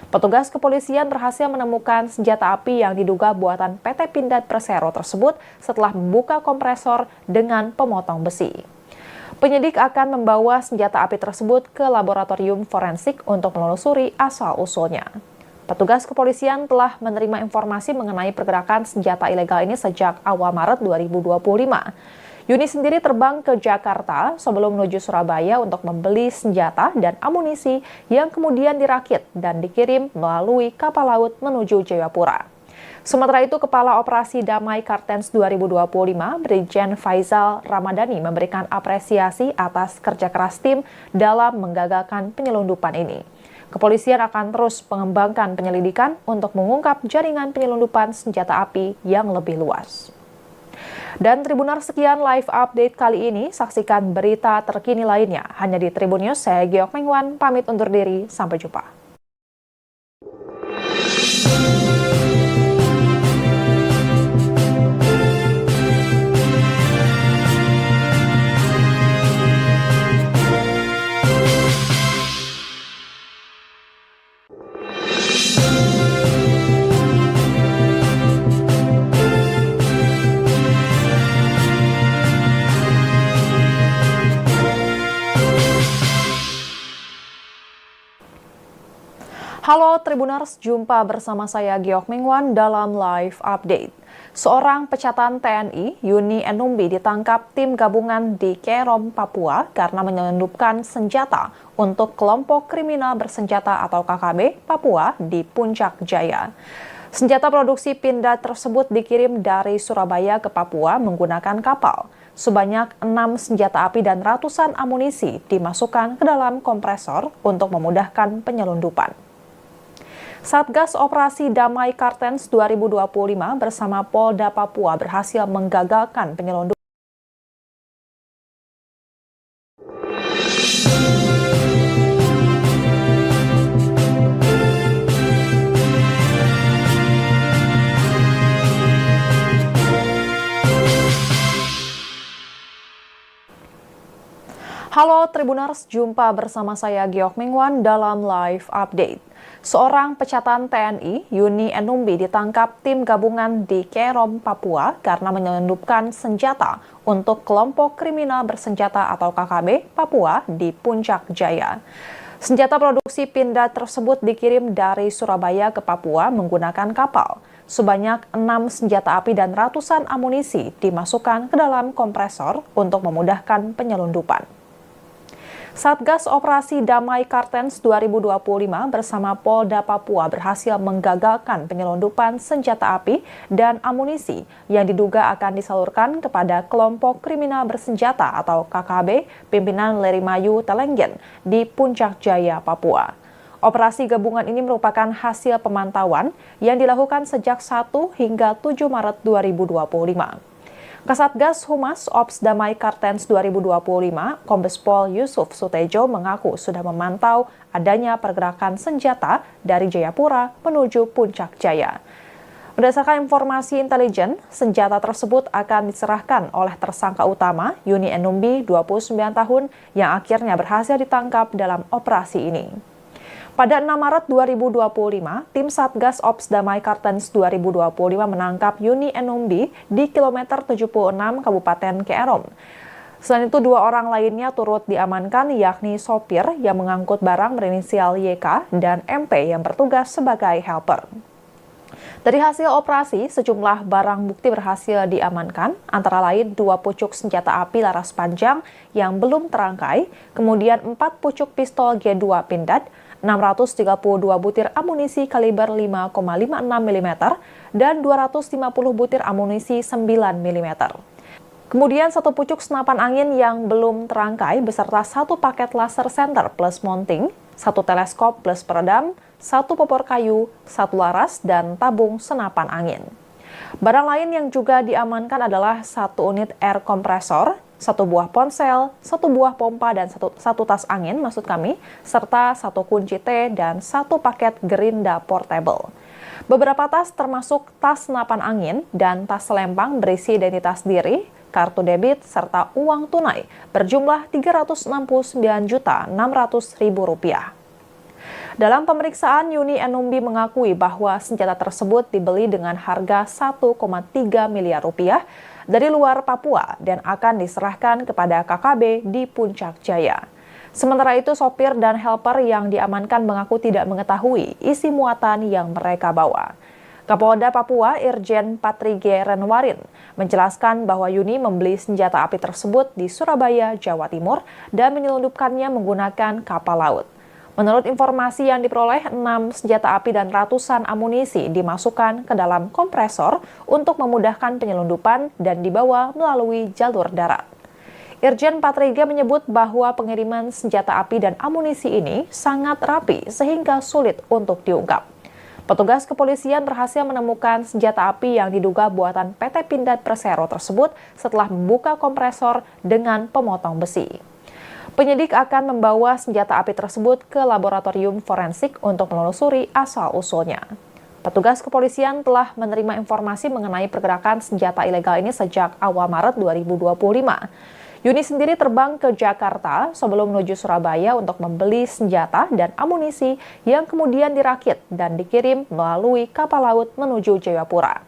Petugas kepolisian berhasil menemukan senjata api yang diduga buatan PT Pindad Persero tersebut setelah membuka kompresor dengan pemotong besi. Penyidik akan membawa senjata api tersebut ke laboratorium forensik untuk menelusuri asal-usulnya. Petugas kepolisian telah menerima informasi mengenai pergerakan senjata ilegal ini sejak awal Maret 2025. Yuni sendiri terbang ke Jakarta sebelum menuju Surabaya untuk membeli senjata dan amunisi yang kemudian dirakit dan dikirim melalui kapal laut menuju Jayapura. Sementara itu, Kepala Operasi Damai Kartens 2025, Brigjen Faizal Ramadhani memberikan apresiasi atas kerja keras tim dalam menggagalkan penyelundupan ini. Kepolisian akan terus mengembangkan penyelidikan untuk mengungkap jaringan penyelundupan senjata api yang lebih luas. Dan Tribuners, sekian live update kali ini. Saksikan berita terkini lainnya hanya di Tribun News. Saya Giok Mengwan, pamit undur diri. Sampai jumpa. Halo Tribuners, jumpa bersama saya Giok Mengwan dalam live update. Seorang pecatan TNI, Yuni Enumbi, ditangkap tim gabungan di Kerom, Papua karena menyelundupkan senjata untuk kelompok kriminal bersenjata atau KKB Papua di Puncak Jaya. Senjata produksi Pindad tersebut dikirim dari Surabaya ke Papua menggunakan kapal. Sebanyak 6 senjata api dan ratusan amunisi dimasukkan ke dalam kompresor untuk memudahkan penyelundupan. Satgas Operasi Damai Kartens 2025 bersama Polda Papua berhasil menggagalkan penyelundupan. Halo Tribuners, jumpa bersama saya Giok Mengwan dalam live update. Seorang pecatan TNI, Yuni Enumbi, ditangkap tim gabungan di Kerom, Papua karena menyelundupkan senjata untuk kelompok kriminal bersenjata atau KKB Papua di Puncak Jaya. Senjata produksi Pindad tersebut dikirim dari Surabaya ke Papua menggunakan kapal. Sebanyak 6 senjata api dan ratusan amunisi dimasukkan ke dalam kompresor untuk memudahkan penyelundupan. Satgas Operasi Damai Kartens 2025 bersama Polda Papua berhasil menggagalkan penyelundupan senjata api dan amunisi yang diduga akan disalurkan kepada kelompok kriminal bersenjata atau KKB pimpinan Lerimayu Telenggen di Puncak Jaya, Papua. Operasi gabungan ini merupakan hasil pemantauan yang dilakukan sejak 1 hingga 7 Maret 2025. Kasatgas Humas Ops Damai Kartens 2025, Kombes Pol Yusuf Sutejo mengaku sudah memantau adanya pergerakan senjata dari Jayapura menuju Puncak Jaya. Berdasarkan informasi intelijen, senjata tersebut akan diserahkan oleh tersangka utama Yuni Enumbi, 29 tahun, yang akhirnya berhasil ditangkap dalam operasi ini. Pada 6 Maret 2025, tim Satgas Ops Damai Kartens 2025 menangkap Yuni Enumbi di kilometer 76 Kabupaten Kerom. Selain itu, 2 orang lainnya turut diamankan, yakni sopir yang mengangkut barang berinisial YK dan MP yang bertugas sebagai helper. Dari hasil operasi, sejumlah barang bukti berhasil diamankan, antara lain 2 pucuk senjata api laras panjang yang belum terangkai, kemudian 4 pucuk pistol G2 Pindad, 632 butir amunisi kaliber 5,56 mm, dan 250 butir amunisi 9 mm. Kemudian 1 pucuk senapan angin yang belum terangkai beserta 1 paket laser center plus mounting, 1 teleskop plus peredam, 1 popor kayu, 1 laras, dan tabung senapan angin. Barang lain yang juga diamankan adalah 1 unit air kompresor, 1 buah ponsel, 1 buah pompa, dan 1 tas angin, serta 1 kunci T dan 1 paket gerinda portable. Beberapa tas termasuk tas senapan angin dan tas selempang berisi identitas diri, kartu debit, serta uang tunai berjumlah Rp369.600.000. Dalam pemeriksaan, Yuni Enumbi mengakui bahwa senjata tersebut dibeli dengan harga Rp1,3 miliar dari luar Papua dan akan diserahkan kepada KKB di Puncak Jaya. Sementara itu, sopir dan helper yang diamankan mengaku tidak mengetahui isi muatan yang mereka bawa. Kapolda Papua Irjen Patrige Renwarin menjelaskan bahwa Yuni membeli senjata api tersebut di Surabaya, Jawa Timur dan menyelundupkannya menggunakan kapal laut. Menurut informasi yang diperoleh, 6 senjata api dan ratusan amunisi dimasukkan ke dalam kompresor untuk memudahkan penyelundupan dan dibawa melalui jalur darat. Irjen Patrige menyebut bahwa pengiriman senjata api dan amunisi ini sangat rapi sehingga sulit untuk diungkap. Petugas kepolisian berhasil menemukan senjata api yang diduga buatan PT Pindad Persero tersebut setelah membuka kompresor dengan pemotong besi. Penyidik akan membawa senjata api tersebut ke laboratorium forensik untuk menelusuri asal-usulnya. Petugas kepolisian telah menerima informasi mengenai pergerakan senjata ilegal ini sejak awal Maret 2025. Yuni sendiri terbang ke Jakarta sebelum menuju Surabaya untuk membeli senjata dan amunisi yang kemudian dirakit dan dikirim melalui kapal laut menuju Jayapura.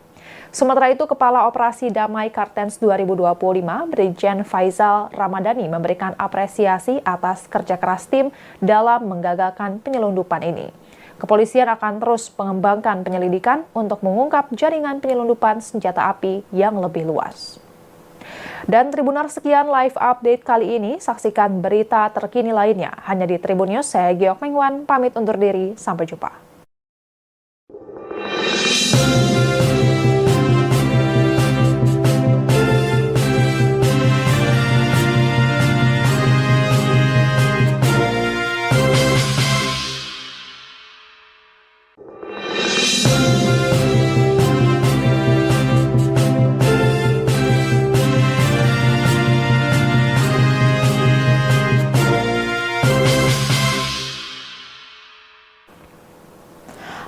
Sementara itu, Kepala Operasi Damai Kartens 2025, Brigjen Faizal Ramadhani memberikan apresiasi atas kerja keras tim dalam menggagalkan penyelundupan ini. Kepolisian akan terus mengembangkan penyelidikan untuk mengungkap jaringan penyelundupan senjata api yang lebih luas. Dan Tribuners, sekian live update kali ini. Saksikan berita terkini lainnya hanya di Tribun News. Saya Giokming Wan, pamit undur diri. Sampai jumpa.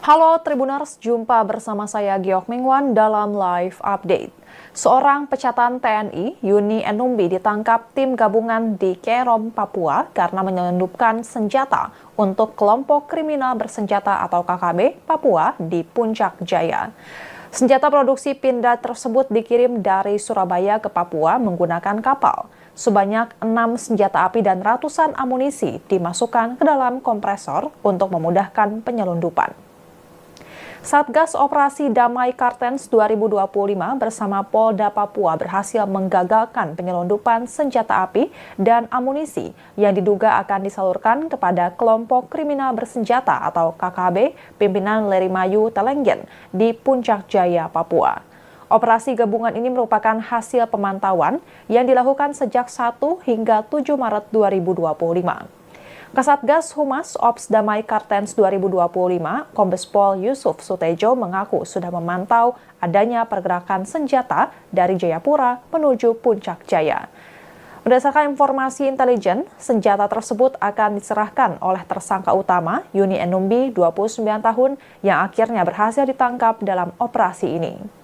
Halo Tribuners, jumpa bersama saya Giokming Wan dalam live update. Seorang pecatan TNI, Yuni Enumbi, ditangkap tim gabungan di Kerom, Papua karena menyelundupkan senjata untuk kelompok kriminal bersenjata atau KKB Papua di Puncak Jaya. Senjata produksi Pindad tersebut dikirim dari Surabaya ke Papua menggunakan kapal. Sebanyak 6 senjata api dan ratusan amunisi dimasukkan ke dalam kompresor untuk memudahkan penyelundupan. Satgas Operasi Damai Kartens 2025 bersama Polda Papua berhasil menggagalkan penyelundupan senjata api dan amunisi yang diduga akan disalurkan kepada kelompok kriminal bersenjata atau KKB pimpinan Lerimayu Telenggen di Puncak Jaya, Papua. Operasi gabungan ini merupakan hasil pemantauan yang dilakukan sejak 1 hingga 7 Maret 2025. Kasatgas Humas Ops Damai Kartens 2025, Kombes Pol Yusuf Sutejo mengaku sudah memantau adanya pergerakan senjata dari Jayapura menuju Puncak Jaya. Berdasarkan informasi intelijen, senjata tersebut akan diserahkan oleh tersangka utama Yuni Enumbi, 29 tahun, yang akhirnya berhasil ditangkap dalam operasi ini.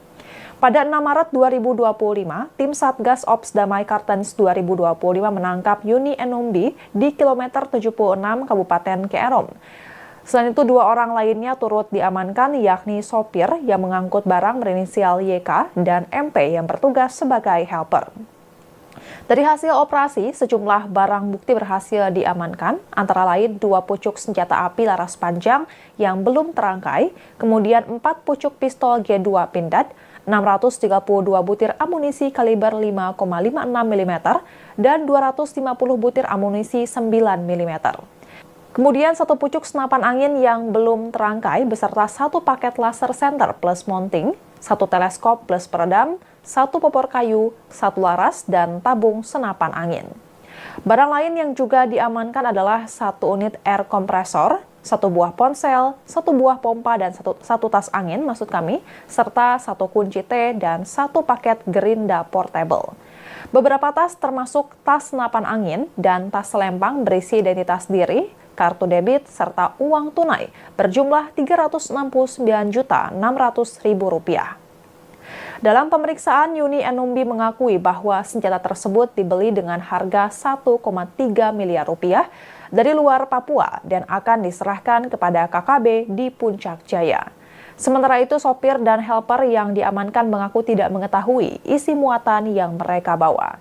Pada 6 Maret 2025, tim Satgas Ops Damai Kartens 2025 menangkap Yuni Enumbi di kilometer 76 Kabupaten Kerom. Selain itu, 2 orang lainnya turut diamankan, yakni sopir yang mengangkut barang berinisial YK dan MP yang bertugas sebagai helper. Dari hasil operasi, sejumlah barang bukti berhasil diamankan, antara lain 2 pucuk senjata api laras panjang yang belum terangkai, kemudian 4 pucuk pistol G2 Pindad, 632 butir amunisi kaliber 5,56 mm, dan 250 butir amunisi 9 mm. Kemudian 1 pucuk senapan angin yang belum terangkai beserta 1 paket laser center plus mounting, 1 teleskop plus peredam, 1 popor kayu, 1 laras, dan tabung senapan angin. Barang lain yang juga diamankan adalah 1 unit air kompresor, 1 buah ponsel, 1 buah pompa, dan 1 tas angin, serta 1 kunci T dan 1 paket gerinda portable. Beberapa tas termasuk tas senapan angin dan tas selempang berisi identitas diri, kartu debit, serta uang tunai berjumlah Rp369.600.000. Dalam pemeriksaan, Yuni Enumbi mengakui bahwa senjata tersebut dibeli dengan harga Rp1,3 miliar dari luar Papua dan akan diserahkan kepada KKB di Puncak Jaya. Sementara itu, sopir dan helper yang diamankan mengaku tidak mengetahui isi muatan yang mereka bawa.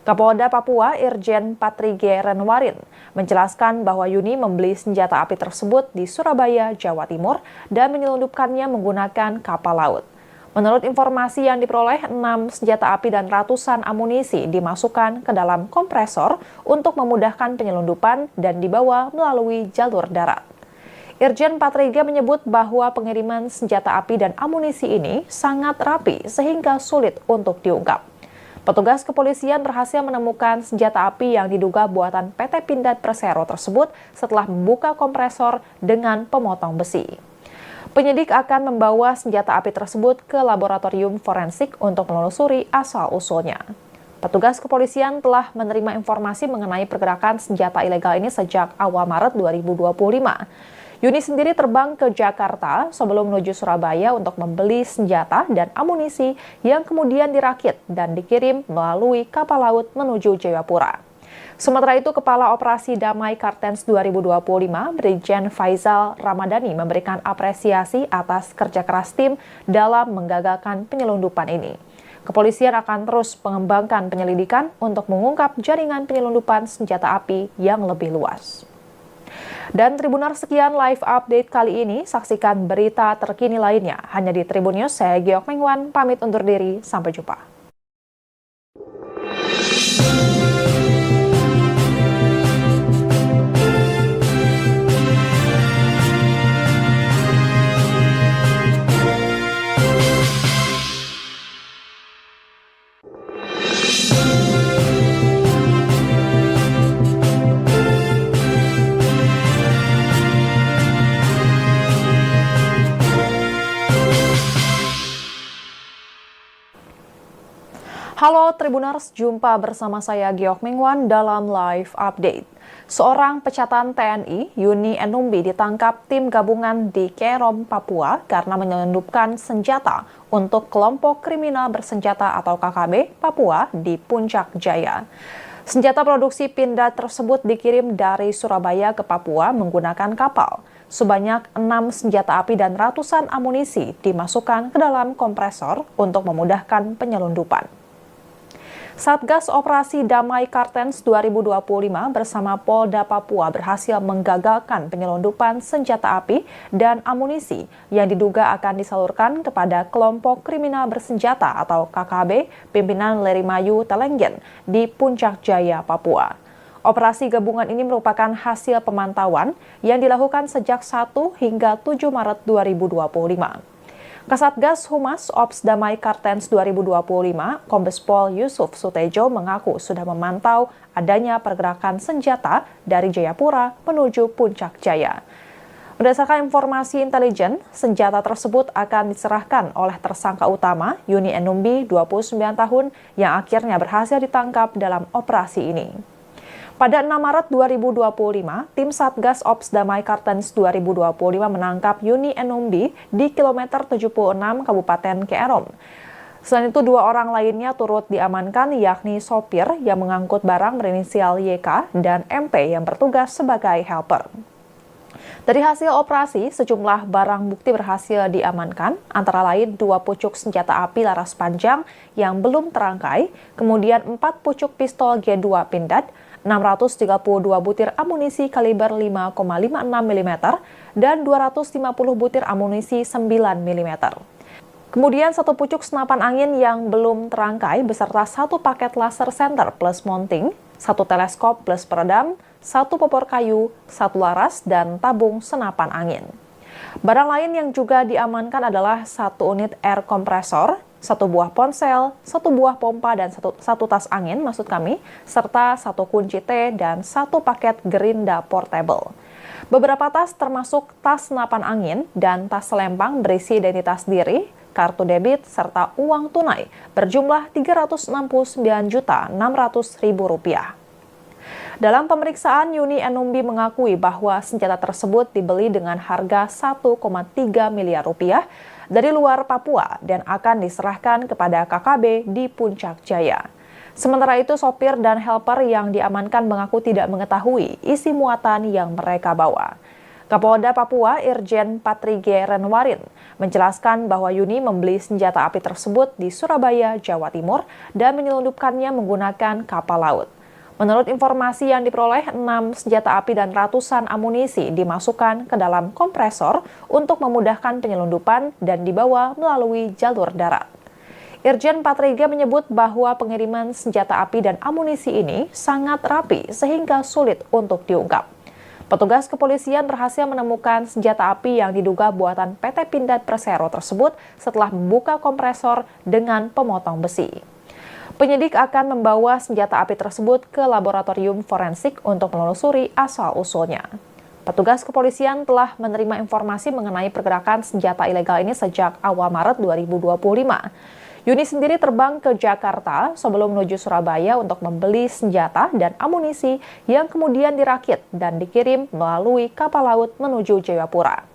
Kapolda Papua Irjen Patrige Renwarin menjelaskan bahwa Yuni membeli senjata api tersebut di Surabaya, Jawa Timur dan menyelundupkannya menggunakan kapal laut. Menurut informasi yang diperoleh, 6 senjata api dan ratusan amunisi dimasukkan ke dalam kompresor untuk memudahkan penyelundupan dan dibawa melalui jalur darat. Irjen Patrige menyebut bahwa pengiriman senjata api dan amunisi ini sangat rapi sehingga sulit untuk diungkap. Petugas kepolisian berhasil menemukan senjata api yang diduga buatan PT Pindad Persero tersebut setelah membuka kompresor dengan pemotong besi. Penyidik akan membawa senjata api tersebut ke laboratorium forensik untuk menelusuri asal-usulnya. Petugas kepolisian telah menerima informasi mengenai pergerakan senjata ilegal ini sejak awal Maret 2025. Yuni sendiri terbang ke Jakarta sebelum menuju Surabaya untuk membeli senjata dan amunisi yang kemudian dirakit dan dikirim melalui kapal laut menuju Jayapura. Sementara itu, Kepala Operasi Damai Kartens 2025, Brigjen Faizal Ramadhani memberikan apresiasi atas kerja keras tim dalam menggagalkan penyelundupan ini. Kepolisian akan terus mengembangkan penyelidikan untuk mengungkap jaringan penyelundupan senjata api yang lebih luas. Dan Tribuners, sekian live update kali ini. Saksikan berita terkini lainnya hanya di Tribun News. Saya Giok Mengwan, pamit undur diri. Sampai jumpa. Halo Tribuners, jumpa bersama saya Giok Mengwan dalam live update. Seorang pecatan TNI, Yuni Enumbi, ditangkap tim gabungan di Kerom, Papua karena menyelundupkan senjata untuk kelompok kriminal bersenjata atau KKB Papua di Puncak Jaya. Senjata produksi Pindad tersebut dikirim dari Surabaya ke Papua menggunakan kapal. Sebanyak 6 senjata api dan ratusan amunisi dimasukkan ke dalam kompresor untuk memudahkan penyelundupan. Satgas Operasi Damai Kartens 2025 bersama Polda Papua berhasil menggagalkan penyelundupan senjata api dan amunisi yang diduga akan disalurkan kepada kelompok kriminal bersenjata atau KKB pimpinan Lerimayu Telenggen di Puncak Jaya, Papua. Operasi gabungan ini merupakan hasil pemantauan yang dilakukan sejak 1 hingga 7 Maret 2025. Kasatgas Humas Ops Damai Kartens 2025, Kombes Pol Yusuf Sutejo mengaku sudah memantau adanya pergerakan senjata dari Jayapura menuju Puncak Jaya. Berdasarkan informasi intelijen, senjata tersebut akan diserahkan oleh tersangka utama Yuni Enumbi, 29 tahun, yang akhirnya berhasil ditangkap dalam operasi ini. Pada 6 Maret 2025, tim Satgas Ops Damai Kartens 2025 menangkap Yuni Enumbi di kilometer 76 Kabupaten Kerom. Selain itu, 2 orang lainnya turut diamankan, yakni sopir yang mengangkut barang berinisial YK dan MP yang bertugas sebagai helper. Dari hasil operasi, sejumlah barang bukti berhasil diamankan, antara lain 2 pucuk senjata api laras panjang yang belum terangkai, kemudian 4 pucuk pistol G2 Pindad, 632 butir amunisi kaliber 5,56 mm, dan 250 butir amunisi 9 mm. Kemudian 1 pucuk senapan angin yang belum terangkai beserta 1 paket laser center plus mounting, 1 teleskop plus peredam, 1 popor kayu, 1 laras, dan tabung senapan angin. Barang lain yang juga diamankan adalah 1 unit air kompresor, 1 buah ponsel, 1 buah pompa, dan 1 tas angin serta 1 kunci T dan 1 paket gerinda portable. Beberapa tas termasuk tas senapan angin dan tas selempang berisi identitas diri, kartu debit, serta uang tunai berjumlah Rp369.600.000. Dalam pemeriksaan, Yuni Enumbi mengakui bahwa senjata tersebut dibeli dengan harga Rp1,3 miliar dari luar Papua dan akan diserahkan kepada KKB di Puncak Jaya. Sementara itu, sopir dan helper yang diamankan mengaku tidak mengetahui isi muatan yang mereka bawa. Kapolda Papua Irjen Patrige Renwarin menjelaskan bahwa Yuni membeli senjata api tersebut di Surabaya, Jawa Timur dan menyelundupkannya menggunakan kapal laut. Menurut informasi yang diperoleh, 6 senjata api dan ratusan amunisi dimasukkan ke dalam kompresor untuk memudahkan penyelundupan dan dibawa melalui jalur darat. Irjen Patrige menyebut bahwa pengiriman senjata api dan amunisi ini sangat rapi sehingga sulit untuk diungkap. Petugas kepolisian berhasil menemukan senjata api yang diduga buatan PT Pindad Persero tersebut setelah membuka kompresor dengan pemotong besi. Penyidik akan membawa senjata api tersebut ke laboratorium forensik untuk menelusuri asal-usulnya. Petugas kepolisian telah menerima informasi mengenai pergerakan senjata ilegal ini sejak awal Maret 2025. Yuni sendiri terbang ke Jakarta sebelum menuju Surabaya untuk membeli senjata dan amunisi yang kemudian dirakit dan dikirim melalui kapal laut menuju Jayapura.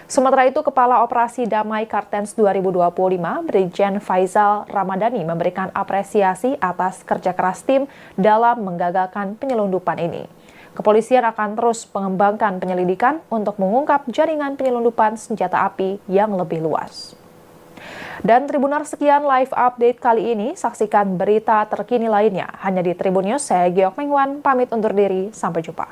Sementara itu, Kepala Operasi Damai Kartens 2025, Brigjen Faizal Ramadhani memberikan apresiasi atas kerja keras tim dalam menggagalkan penyelundupan ini. Kepolisian akan terus mengembangkan penyelidikan untuk mengungkap jaringan penyelundupan senjata api yang lebih luas. Dan Tribuners, sekian live update kali ini. Saksikan berita terkini lainnya hanya di Tribun News. Saya Giok Mengwan, pamit undur diri. Sampai jumpa.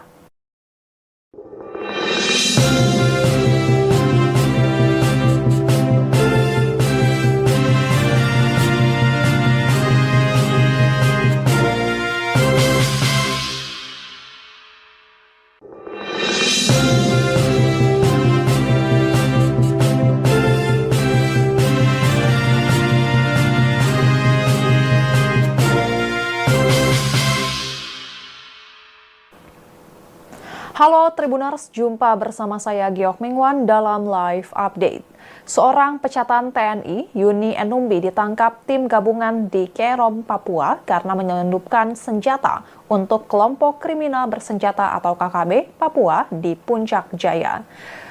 Halo Tribuners, jumpa bersama saya Giok Mengwan dalam live update. Seorang pecatan TNI, Yuni Enumbi, ditangkap tim gabungan di Kerom, Papua karena menyelundupkan senjata untuk kelompok kriminal bersenjata atau KKB Papua di Puncak Jaya.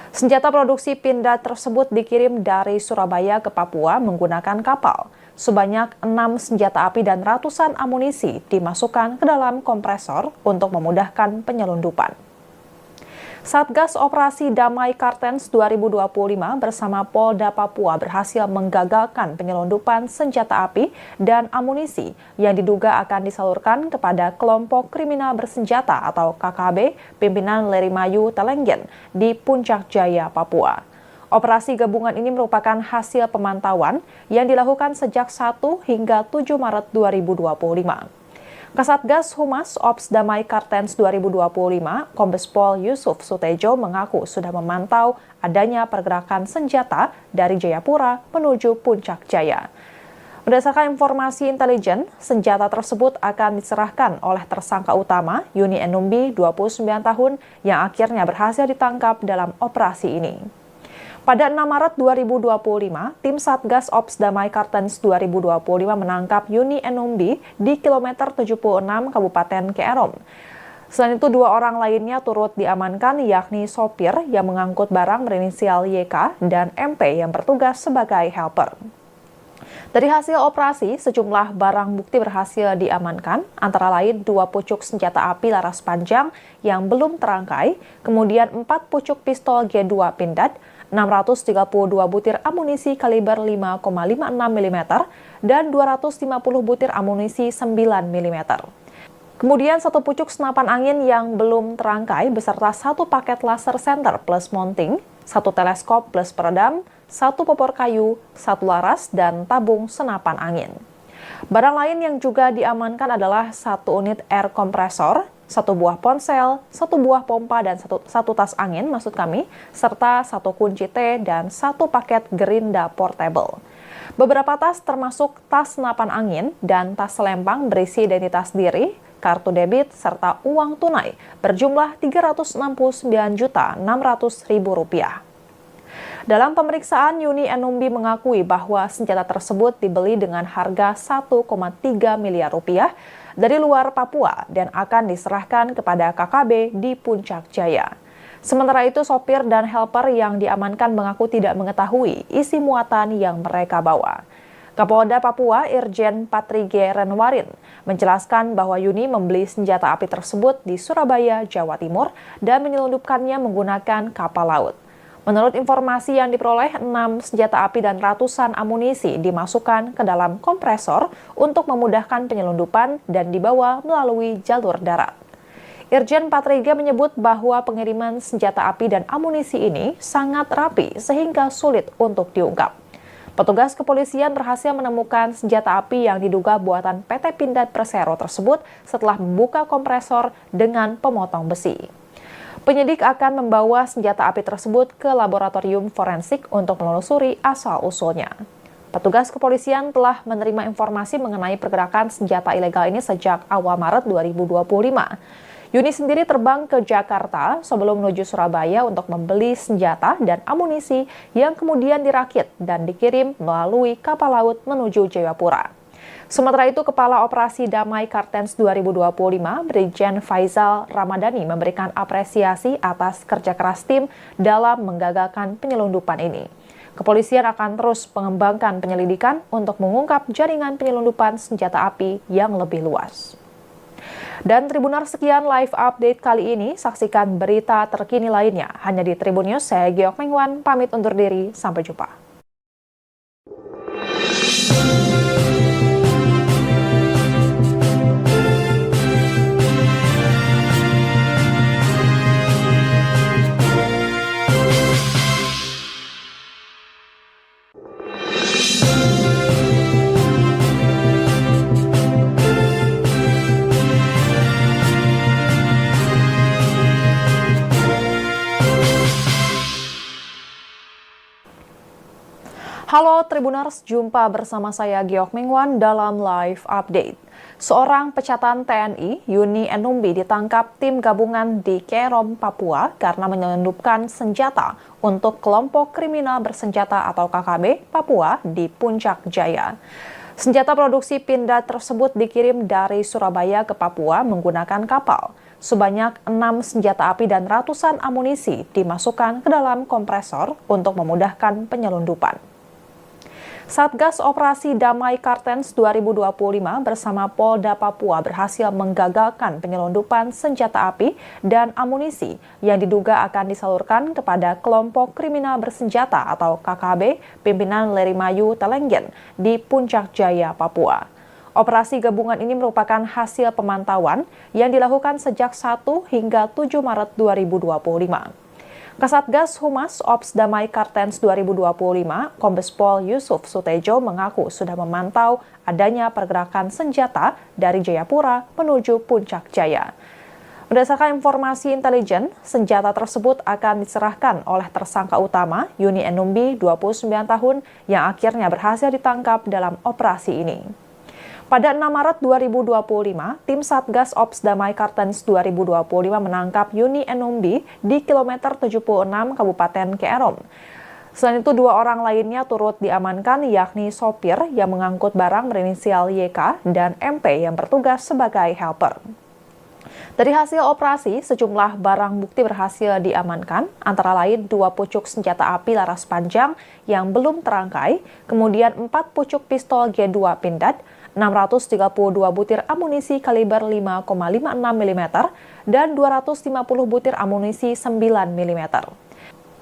Senjata produksi Pindad tersebut dikirim dari Surabaya ke Papua menggunakan kapal. Sebanyak 6 senjata api dan ratusan amunisi dimasukkan ke dalam kompresor untuk memudahkan penyelundupan. Satgas Operasi Damai Kartens 2025 bersama Polda Papua berhasil menggagalkan penyelundupan senjata api dan amunisi yang diduga akan disalurkan kepada kelompok kriminal bersenjata atau KKB pimpinan Lerimayu Telenggen di Puncak Jaya, Papua. Operasi gabungan ini merupakan hasil pemantauan yang dilakukan sejak 1 hingga 7 Maret 2025. Kasatgas Humas Ops Damai Kartens 2025, Kombes Pol Yusuf Sutejo mengaku sudah memantau adanya pergerakan senjata dari Jayapura menuju Puncak Jaya. Berdasarkan informasi intelijen, senjata tersebut akan diserahkan oleh tersangka utama Yuni Enumbi, 29 tahun, yang akhirnya berhasil ditangkap dalam operasi ini. Pada 6 Maret 2025, tim Satgas Ops Damai Kartens 2025 menangkap Yuni Enumbi di kilometer 76 Kabupaten Kerom. Selain itu, 2 orang lainnya turut diamankan, yakni sopir yang mengangkut barang berinisial YK dan MP yang bertugas sebagai helper. Dari hasil operasi, sejumlah barang bukti berhasil diamankan, antara lain 2 pucuk senjata api laras panjang yang belum terangkai, kemudian 4 pucuk pistol G2 Pindad, 632 butir amunisi kaliber 5,56 mm, dan 250 butir amunisi 9 mm. Kemudian 1 pucuk senapan angin yang belum terangkai beserta 1 paket laser center plus mounting, 1 teleskop plus peredam, 1 popor kayu, 1 laras, dan tabung senapan angin. Barang lain yang juga diamankan adalah 1 unit air kompresor, 1 buah ponsel, 1 buah pompa, dan 1 tas angin, serta 1 kunci T dan 1 paket gerinda portable. Beberapa tas termasuk tas senapan angin dan tas selempang berisi identitas diri, kartu debit, serta uang tunai berjumlah Rp369.600.000. Dalam pemeriksaan, Yuni Enumbi mengakui bahwa senjata tersebut dibeli dengan harga 1,3 miliar rupiah dari luar Papua dan akan diserahkan kepada KKB di Puncak Jaya. Sementara itu, sopir dan helper yang diamankan mengaku tidak mengetahui isi muatan yang mereka bawa. Kapolda Papua Irjen Patrige Renwarin menjelaskan bahwa Yuni membeli senjata api tersebut di Surabaya, Jawa Timur dan menyelundupkannya menggunakan kapal laut. Menurut informasi yang diperoleh, 6 senjata api dan ratusan amunisi dimasukkan ke dalam kompresor untuk memudahkan penyelundupan dan dibawa melalui jalur darat. Irjen Patrige menyebut bahwa pengiriman senjata api dan amunisi ini sangat rapi sehingga sulit untuk diungkap. Petugas kepolisian berhasil menemukan senjata api yang diduga buatan PT Pindad Persero tersebut setelah membuka kompresor dengan pemotong besi. Penyidik akan membawa senjata api tersebut ke laboratorium forensik untuk menelusuri asal-usulnya. Petugas kepolisian telah menerima informasi mengenai pergerakan senjata ilegal ini sejak awal Maret 2025. Yuni sendiri terbang ke Jakarta sebelum menuju Surabaya untuk membeli senjata dan amunisi yang kemudian dirakit dan dikirim melalui kapal laut menuju Jayapura. Sementara itu, Kepala Operasi Damai Kartens 2025, Brigjen Faizal Ramadhani memberikan apresiasi atas kerja keras tim dalam menggagalkan penyelundupan ini. Kepolisian akan terus mengembangkan penyelidikan untuk mengungkap jaringan penyelundupan senjata api yang lebih luas. Dan Tribuners, sekian live update kali ini. Saksikan berita terkini lainnya hanya di Tribun News. Saya Giok Mengwan, pamit undur diri. Sampai jumpa. Halo Tribuners, jumpa bersama saya Giok Mengwan dalam live update. Seorang pecatan TNI, Yuni Enumbi, ditangkap tim gabungan di Kerom, Papua karena menyelundupkan senjata untuk kelompok kriminal bersenjata atau KKB Papua di Puncak Jaya. Senjata produksi Pindad tersebut dikirim dari Surabaya ke Papua menggunakan kapal. Sebanyak 6 senjata api dan ratusan amunisi dimasukkan ke dalam kompresor untuk memudahkan penyelundupan. Satgas Operasi Damai Kartens 2025 bersama Polda Papua berhasil menggagalkan penyelundupan senjata api dan amunisi yang diduga akan disalurkan kepada kelompok kriminal bersenjata atau KKB pimpinan Lerimayu Telenggen di Puncak Jaya, Papua. Operasi gabungan ini merupakan hasil pemantauan yang dilakukan sejak 1 hingga 7 Maret 2025. Kasatgas Humas Ops Damai Kartens 2025, Kombes Pol Yusuf Sutejo mengaku sudah memantau adanya pergerakan senjata dari Jayapura menuju Puncak Jaya. Berdasarkan informasi intelijen, senjata tersebut akan diserahkan oleh tersangka utama Yuni Enumbi, 29 tahun, yang akhirnya berhasil ditangkap dalam operasi ini. Pada 6 Maret 2025, tim Satgas Ops Damai Kartens 2025 menangkap Yuni Enumbi di kilometer 76 Kabupaten Kerom. Selain itu, 2 orang lainnya turut diamankan, yakni sopir yang mengangkut barang berinisial YK dan MP yang bertugas sebagai helper. Dari hasil operasi, sejumlah barang bukti berhasil diamankan, antara lain 2 pucuk senjata api laras panjang yang belum terangkai, kemudian 4 pucuk pistol G2 Pindad, 632 butir amunisi kaliber 5,56 mm, dan 250 butir amunisi 9 mm.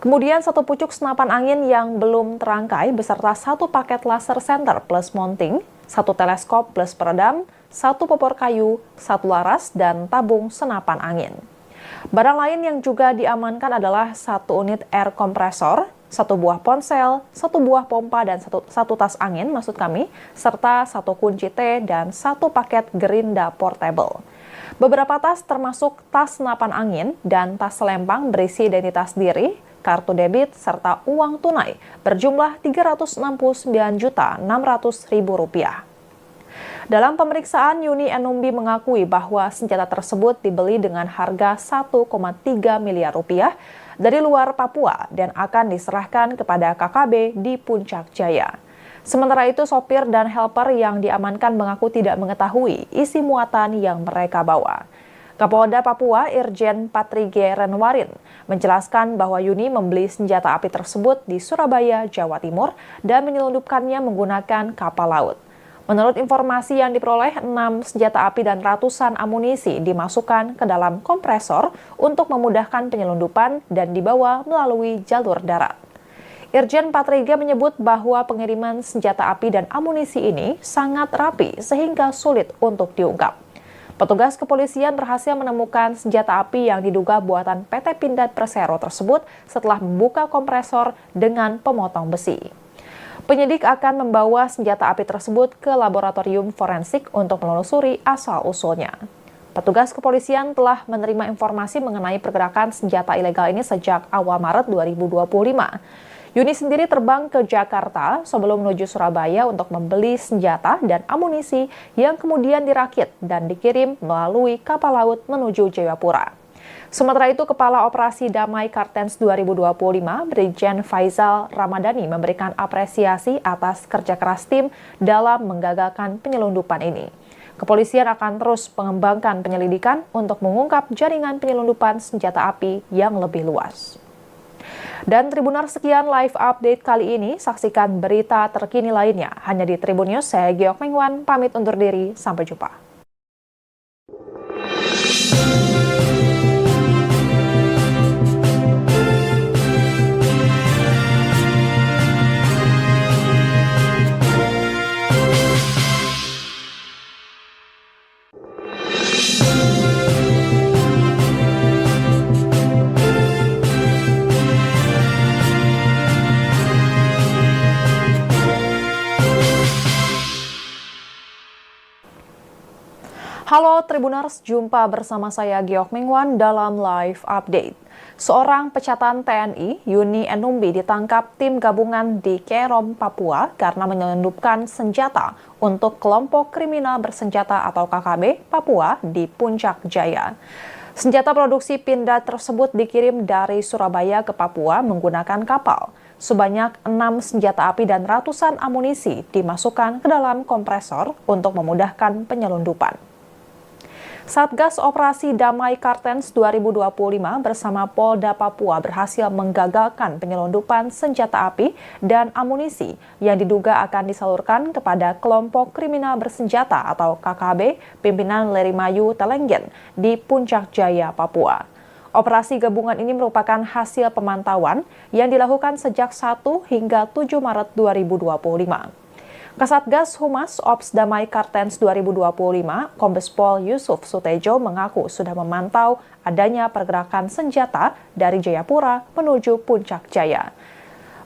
Kemudian 1 pucuk senapan angin yang belum terangkai beserta 1 paket laser center plus mounting, 1 teleskop plus peredam, 1 popor kayu, 1 laras, dan tabung senapan angin. Barang lain yang juga diamankan adalah 1 unit air kompresor, 1 buah ponsel, 1 buah pompa, dan 1 tas angin serta 1 kunci T dan 1 paket gerinda portable. Beberapa tas termasuk tas senapan angin dan tas selempang berisi identitas diri, kartu debit, serta uang tunai berjumlah Rp369.600.000. Dalam pemeriksaan, Yuni Enumbi mengakui bahwa senjata tersebut dibeli dengan harga Rp1,3 miliar dari luar Papua dan akan diserahkan kepada KKB di Puncak Jaya. Sementara itu, sopir dan helper yang diamankan mengaku tidak mengetahui isi muatan yang mereka bawa. Kapolda Papua Irjen Patrige Renwarin menjelaskan bahwa Yuni membeli senjata api tersebut di Surabaya, Jawa Timur dan menyelundupkannya menggunakan kapal laut. Menurut informasi yang diperoleh, 6 senjata api dan ratusan amunisi dimasukkan ke dalam kompresor untuk memudahkan penyelundupan dan dibawa melalui jalur darat. Irjen Patrige menyebut bahwa pengiriman senjata api dan amunisi ini sangat rapi sehingga sulit untuk diungkap. Petugas kepolisian berhasil menemukan senjata api yang diduga buatan PT Pindad Persero tersebut setelah membuka kompresor dengan pemotong besi. Penyidik akan membawa senjata api tersebut ke laboratorium forensik untuk menelusuri asal-usulnya. Petugas kepolisian telah menerima informasi mengenai pergerakan senjata ilegal ini sejak awal Maret 2025. Yuni sendiri terbang ke Jakarta sebelum menuju Surabaya untuk membeli senjata dan amunisi yang kemudian dirakit dan dikirim melalui kapal laut menuju Jayapura. Sementara itu, Kepala Operasi Damai Kartens 2025, Brigjen Faizal Ramadhani memberikan apresiasi atas kerja keras tim dalam menggagalkan penyelundupan ini. Kepolisian akan terus mengembangkan penyelidikan untuk mengungkap jaringan penyelundupan senjata api yang lebih luas. Dan Tribuners, sekian live update kali ini. Saksikan berita terkini lainnya hanya di Tribun News. Saya Giok Mengwan, pamit undur diri. Sampai jumpa. Halo Tribuners, jumpa bersama saya Giok Mengwan dalam live update. Seorang pecatan TNI, Yuni Enumbi, ditangkap tim gabungan di Kerom, Papua karena menyelundupkan senjata untuk kelompok kriminal bersenjata atau KKB Papua di Puncak Jaya. Senjata produksi Pindad tersebut dikirim dari Surabaya ke Papua menggunakan kapal. Sebanyak 6 senjata api dan ratusan amunisi dimasukkan ke dalam kompresor untuk memudahkan penyelundupan. Satgas Operasi Damai Kartens 2025 bersama Polda Papua berhasil menggagalkan penyelundupan senjata api dan amunisi yang diduga akan disalurkan kepada kelompok kriminal bersenjata atau KKB pimpinan Lerimayu Telenggen di Puncak Jaya, Papua. Operasi gabungan ini merupakan hasil pemantauan yang dilakukan sejak 1 hingga 7 Maret 2025. Kasatgas Humas Ops Damai Kartens 2025, Kombes Pol Yusuf Sutejo mengaku sudah memantau adanya pergerakan senjata dari Jayapura menuju Puncak Jaya.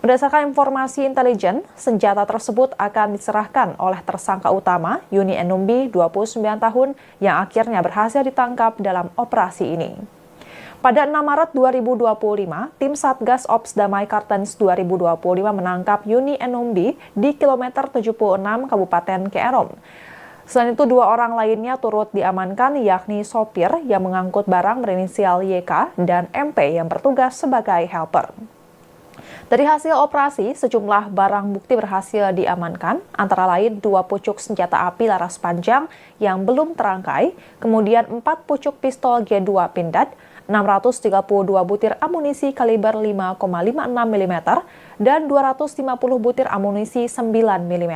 Berdasarkan informasi intelijen, senjata tersebut akan diserahkan oleh tersangka utama Yuni Enumbi, 29 tahun, yang akhirnya berhasil ditangkap dalam operasi ini. Pada 6 Maret 2025, tim Satgas Ops Damai Kartens 2025 menangkap Yuni Enumbi di kilometer 76 Kabupaten Kerom. Selain itu, 2 orang lainnya turut diamankan, yakni sopir yang mengangkut barang berinisial YK dan MP yang bertugas sebagai helper. Dari hasil operasi, sejumlah barang bukti berhasil diamankan, antara lain 2 pucuk senjata api laras panjang yang belum terangkai, kemudian 4 pucuk pistol G2 Pindad, 632 butir amunisi kaliber 5,56 mm, dan 250 butir amunisi 9 mm.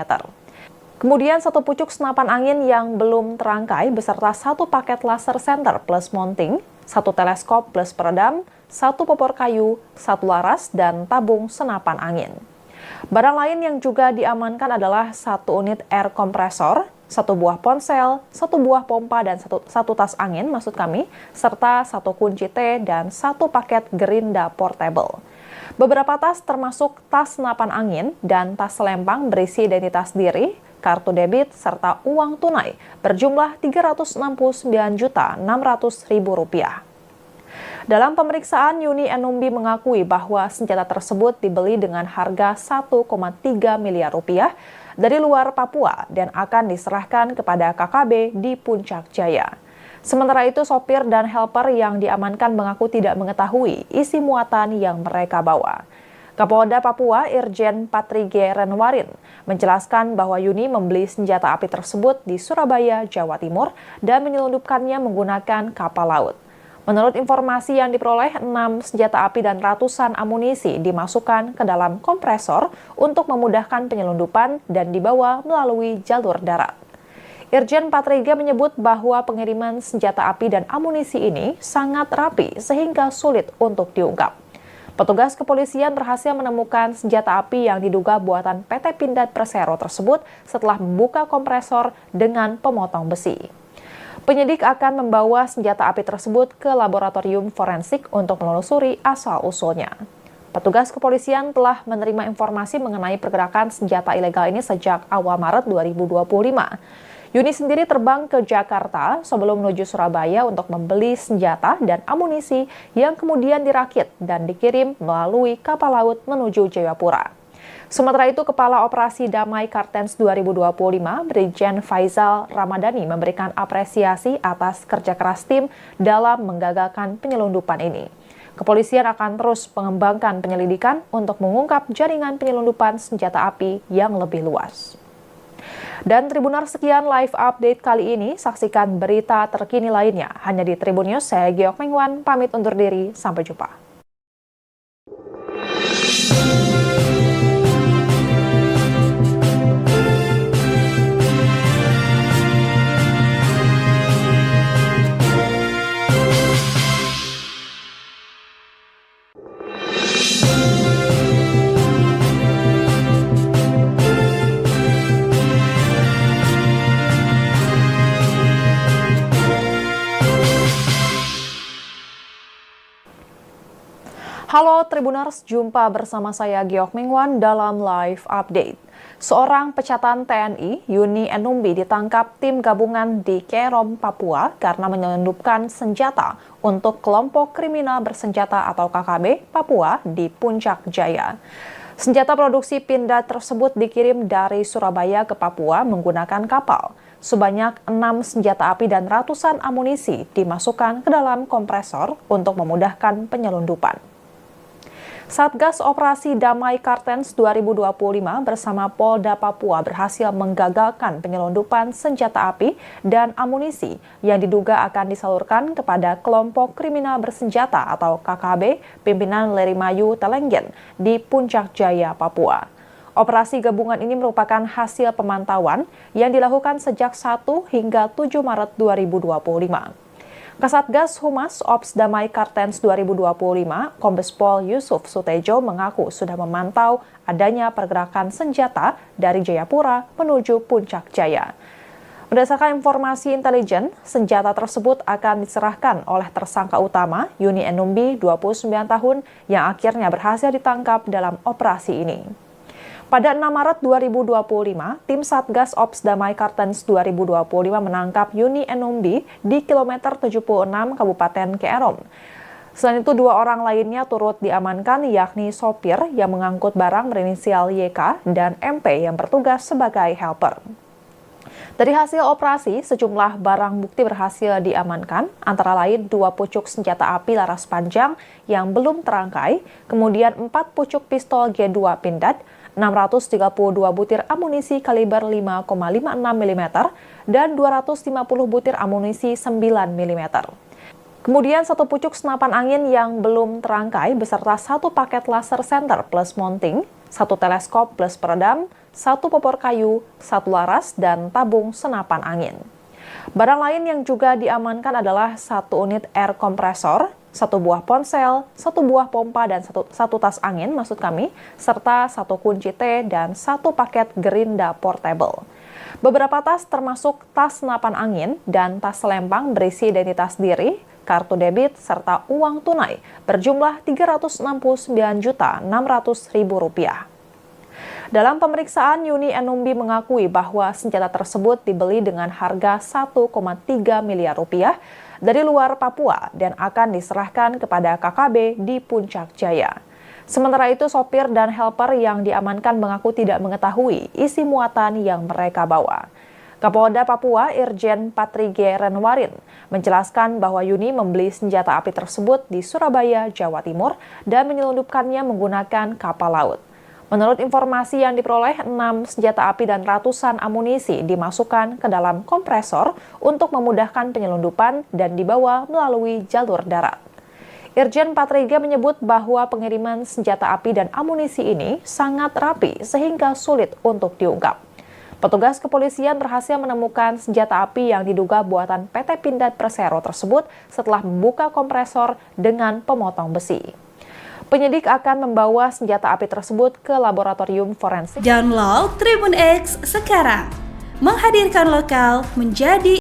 Kemudian 1 pucuk senapan angin yang belum terangkai beserta 1 paket laser center plus mounting, 1 teleskop plus peredam, 1 popor kayu, 1 laras, dan tabung senapan angin. Barang lain yang juga diamankan adalah 1 unit air kompresor, 1 buah ponsel, 1 buah pompa, dan 1 tas angin serta 1 kunci T dan 1 paket gerinda portable. Beberapa tas termasuk tas senapan angin dan tas selempang berisi identitas diri, kartu debit, serta uang tunai berjumlah Rp369.600.000. Dalam pemeriksaan, Yuni Enumbi mengakui bahwa senjata tersebut dibeli dengan harga Rp1,3 miliar dari luar Papua dan akan diserahkan kepada KKB di Puncak Jaya. Sementara itu, sopir dan helper yang diamankan mengaku tidak mengetahui isi muatan yang mereka bawa. Kapolda Papua Irjen Patrige Renwarin menjelaskan bahwa Yuni membeli senjata api tersebut di Surabaya, Jawa Timur dan menyelundupkannya menggunakan kapal laut. Menurut informasi yang diperoleh, 6 senjata api dan ratusan amunisi dimasukkan ke dalam kompresor untuk memudahkan penyelundupan dan dibawa melalui jalur darat. Irjen Patrige menyebut bahwa pengiriman senjata api dan amunisi ini sangat rapi sehingga sulit untuk diungkap. Petugas kepolisian berhasil menemukan senjata api yang diduga buatan PT Pindad Persero tersebut setelah membuka kompresor dengan pemotong besi. Penyidik akan membawa senjata api tersebut ke laboratorium forensik untuk menelusuri asal-usulnya. Petugas kepolisian telah menerima informasi mengenai pergerakan senjata ilegal ini sejak awal Maret 2025. Yuni sendiri terbang ke Jakarta sebelum menuju Surabaya untuk membeli senjata dan amunisi yang kemudian dirakit dan dikirim melalui kapal laut menuju Jayapura. Sementara itu, Kepala Operasi Damai Kartens 2025, Brigjen Faizal Ramadhani memberikan apresiasi atas kerja keras tim dalam menggagalkan penyelundupan ini. Kepolisian akan terus mengembangkan penyelidikan untuk mengungkap jaringan penyelundupan senjata api yang lebih luas. Dan Tribuners, sekian live update kali ini. Saksikan berita terkini lainnya hanya di Tribun News. Saya Giok Mengwan, pamit undur diri. Sampai jumpa. Halo Tribuners, jumpa bersama saya Giok Mengwan dalam live update. Seorang pecatan TNI, Yuni Enumbi, ditangkap tim gabungan di Kerom, Papua karena menyelundupkan senjata untuk kelompok kriminal bersenjata atau KKB Papua di Puncak Jaya. Senjata produksi Pindad tersebut dikirim dari Surabaya ke Papua menggunakan kapal. Sebanyak 6 senjata api dan ratusan amunisi dimasukkan ke dalam kompresor untuk memudahkan penyelundupan. Satgas Operasi Damai Kartens 2025 bersama Polda Papua berhasil menggagalkan penyelundupan senjata api dan amunisi yang diduga akan disalurkan kepada kelompok kriminal bersenjata atau KKB pimpinan Lerimayu Telenggen di Puncak Jaya, Papua. Operasi gabungan ini merupakan hasil pemantauan yang dilakukan sejak 1 hingga 7 Maret 2025. Kasatgas Humas Ops Damai Kartens 2025, Kombes Pol Yusuf Sutejo mengaku sudah memantau adanya pergerakan senjata dari Jayapura menuju Puncak Jaya. Berdasarkan informasi intelijen, senjata tersebut akan diserahkan oleh tersangka utama Yuni Enumbi, 29 tahun, yang akhirnya berhasil ditangkap dalam operasi ini. Pada 6 Maret 2025, tim Satgas Ops Damai Kartens 2025 menangkap Yuni Enumbi di kilometer 76 Kabupaten Kerom. Selain itu, 2 orang lainnya turut diamankan, yakni sopir yang mengangkut barang berinisial YK dan MP yang bertugas sebagai helper. Dari hasil operasi, sejumlah barang bukti berhasil diamankan, antara lain 2 pucuk senjata api laras panjang yang belum terangkai, kemudian 4 pucuk pistol G2 Pindad, 632 butir amunisi kaliber 5,56 mm, dan 250 butir amunisi 9 mm. Kemudian 1 pucuk senapan angin yang belum terangkai beserta 1 paket laser center plus mounting, 1 teleskop plus peredam, 1 popor kayu, 1 laras, dan tabung senapan angin. Barang lain yang juga diamankan adalah 1 unit air kompresor, 1 buah ponsel, 1 buah pompa dan 1 tas angin serta 1 kunci T dan 1 paket gerinda portable. Beberapa tas termasuk tas senapan angin dan tas selempang berisi identitas diri, kartu debit, serta uang tunai berjumlah Rp369.600.000. Dalam pemeriksaan, Yuni Enumbi mengakui bahwa senjata tersebut dibeli dengan harga 1,3 miliar rupiah dari luar Papua dan akan diserahkan kepada KKB di Puncak Jaya. Sementara itu, sopir dan helper yang diamankan mengaku tidak mengetahui isi muatan yang mereka bawa. Kapolda Papua Irjen Patrige Renwarin menjelaskan bahwa Yuni membeli senjata api tersebut di Surabaya, Jawa Timur dan menyelundupkannya menggunakan kapal laut. Menurut informasi yang diperoleh, 6 senjata api dan ratusan amunisi dimasukkan ke dalam kompresor untuk memudahkan penyelundupan dan dibawa melalui jalur darat. Irjen Patrige menyebut bahwa pengiriman senjata api dan amunisi ini sangat rapi sehingga sulit untuk diungkap. Petugas kepolisian berhasil menemukan senjata api yang diduga buatan PT Pindad Persero tersebut setelah membuka kompresor dengan pemotong besi. Penyidik akan membawa senjata api tersebut ke laboratorium forensik. Download Tribun X sekarang, menghadirkan lokal menjadi